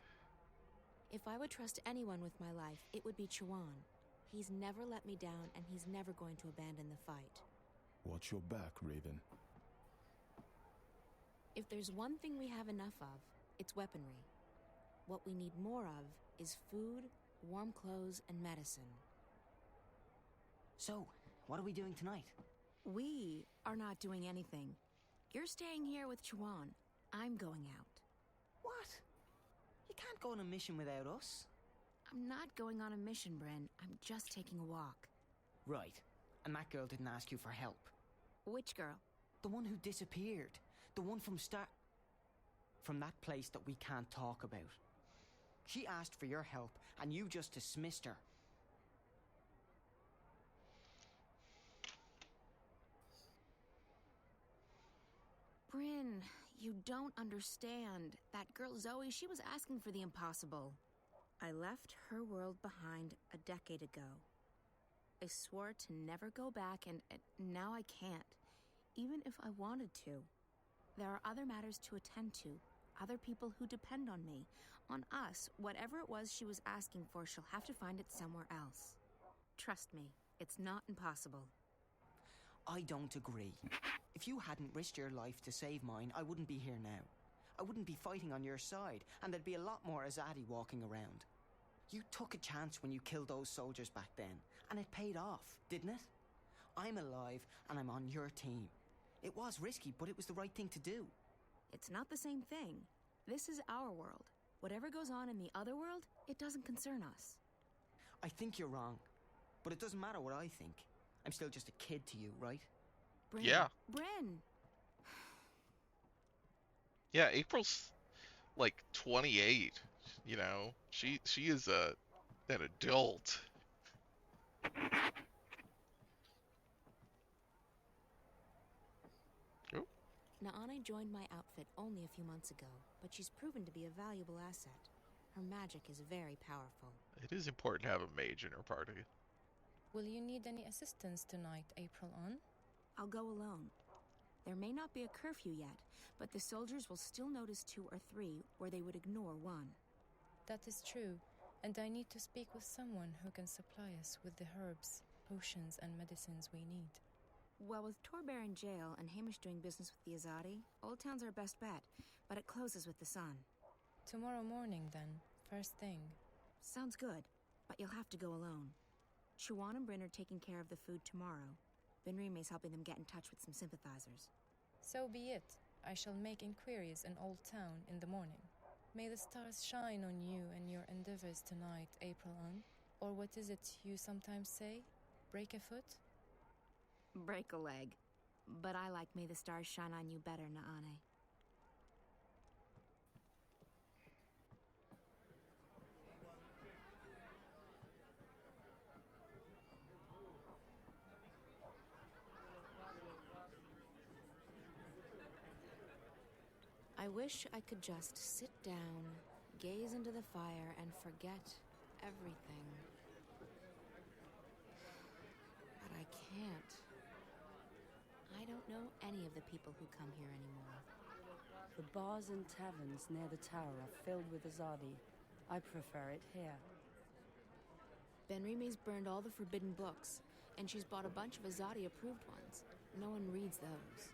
If I would trust anyone with my life, it would be Chuan. He's never let me down, and he's never going to abandon the fight. Watch your back, Raven. If there's one thing we have enough of, it's weaponry. What we need more of is food, warm clothes, and medicine. So, what are we doing tonight? We are not doing anything. You're staying here with Chuan. I'm going out. What? You can't go on a mission without us. I'm not going on a mission, Bryn. I'm just taking a walk. Right. And that girl didn't ask you for help. Which girl? The one who disappeared. The one from that place that we can't talk about. She asked for your help, and you just dismissed her. Bryn, you don't understand. That girl Zoe, she was asking for the impossible. I left her world behind a decade ago. I swore to never go back, and now I can't, even if I wanted to. There are other matters to attend to, other people who depend on me, on us. Whatever it was she was asking for, she'll have to find it somewhere else. Trust me, it's not impossible. I don't agree. If you hadn't risked your life to save mine, I wouldn't be here now. I wouldn't be fighting on your side, and there'd be a lot more Azadi walking around. You took a chance when you killed those soldiers back then, and it paid off, didn't it? I'm alive, and I'm on your team. It was risky, but it was the right thing to do. It's not the same thing. This is our world. Whatever goes on in the other world, it doesn't concern us. I think you're wrong, but it doesn't matter what I think. I'm still just a kid to you, right? Bryn, yeah. Bryn! Yeah, April's like 28, you know. She is an adult. Oh. Naane joined my outfit only a few months ago, but she's proven to be a valuable asset. Her magic is very powerful. It is important to have a mage in her party. Will you need any assistance tonight, April on? I'll go alone. There may not be a curfew yet, but the soldiers will still notice 2 or 3 where they would ignore 1. That is true, and I need to speak with someone who can supply us with the herbs, potions, and medicines we need. Well, with Torbear in jail and Hamish doing business with the Azadi, Old Town's our best bet, but it closes with the sun. Tomorrow morning, then, first thing. Sounds good, but you'll have to go alone. Chuan and Bryn are taking care of the food tomorrow. Benrim is helping them get in touch with some sympathizers. So be it. I shall make inquiries in Old Town in the morning. May the stars shine on you and your endeavors tonight, April on. Or what is it you sometimes say? Break a foot? Break a leg. But I like may the stars shine on you better, Naane. I wish I could just sit down, gaze into the fire, and forget everything. But I can't. I don't know any of the people who come here anymore. The bars and taverns near the tower are filled with Azadi. I prefer it here. Benrime's burned all the forbidden books, and she's bought a bunch of Azadi-approved ones. No one reads those.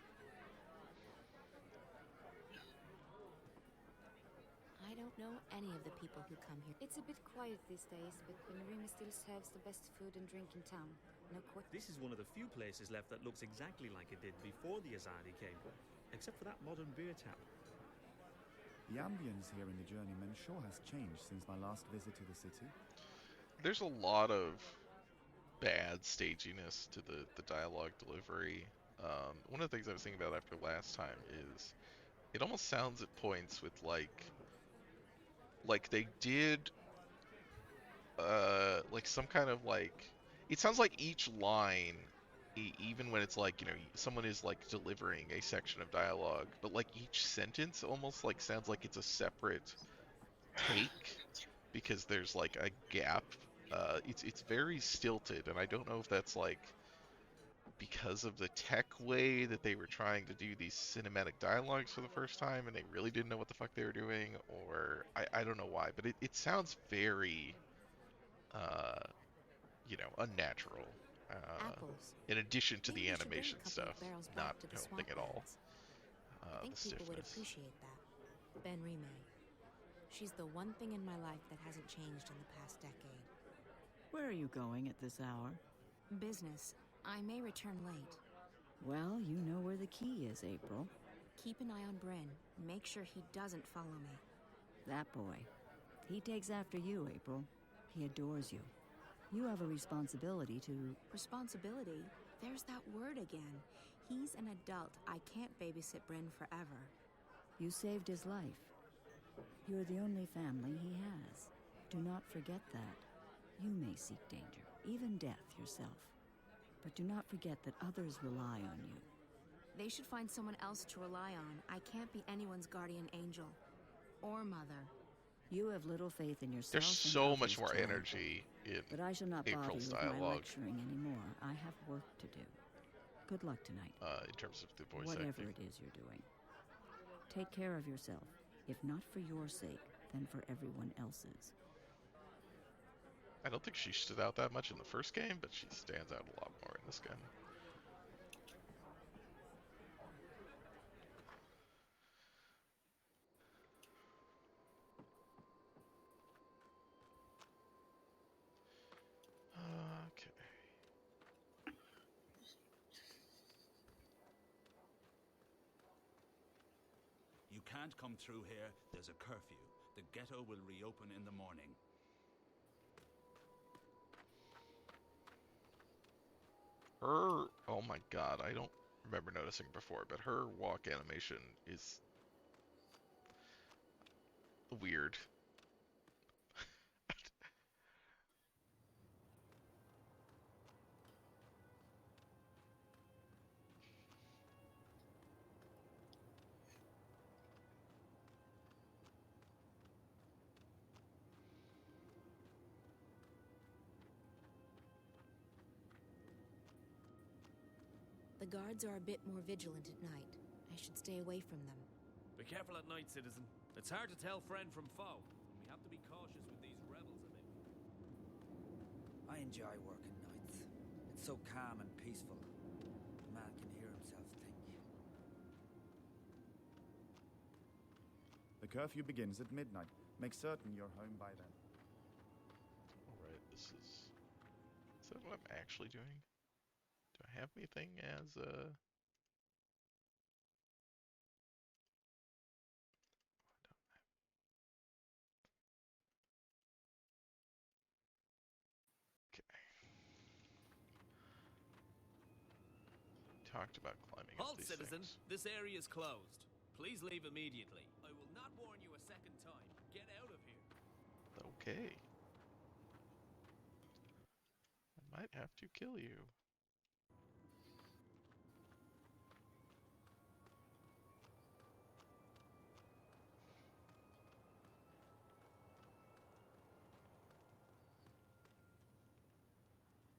I don't know any of the people who come here. It's a bit quiet these days, but Benrima still serves the best food and drink in town. No This is one of the few places left that looks exactly like it did before the Azadi came, except for that modern beer tap. The ambience here in the Journeyman sure has changed since my last visit to the city. There's a lot of bad staginess to the dialogue delivery. One of the things I was thinking about after last time is it almost sounds at points with like they did like some kind of like, it sounds like each line, even when it's like, you know, someone is like delivering a section of dialogue, but like each sentence almost like sounds like it's a separate take because there's like a gap. It's very stilted, and I don't know if that's like because of the tech way that they were trying to do these cinematic dialogues for the first time and they really didn't know what the fuck they were doing, or I don't know why, but it sounds very you know, unnatural. In addition to the animation stuff, not helping at all. I think people would appreciate that. Benrime. She's the one thing in my life that hasn't changed in the past decade. Where are you going at this hour? Business. I may return late. Well, you know where the key is, April. Keep an eye on Bryn. Make sure he doesn't follow me. That boy. He takes after you, April. He adores you. You have a responsibility to... Responsibility? There's that word again. He's an adult. I can't babysit Bryn forever. You saved his life. You're the only family he has. Do not forget that. You may seek danger, even death yourself. But do not forget that others rely on you. They should find someone else to rely on. I can't be anyone's guardian angel. Or mother. You have little faith in yourself. There's so much more energy in But I shall not bother April's you with my dialogue. lecturing anymore. I have work to do. Good luck tonight. In terms of the voice Whatever acting. it is you're doing. Take care of yourself. If not for your sake, then for everyone else's. I don't think she stood out that much in the first game, but she stands out a lot more in this game. Okay. You can't come through here. There's a curfew. The ghetto will reopen in the morning. Oh my god, I don't remember noticing before, but her walk animation is weird. The guards are a bit more vigilant at night. I should stay away from them. Be careful at night, citizen. It's hard to tell friend from foe, and we have to be cautious with these rebels a bit. I enjoy working nights. It's so calm and peaceful. A man can hear himself think. The curfew begins at midnight. Make certain you're home by then. Alright, this is that what I'm actually doing? Do I have anything as talked about climbing up Halt, these citizen. things. This area is closed. Please leave immediately. I will not warn you a second time. Get out of here. Okay. I might have to kill you.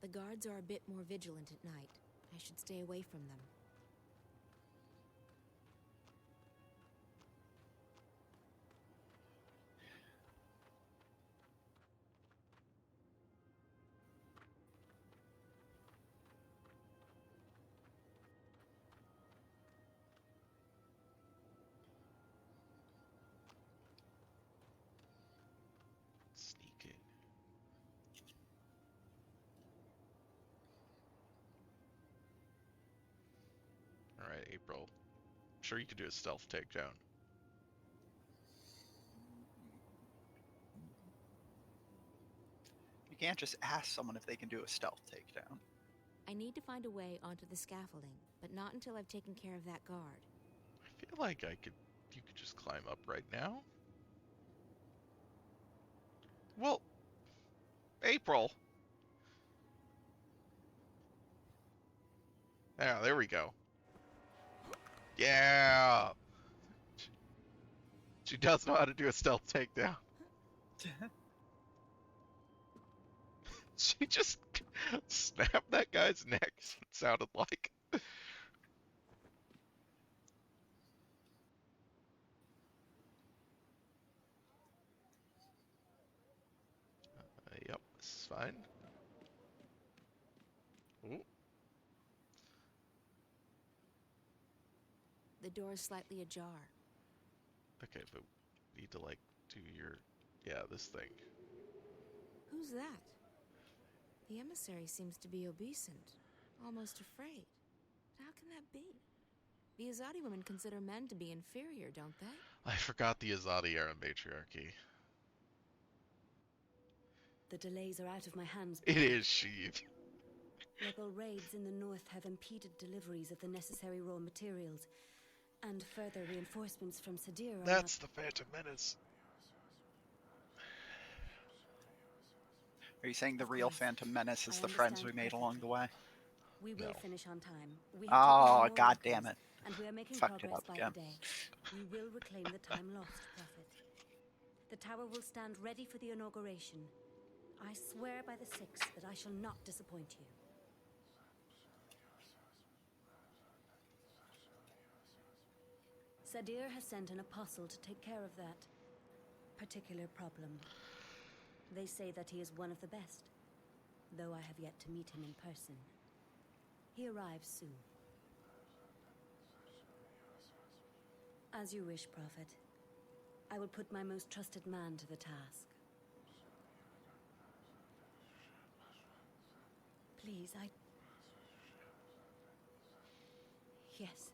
The guards are a bit more vigilant at night. I should stay away from them. April. I'm sure you could do a stealth takedown. You can't just ask someone if they can do a stealth takedown. I need to find a way onto the scaffolding, but not until I've taken care of that guard. I feel like you could just climb up right now. Well, April. Yeah, there we go. Yeah. She does know how to do a stealth takedown. She just snapped that guy's neck, it sounded like. Yep, this is fine. Ooh. The door is slightly ajar. Okay, but we need to, like, do your... Yeah, this thing. Who's that? The emissary seems to be obeisant, almost afraid. How can that be? The Azadi women consider men to be inferior, don't they? I forgot the Azadi era matriarchy. The delays are out of my hands. It is Sheev. Rebel raids in the north have impeded deliveries of the necessary raw materials, and further reinforcements from Sadir are That's the Phantom Menace. Are you saying the real Phantom Menace is the friends we made along the way? We will finish on time. We have oh, god damn it. And we are making Fucked progress it up by again. the day. We will reclaim the time lost, Prophet. The tower will stand ready for the inauguration. I swear by the Six that I shall not disappoint you. Sadir has sent an apostle to take care of that particular problem. They say that he is one of the best, though I have yet to meet him in person. He arrives soon. As you wish, Prophet. I will put my most trusted man to the task. Please, Yes.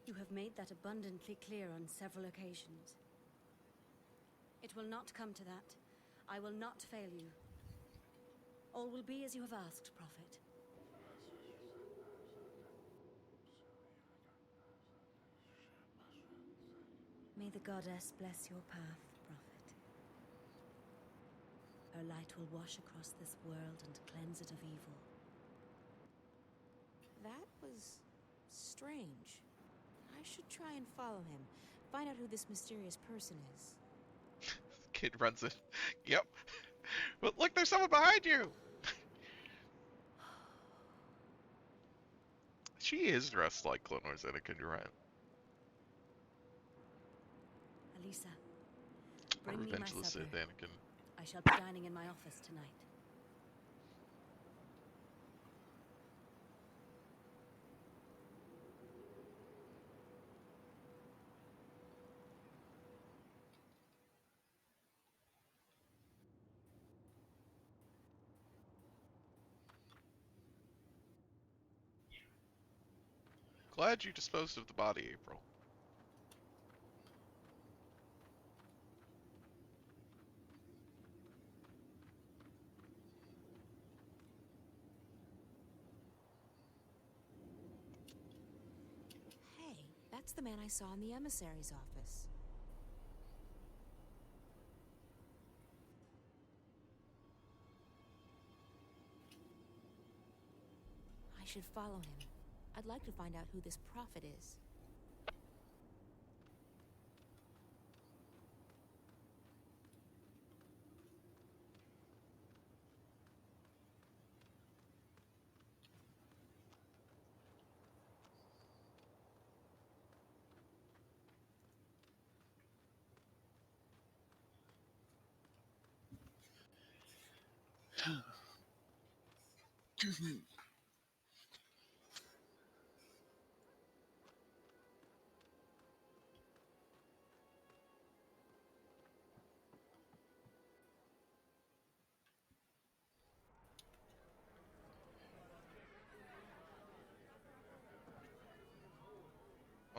You have made that abundantly clear on several occasions. It will not come to that. I will not fail you. All will be as you have asked, Prophet. May the goddess bless your path, Prophet. Her light will wash across this world and cleanse it of evil. That was strange. I should try and follow him, find out who this mysterious person is. Kid runs it. Yep. But look, there's someone behind you! She is dressed like Clone Wars Anakin, you're right. Alisa, bring me my Revenge of the supper. Sith, Anakin. I shall be dining in my office tonight. Glad you disposed of the body, April. Hey, that's the man I saw in the emissary's office. I should follow him. I'd like to find out who this prophet is.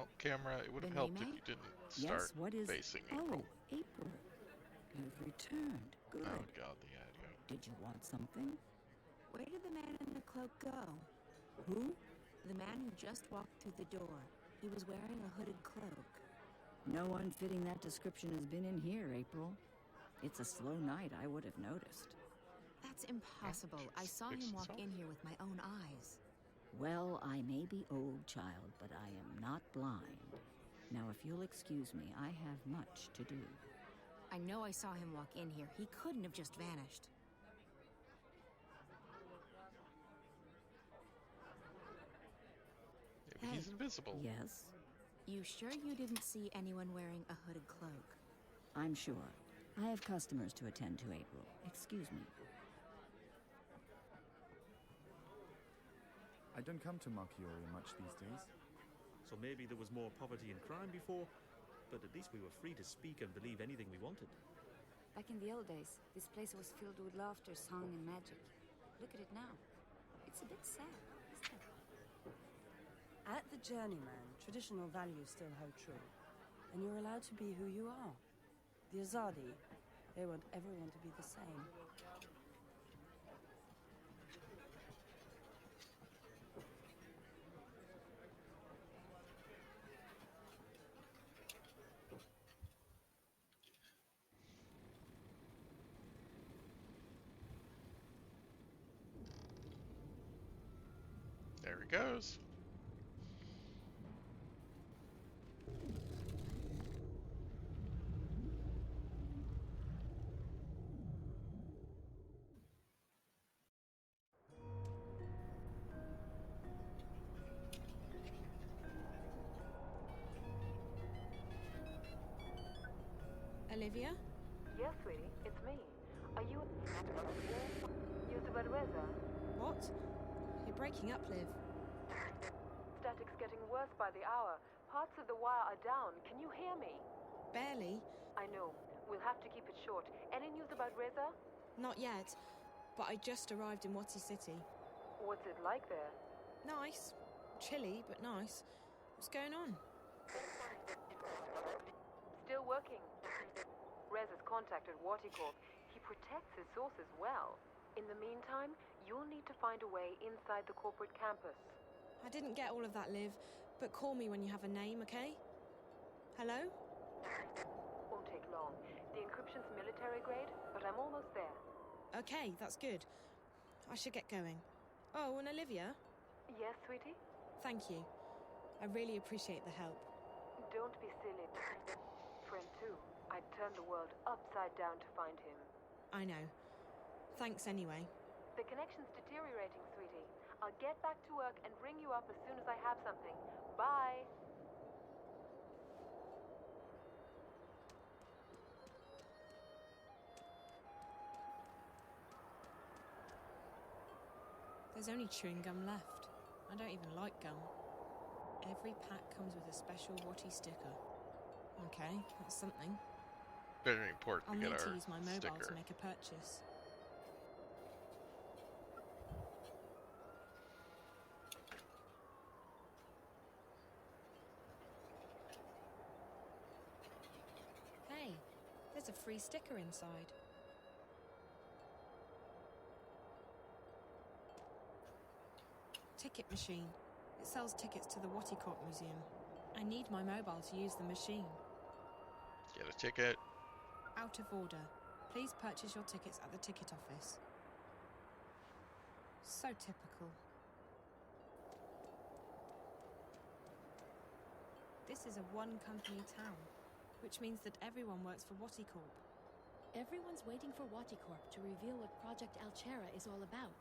Well, camera, it would have The helped if name, you didn't Yes, start what is... facing Oh, April. April. You've returned. Good. Oh god, the audio. Did you want something? Where did the man in the cloak go? Who? The man who just walked through the door. He was wearing a hooded cloak. No one fitting that description has been in here, April. It's a slow night, I would have noticed. That's impossible. I saw him walk in here with my own eyes. Well, I may be old, child, but I am not blind. Now, if you'll excuse me, I have much to do. I know I saw him walk in here. He couldn't have just vanished. Yeah, but he's invisible. Yes? You sure you didn't see anyone wearing a hooded cloak? I'm sure. I have customers to attend to, April. Excuse me. I don't come to Marchiori much these days. So maybe there was more poverty and crime before, but at least we were free to speak and believe anything we wanted. Back in the old days, this place was filled with laughter, song, and magic. Look at it now. It's a bit sad, isn't it? At the Journeyman, traditional values still hold true, and you're allowed to be who you are. The Azadi, they want everyone to be the same. There he goes. Olivia? Yes, sweetie, it's me. Are you... Yusuf Reza? What? You're breaking up, Liv. Static's getting worse by the hour. Parts of the wire are down. Can you hear me? Barely. I know. We'll have to keep it short. Any news about Reza? Not yet, but I just arrived in Wati City. What's it like there? Nice. Chilly, but nice. What's going on? Still working. Reza's contacted Waticorp. He protects his sources well. In the meantime, you'll need to find a way inside the corporate campus. I didn't get all of that, Liv, but call me when you have a name, okay? Hello? Won't take long. The encryption's military grade, but I'm almost there. Okay, that's good. I should get going. Oh, and Olivia? Yes, sweetie? Thank you. I really appreciate the help. Don't be silly. Friend too. I'd turn the world upside down to find him. I know. Thanks anyway. The connection's deteriorating, sweetie. I'll get back to work and ring you up as soon as I have something. Bye! There's only chewing gum left. I don't even like gum. Every pack comes with a special Wati sticker. Okay, that's something. Very important I'll to get need our to use my mobile sticker. to make a purchase. Hey, there's a free sticker inside. Ticket machine. It sells tickets to the Waticorp Museum. I need my mobile to use the machine. Get a ticket. Out of order. Please purchase your tickets at the ticket office. So typical. This is a one-company town, which means that everyone works for Waticorp. Everyone's waiting for Waticorp to reveal what Project Alchera is all about.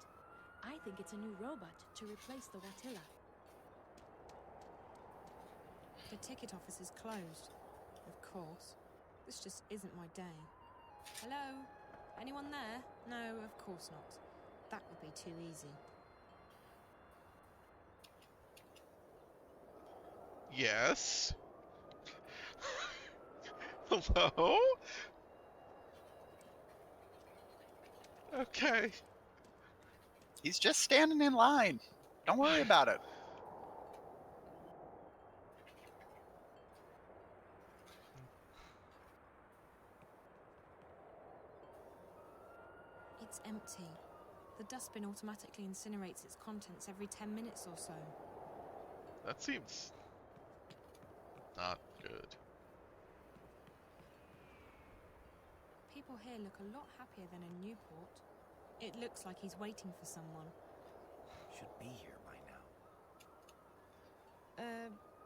I think it's a new robot to replace the Watilla. The ticket office is closed. Of course. This just isn't my day. Hello? Anyone there? No, of course not. That would be too easy. Yes. Hello? Okay. He's just standing in line. Don't worry about it. empty. The dustbin automatically incinerates its contents every 10 minutes or so. That seems not good. People here look a lot happier than in Newport. It looks like he's waiting for someone. Should be here by now.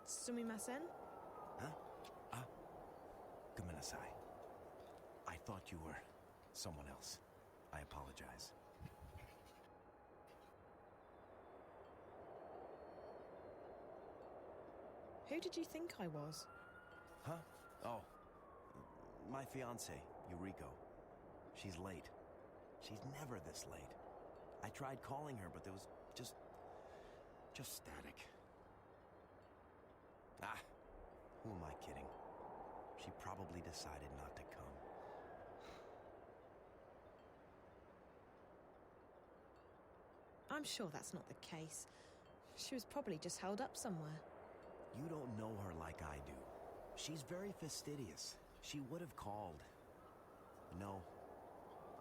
Sumimasen? Huh? Gomenasai. I thought you were someone else. I apologize. Who did you think I was? Huh? Oh, my fiancée, Yuriko. She's late. She's never this late. I tried calling her, but there was just static. Ah, who am I kidding? She probably decided not to come. I'm sure that's not the case. She was probably just held up somewhere. You don't know her like I do. She's very fastidious. She would have called. No,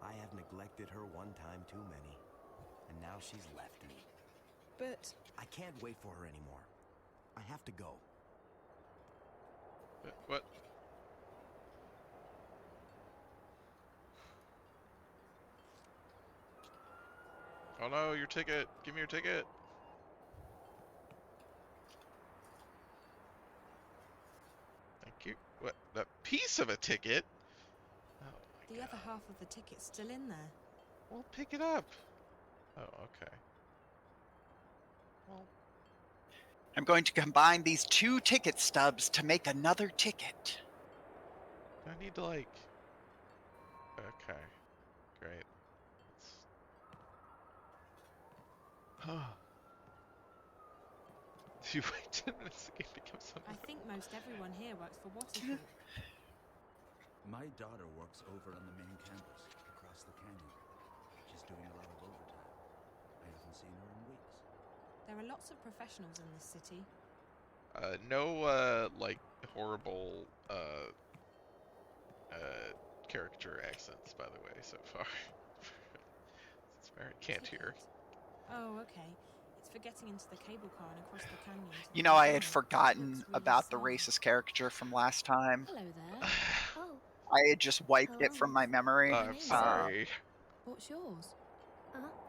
I have neglected her one time too many. And now she's left me. But... I can't wait for her anymore. I have to go. What? Oh no, your ticket! Give me your ticket! Thank you. What? That piece of a ticket? Oh my the God. other half of the ticket's still in there. Well, pick it up. Oh, okay. Well, I'm going to combine these 2 ticket stubs to make another ticket. do I need to, like... Okay. Great. Do you wait 10 minutes to get become something? I think most everyone here works for Waterfall. My daughter works over on the main campus, across the canyon. She's doing a lot of overtime. I haven't seen her in weeks. There are lots of professionals in this city. No, like, horrible, caricature accents, by the way, so far. It's very can't hear. Oh, okay. It's for getting into the cable car and across the canyon. You know, I had forgotten about the racist caricature from last time. Hello there. Oh. I had just wiped it from my memory. I'm sorry. What's yours?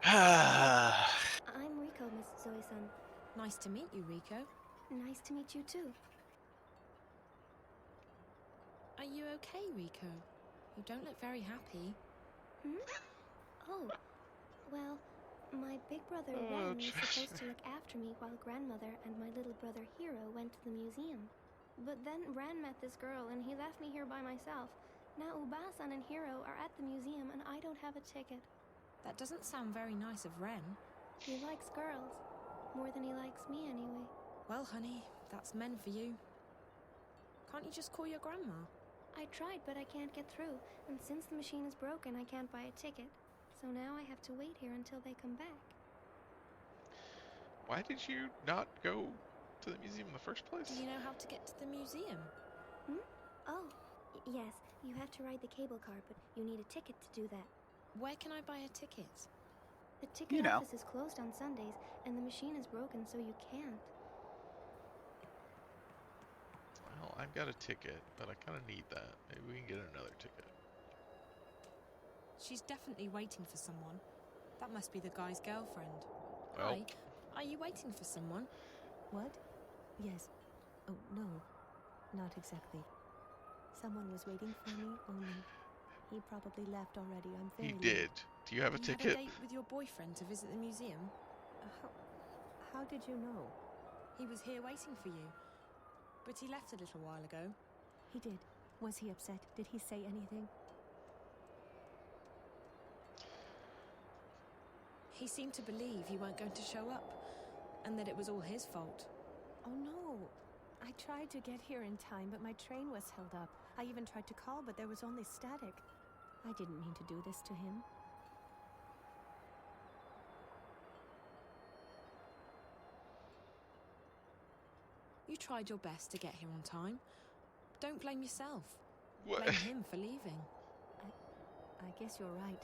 I'm Rico, Miss Zoe-san. Nice to meet you, Rico. Nice to meet you too. Are you okay, Rico? You don't look very happy. Oh, well, my big brother Ren was supposed to look after me while grandmother and my little brother Hiro went to the museum. But then Ren met this girl and he left me here by myself. Now Ubasan and Hiro are at the museum and I don't have a ticket. That doesn't sound very nice of Ren. He likes girls. More than he likes me anyway. Well, honey, that's men for you. Can't you just call your grandma? I tried, but I can't get through. And since the machine is broken, I can't buy a ticket. So now I have to wait here until they come back. Why did you not go to the museum in the first place? Do you know how to get to the museum? Oh, yes. You have to ride the cable car, but you need a ticket to do that. Where can I buy a ticket? The ticket office is closed on Sundays, and the machine is broken, so you can't. Well, I've got a ticket, but I kind of need that. Maybe we can get another ticket. She's definitely waiting for someone. That must be the guy's girlfriend. Well. Hi, are you waiting for someone? What? Yes. Oh, no. Not exactly. Someone was waiting for me, only he probably left already. I'm very He did. Do you have a ticket? You had a date with your boyfriend to visit the museum? How did you know? He was here waiting for you. But he left a little while ago. He did. Was he upset? Did he say anything? He seemed to believe you weren't going to show up, and that it was all his fault. Oh no. I tried to get here in time, but my train was held up. I even tried to call, but there was only static. I didn't mean to do this to him. You tried your best to get here on time. Don't blame yourself. What? Blame him for leaving. I guess you're right.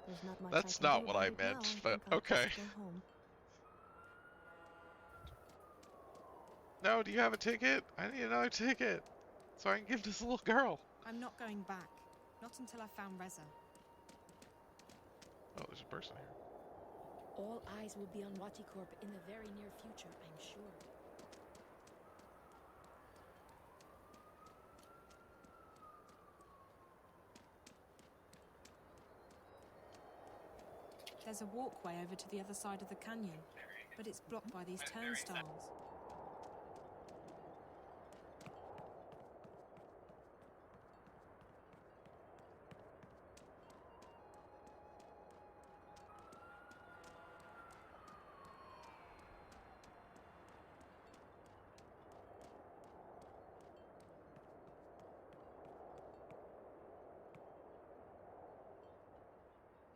There's not much I That's can not do what about I it now. meant, I but think I'll okay. just go home. No, do you have a ticket? I need another ticket so I can give this little girl. I'm not going back. Not until I've found Reza. Oh, there's a person here. All eyes will be on Waticorp in the very near future, I'm sure. There's a walkway over to the other side of the canyon, but it's blocked by these turnstiles.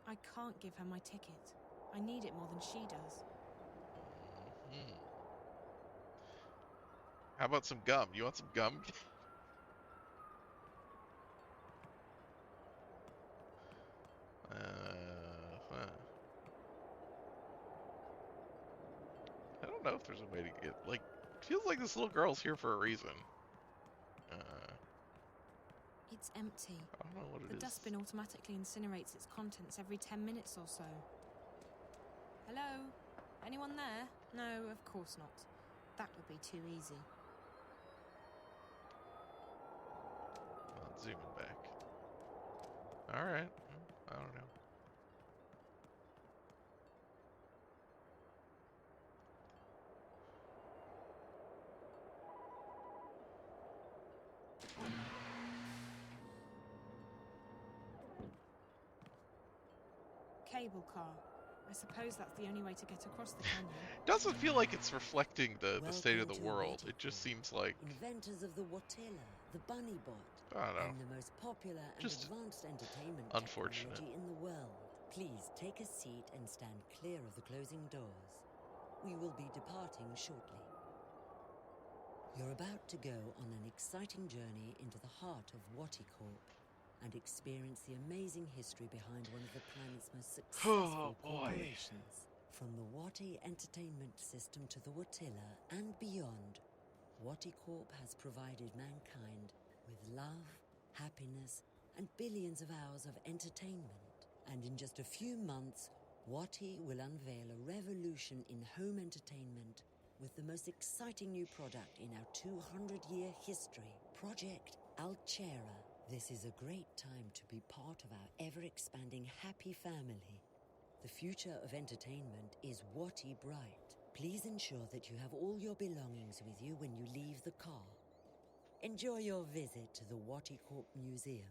I can't give her my ticket. I need it more than she does. How about some gum? You want some gum? Huh. I don't know if there's a way to get, like, it feels like this little girl's here for a reason. It's empty. I don't know what it is. The dustbin automatically incinerates its contents every 10 minutes or so. Hello? Anyone there? No, of course not. That would be too easy. Well, zooming back. Alright. I don't know. Cable car. I suppose that's the only way to get across the canyon. Doesn't feel like it's reflecting the state of the Welcome to world. Waticorp. It just seems like, Inventors of the Watilla, the bunny bot, I don't know, and the most popular and just advanced entertainment unfortunate. technology in the world. Please take a seat and stand clear of the closing doors. We will be departing shortly. You're about to go on an exciting journey into the heart of Waticorp and experience the amazing history behind one of the planet's most successful corporations. From the Wati entertainment system to the Watilla and beyond, Waticorp has provided mankind with love, happiness, and billions of hours of entertainment. And in just a few months, Wati will unveil a revolution in home entertainment with the most exciting new product in our 200-year history, Project Altera. This is a great time to be part of our ever-expanding happy family. The future of entertainment is Wati bright. Please ensure that you have all your belongings with you when you leave the car. Enjoy your visit to the Waticorp Museum.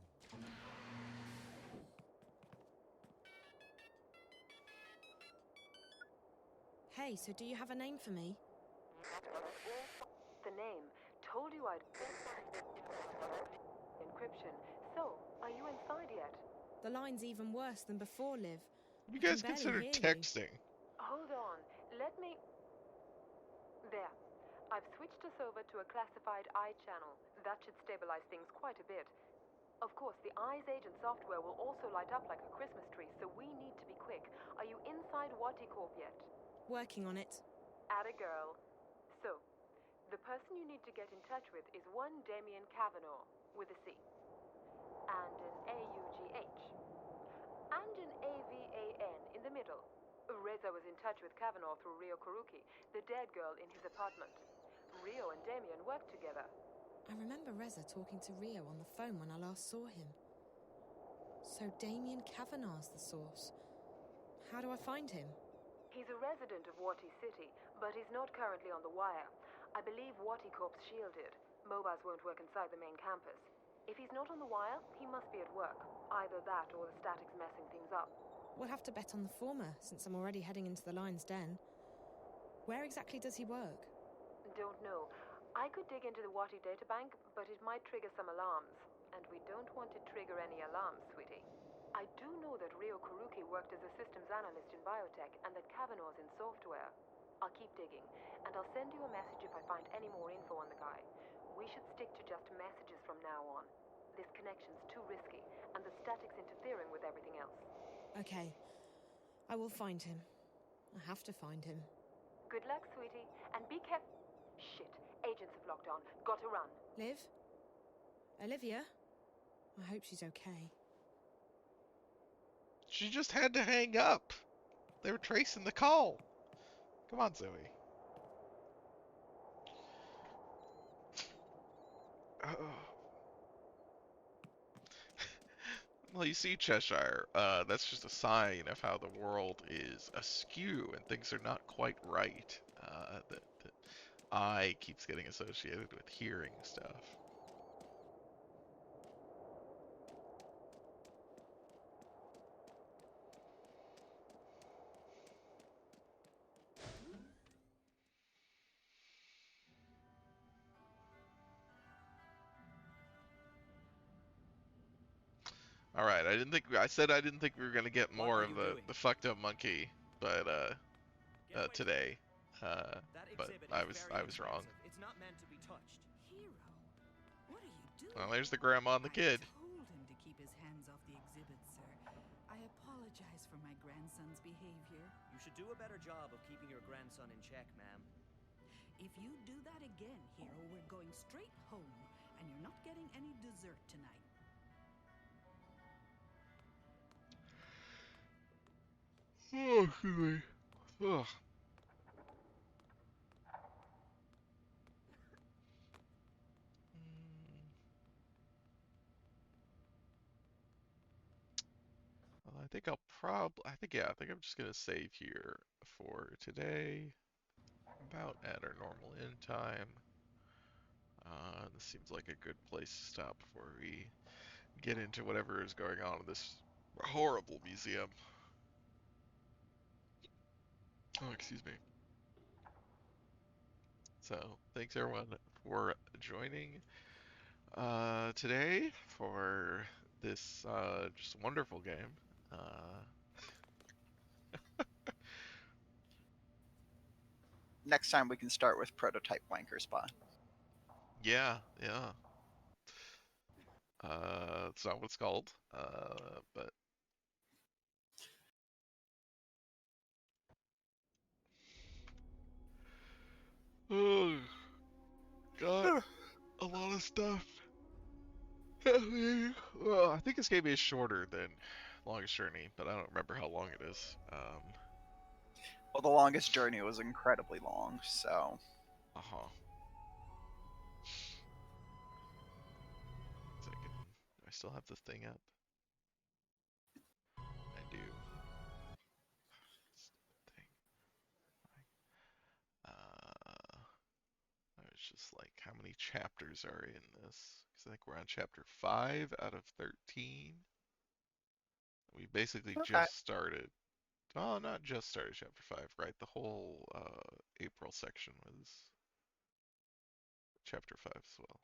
Hey, so do you have a name for me? The name. Told you I'd... Encryption. So, are you inside yet? The line's even worse than before, Liv. You I guys can barely consider hear you. texting? Hold on. Let me... There. I've switched us over to a classified eye channel. That should stabilize things quite a bit. Of course, the Eyes Agent software will also light up like a Christmas tree, so we need to be quick. Are you inside Waticorp yet? Working on it. Atta girl. So, the person you need to get in touch with is one Damien Kavanaugh, with a C. And an A-U-G-H. And an A-V-A-N in the middle. Reza was in touch with Kavanaugh through Rio Kuruki, the dead girl in his apartment. Rio and Damien worked together. I remember Reza talking to Rio on the phone when I last saw him. So Damien Kavanaugh's the source. How do I find him? He's a resident of Wati City, but he's not currently on the wire. I believe Waticorp's shielded. Mobiles won't work inside the main campus. If he's not on the wire, he must be at work. Either that or the static's messing things up. We'll have to bet on the former, since I'm already heading into the lion's den. Where exactly does he work? Don't know. I could dig into the Wati databank, but it might trigger some alarms. And we don't want to trigger any alarms, sweetie. I do know that Rio Kuruki worked as a systems analyst in biotech and that Kavanaugh's in software. I'll keep digging, and I'll send you a message if I find any more info on the guy. We should stick to just messages from now on. This connection's too risky, and the static's interfering with everything else. Okay. I will find him. I have to find him. Good luck, sweetie, and be careful. Shit, agents have locked on. Gotta run. Liv? Olivia? I hope she's okay. She just had to hang up. They were tracing the call. Come on, Zoe. Well, you see, Cheshire, that's just a sign of how the world is askew and things are not quite right. That eye keeps getting associated with hearing stuff. All right, I said I didn't think we were gonna get more of the fucked up monkey, but today, but I was wrong. It's not meant to be touched. Hero, what are you doing? Well, there's the grandma and the kid. I told him to keep his hands off the exhibit, sir. I apologize for my grandson's behavior. You should do a better job of keeping your grandson in check, ma'am. If you do that again, Hero, we're going straight home, and you're not getting any dessert tonight. Oh, excuse me. Ugh. Well, I think I think I'm just gonna save here for today. About at our normal end time. This seems like a good place to stop before we get into whatever is going on in this horrible museum. Oh, excuse me. So, thanks everyone for joining today for this just wonderful game. Next time we can start with Prototype Wanker Spot. Yeah. It's not what it's called, but oh, got a lot of stuff. Well, I think this game is shorter than Longest Journey, but I don't remember how long it is. Well, the Longest Journey was incredibly long, so. Second, do I still have the thing up? I do. I was just like, how many chapters are in this? Because I think we're on chapter 5 out of 13. We basically just started. Oh, not just started chapter 5, right? The whole April section was chapter 5 as well.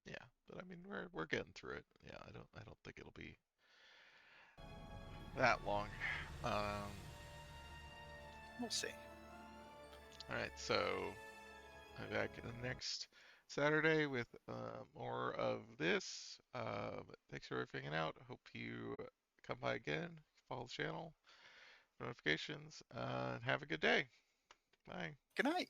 Yeah, but I mean we're getting through it. Yeah, I don't think it'll be that long. We'll see. All right, so I'm back next Saturday with more of this. Thanks for hanging out. Hope you come by again. Follow the channel, notifications, and have a good day. Bye. Good night.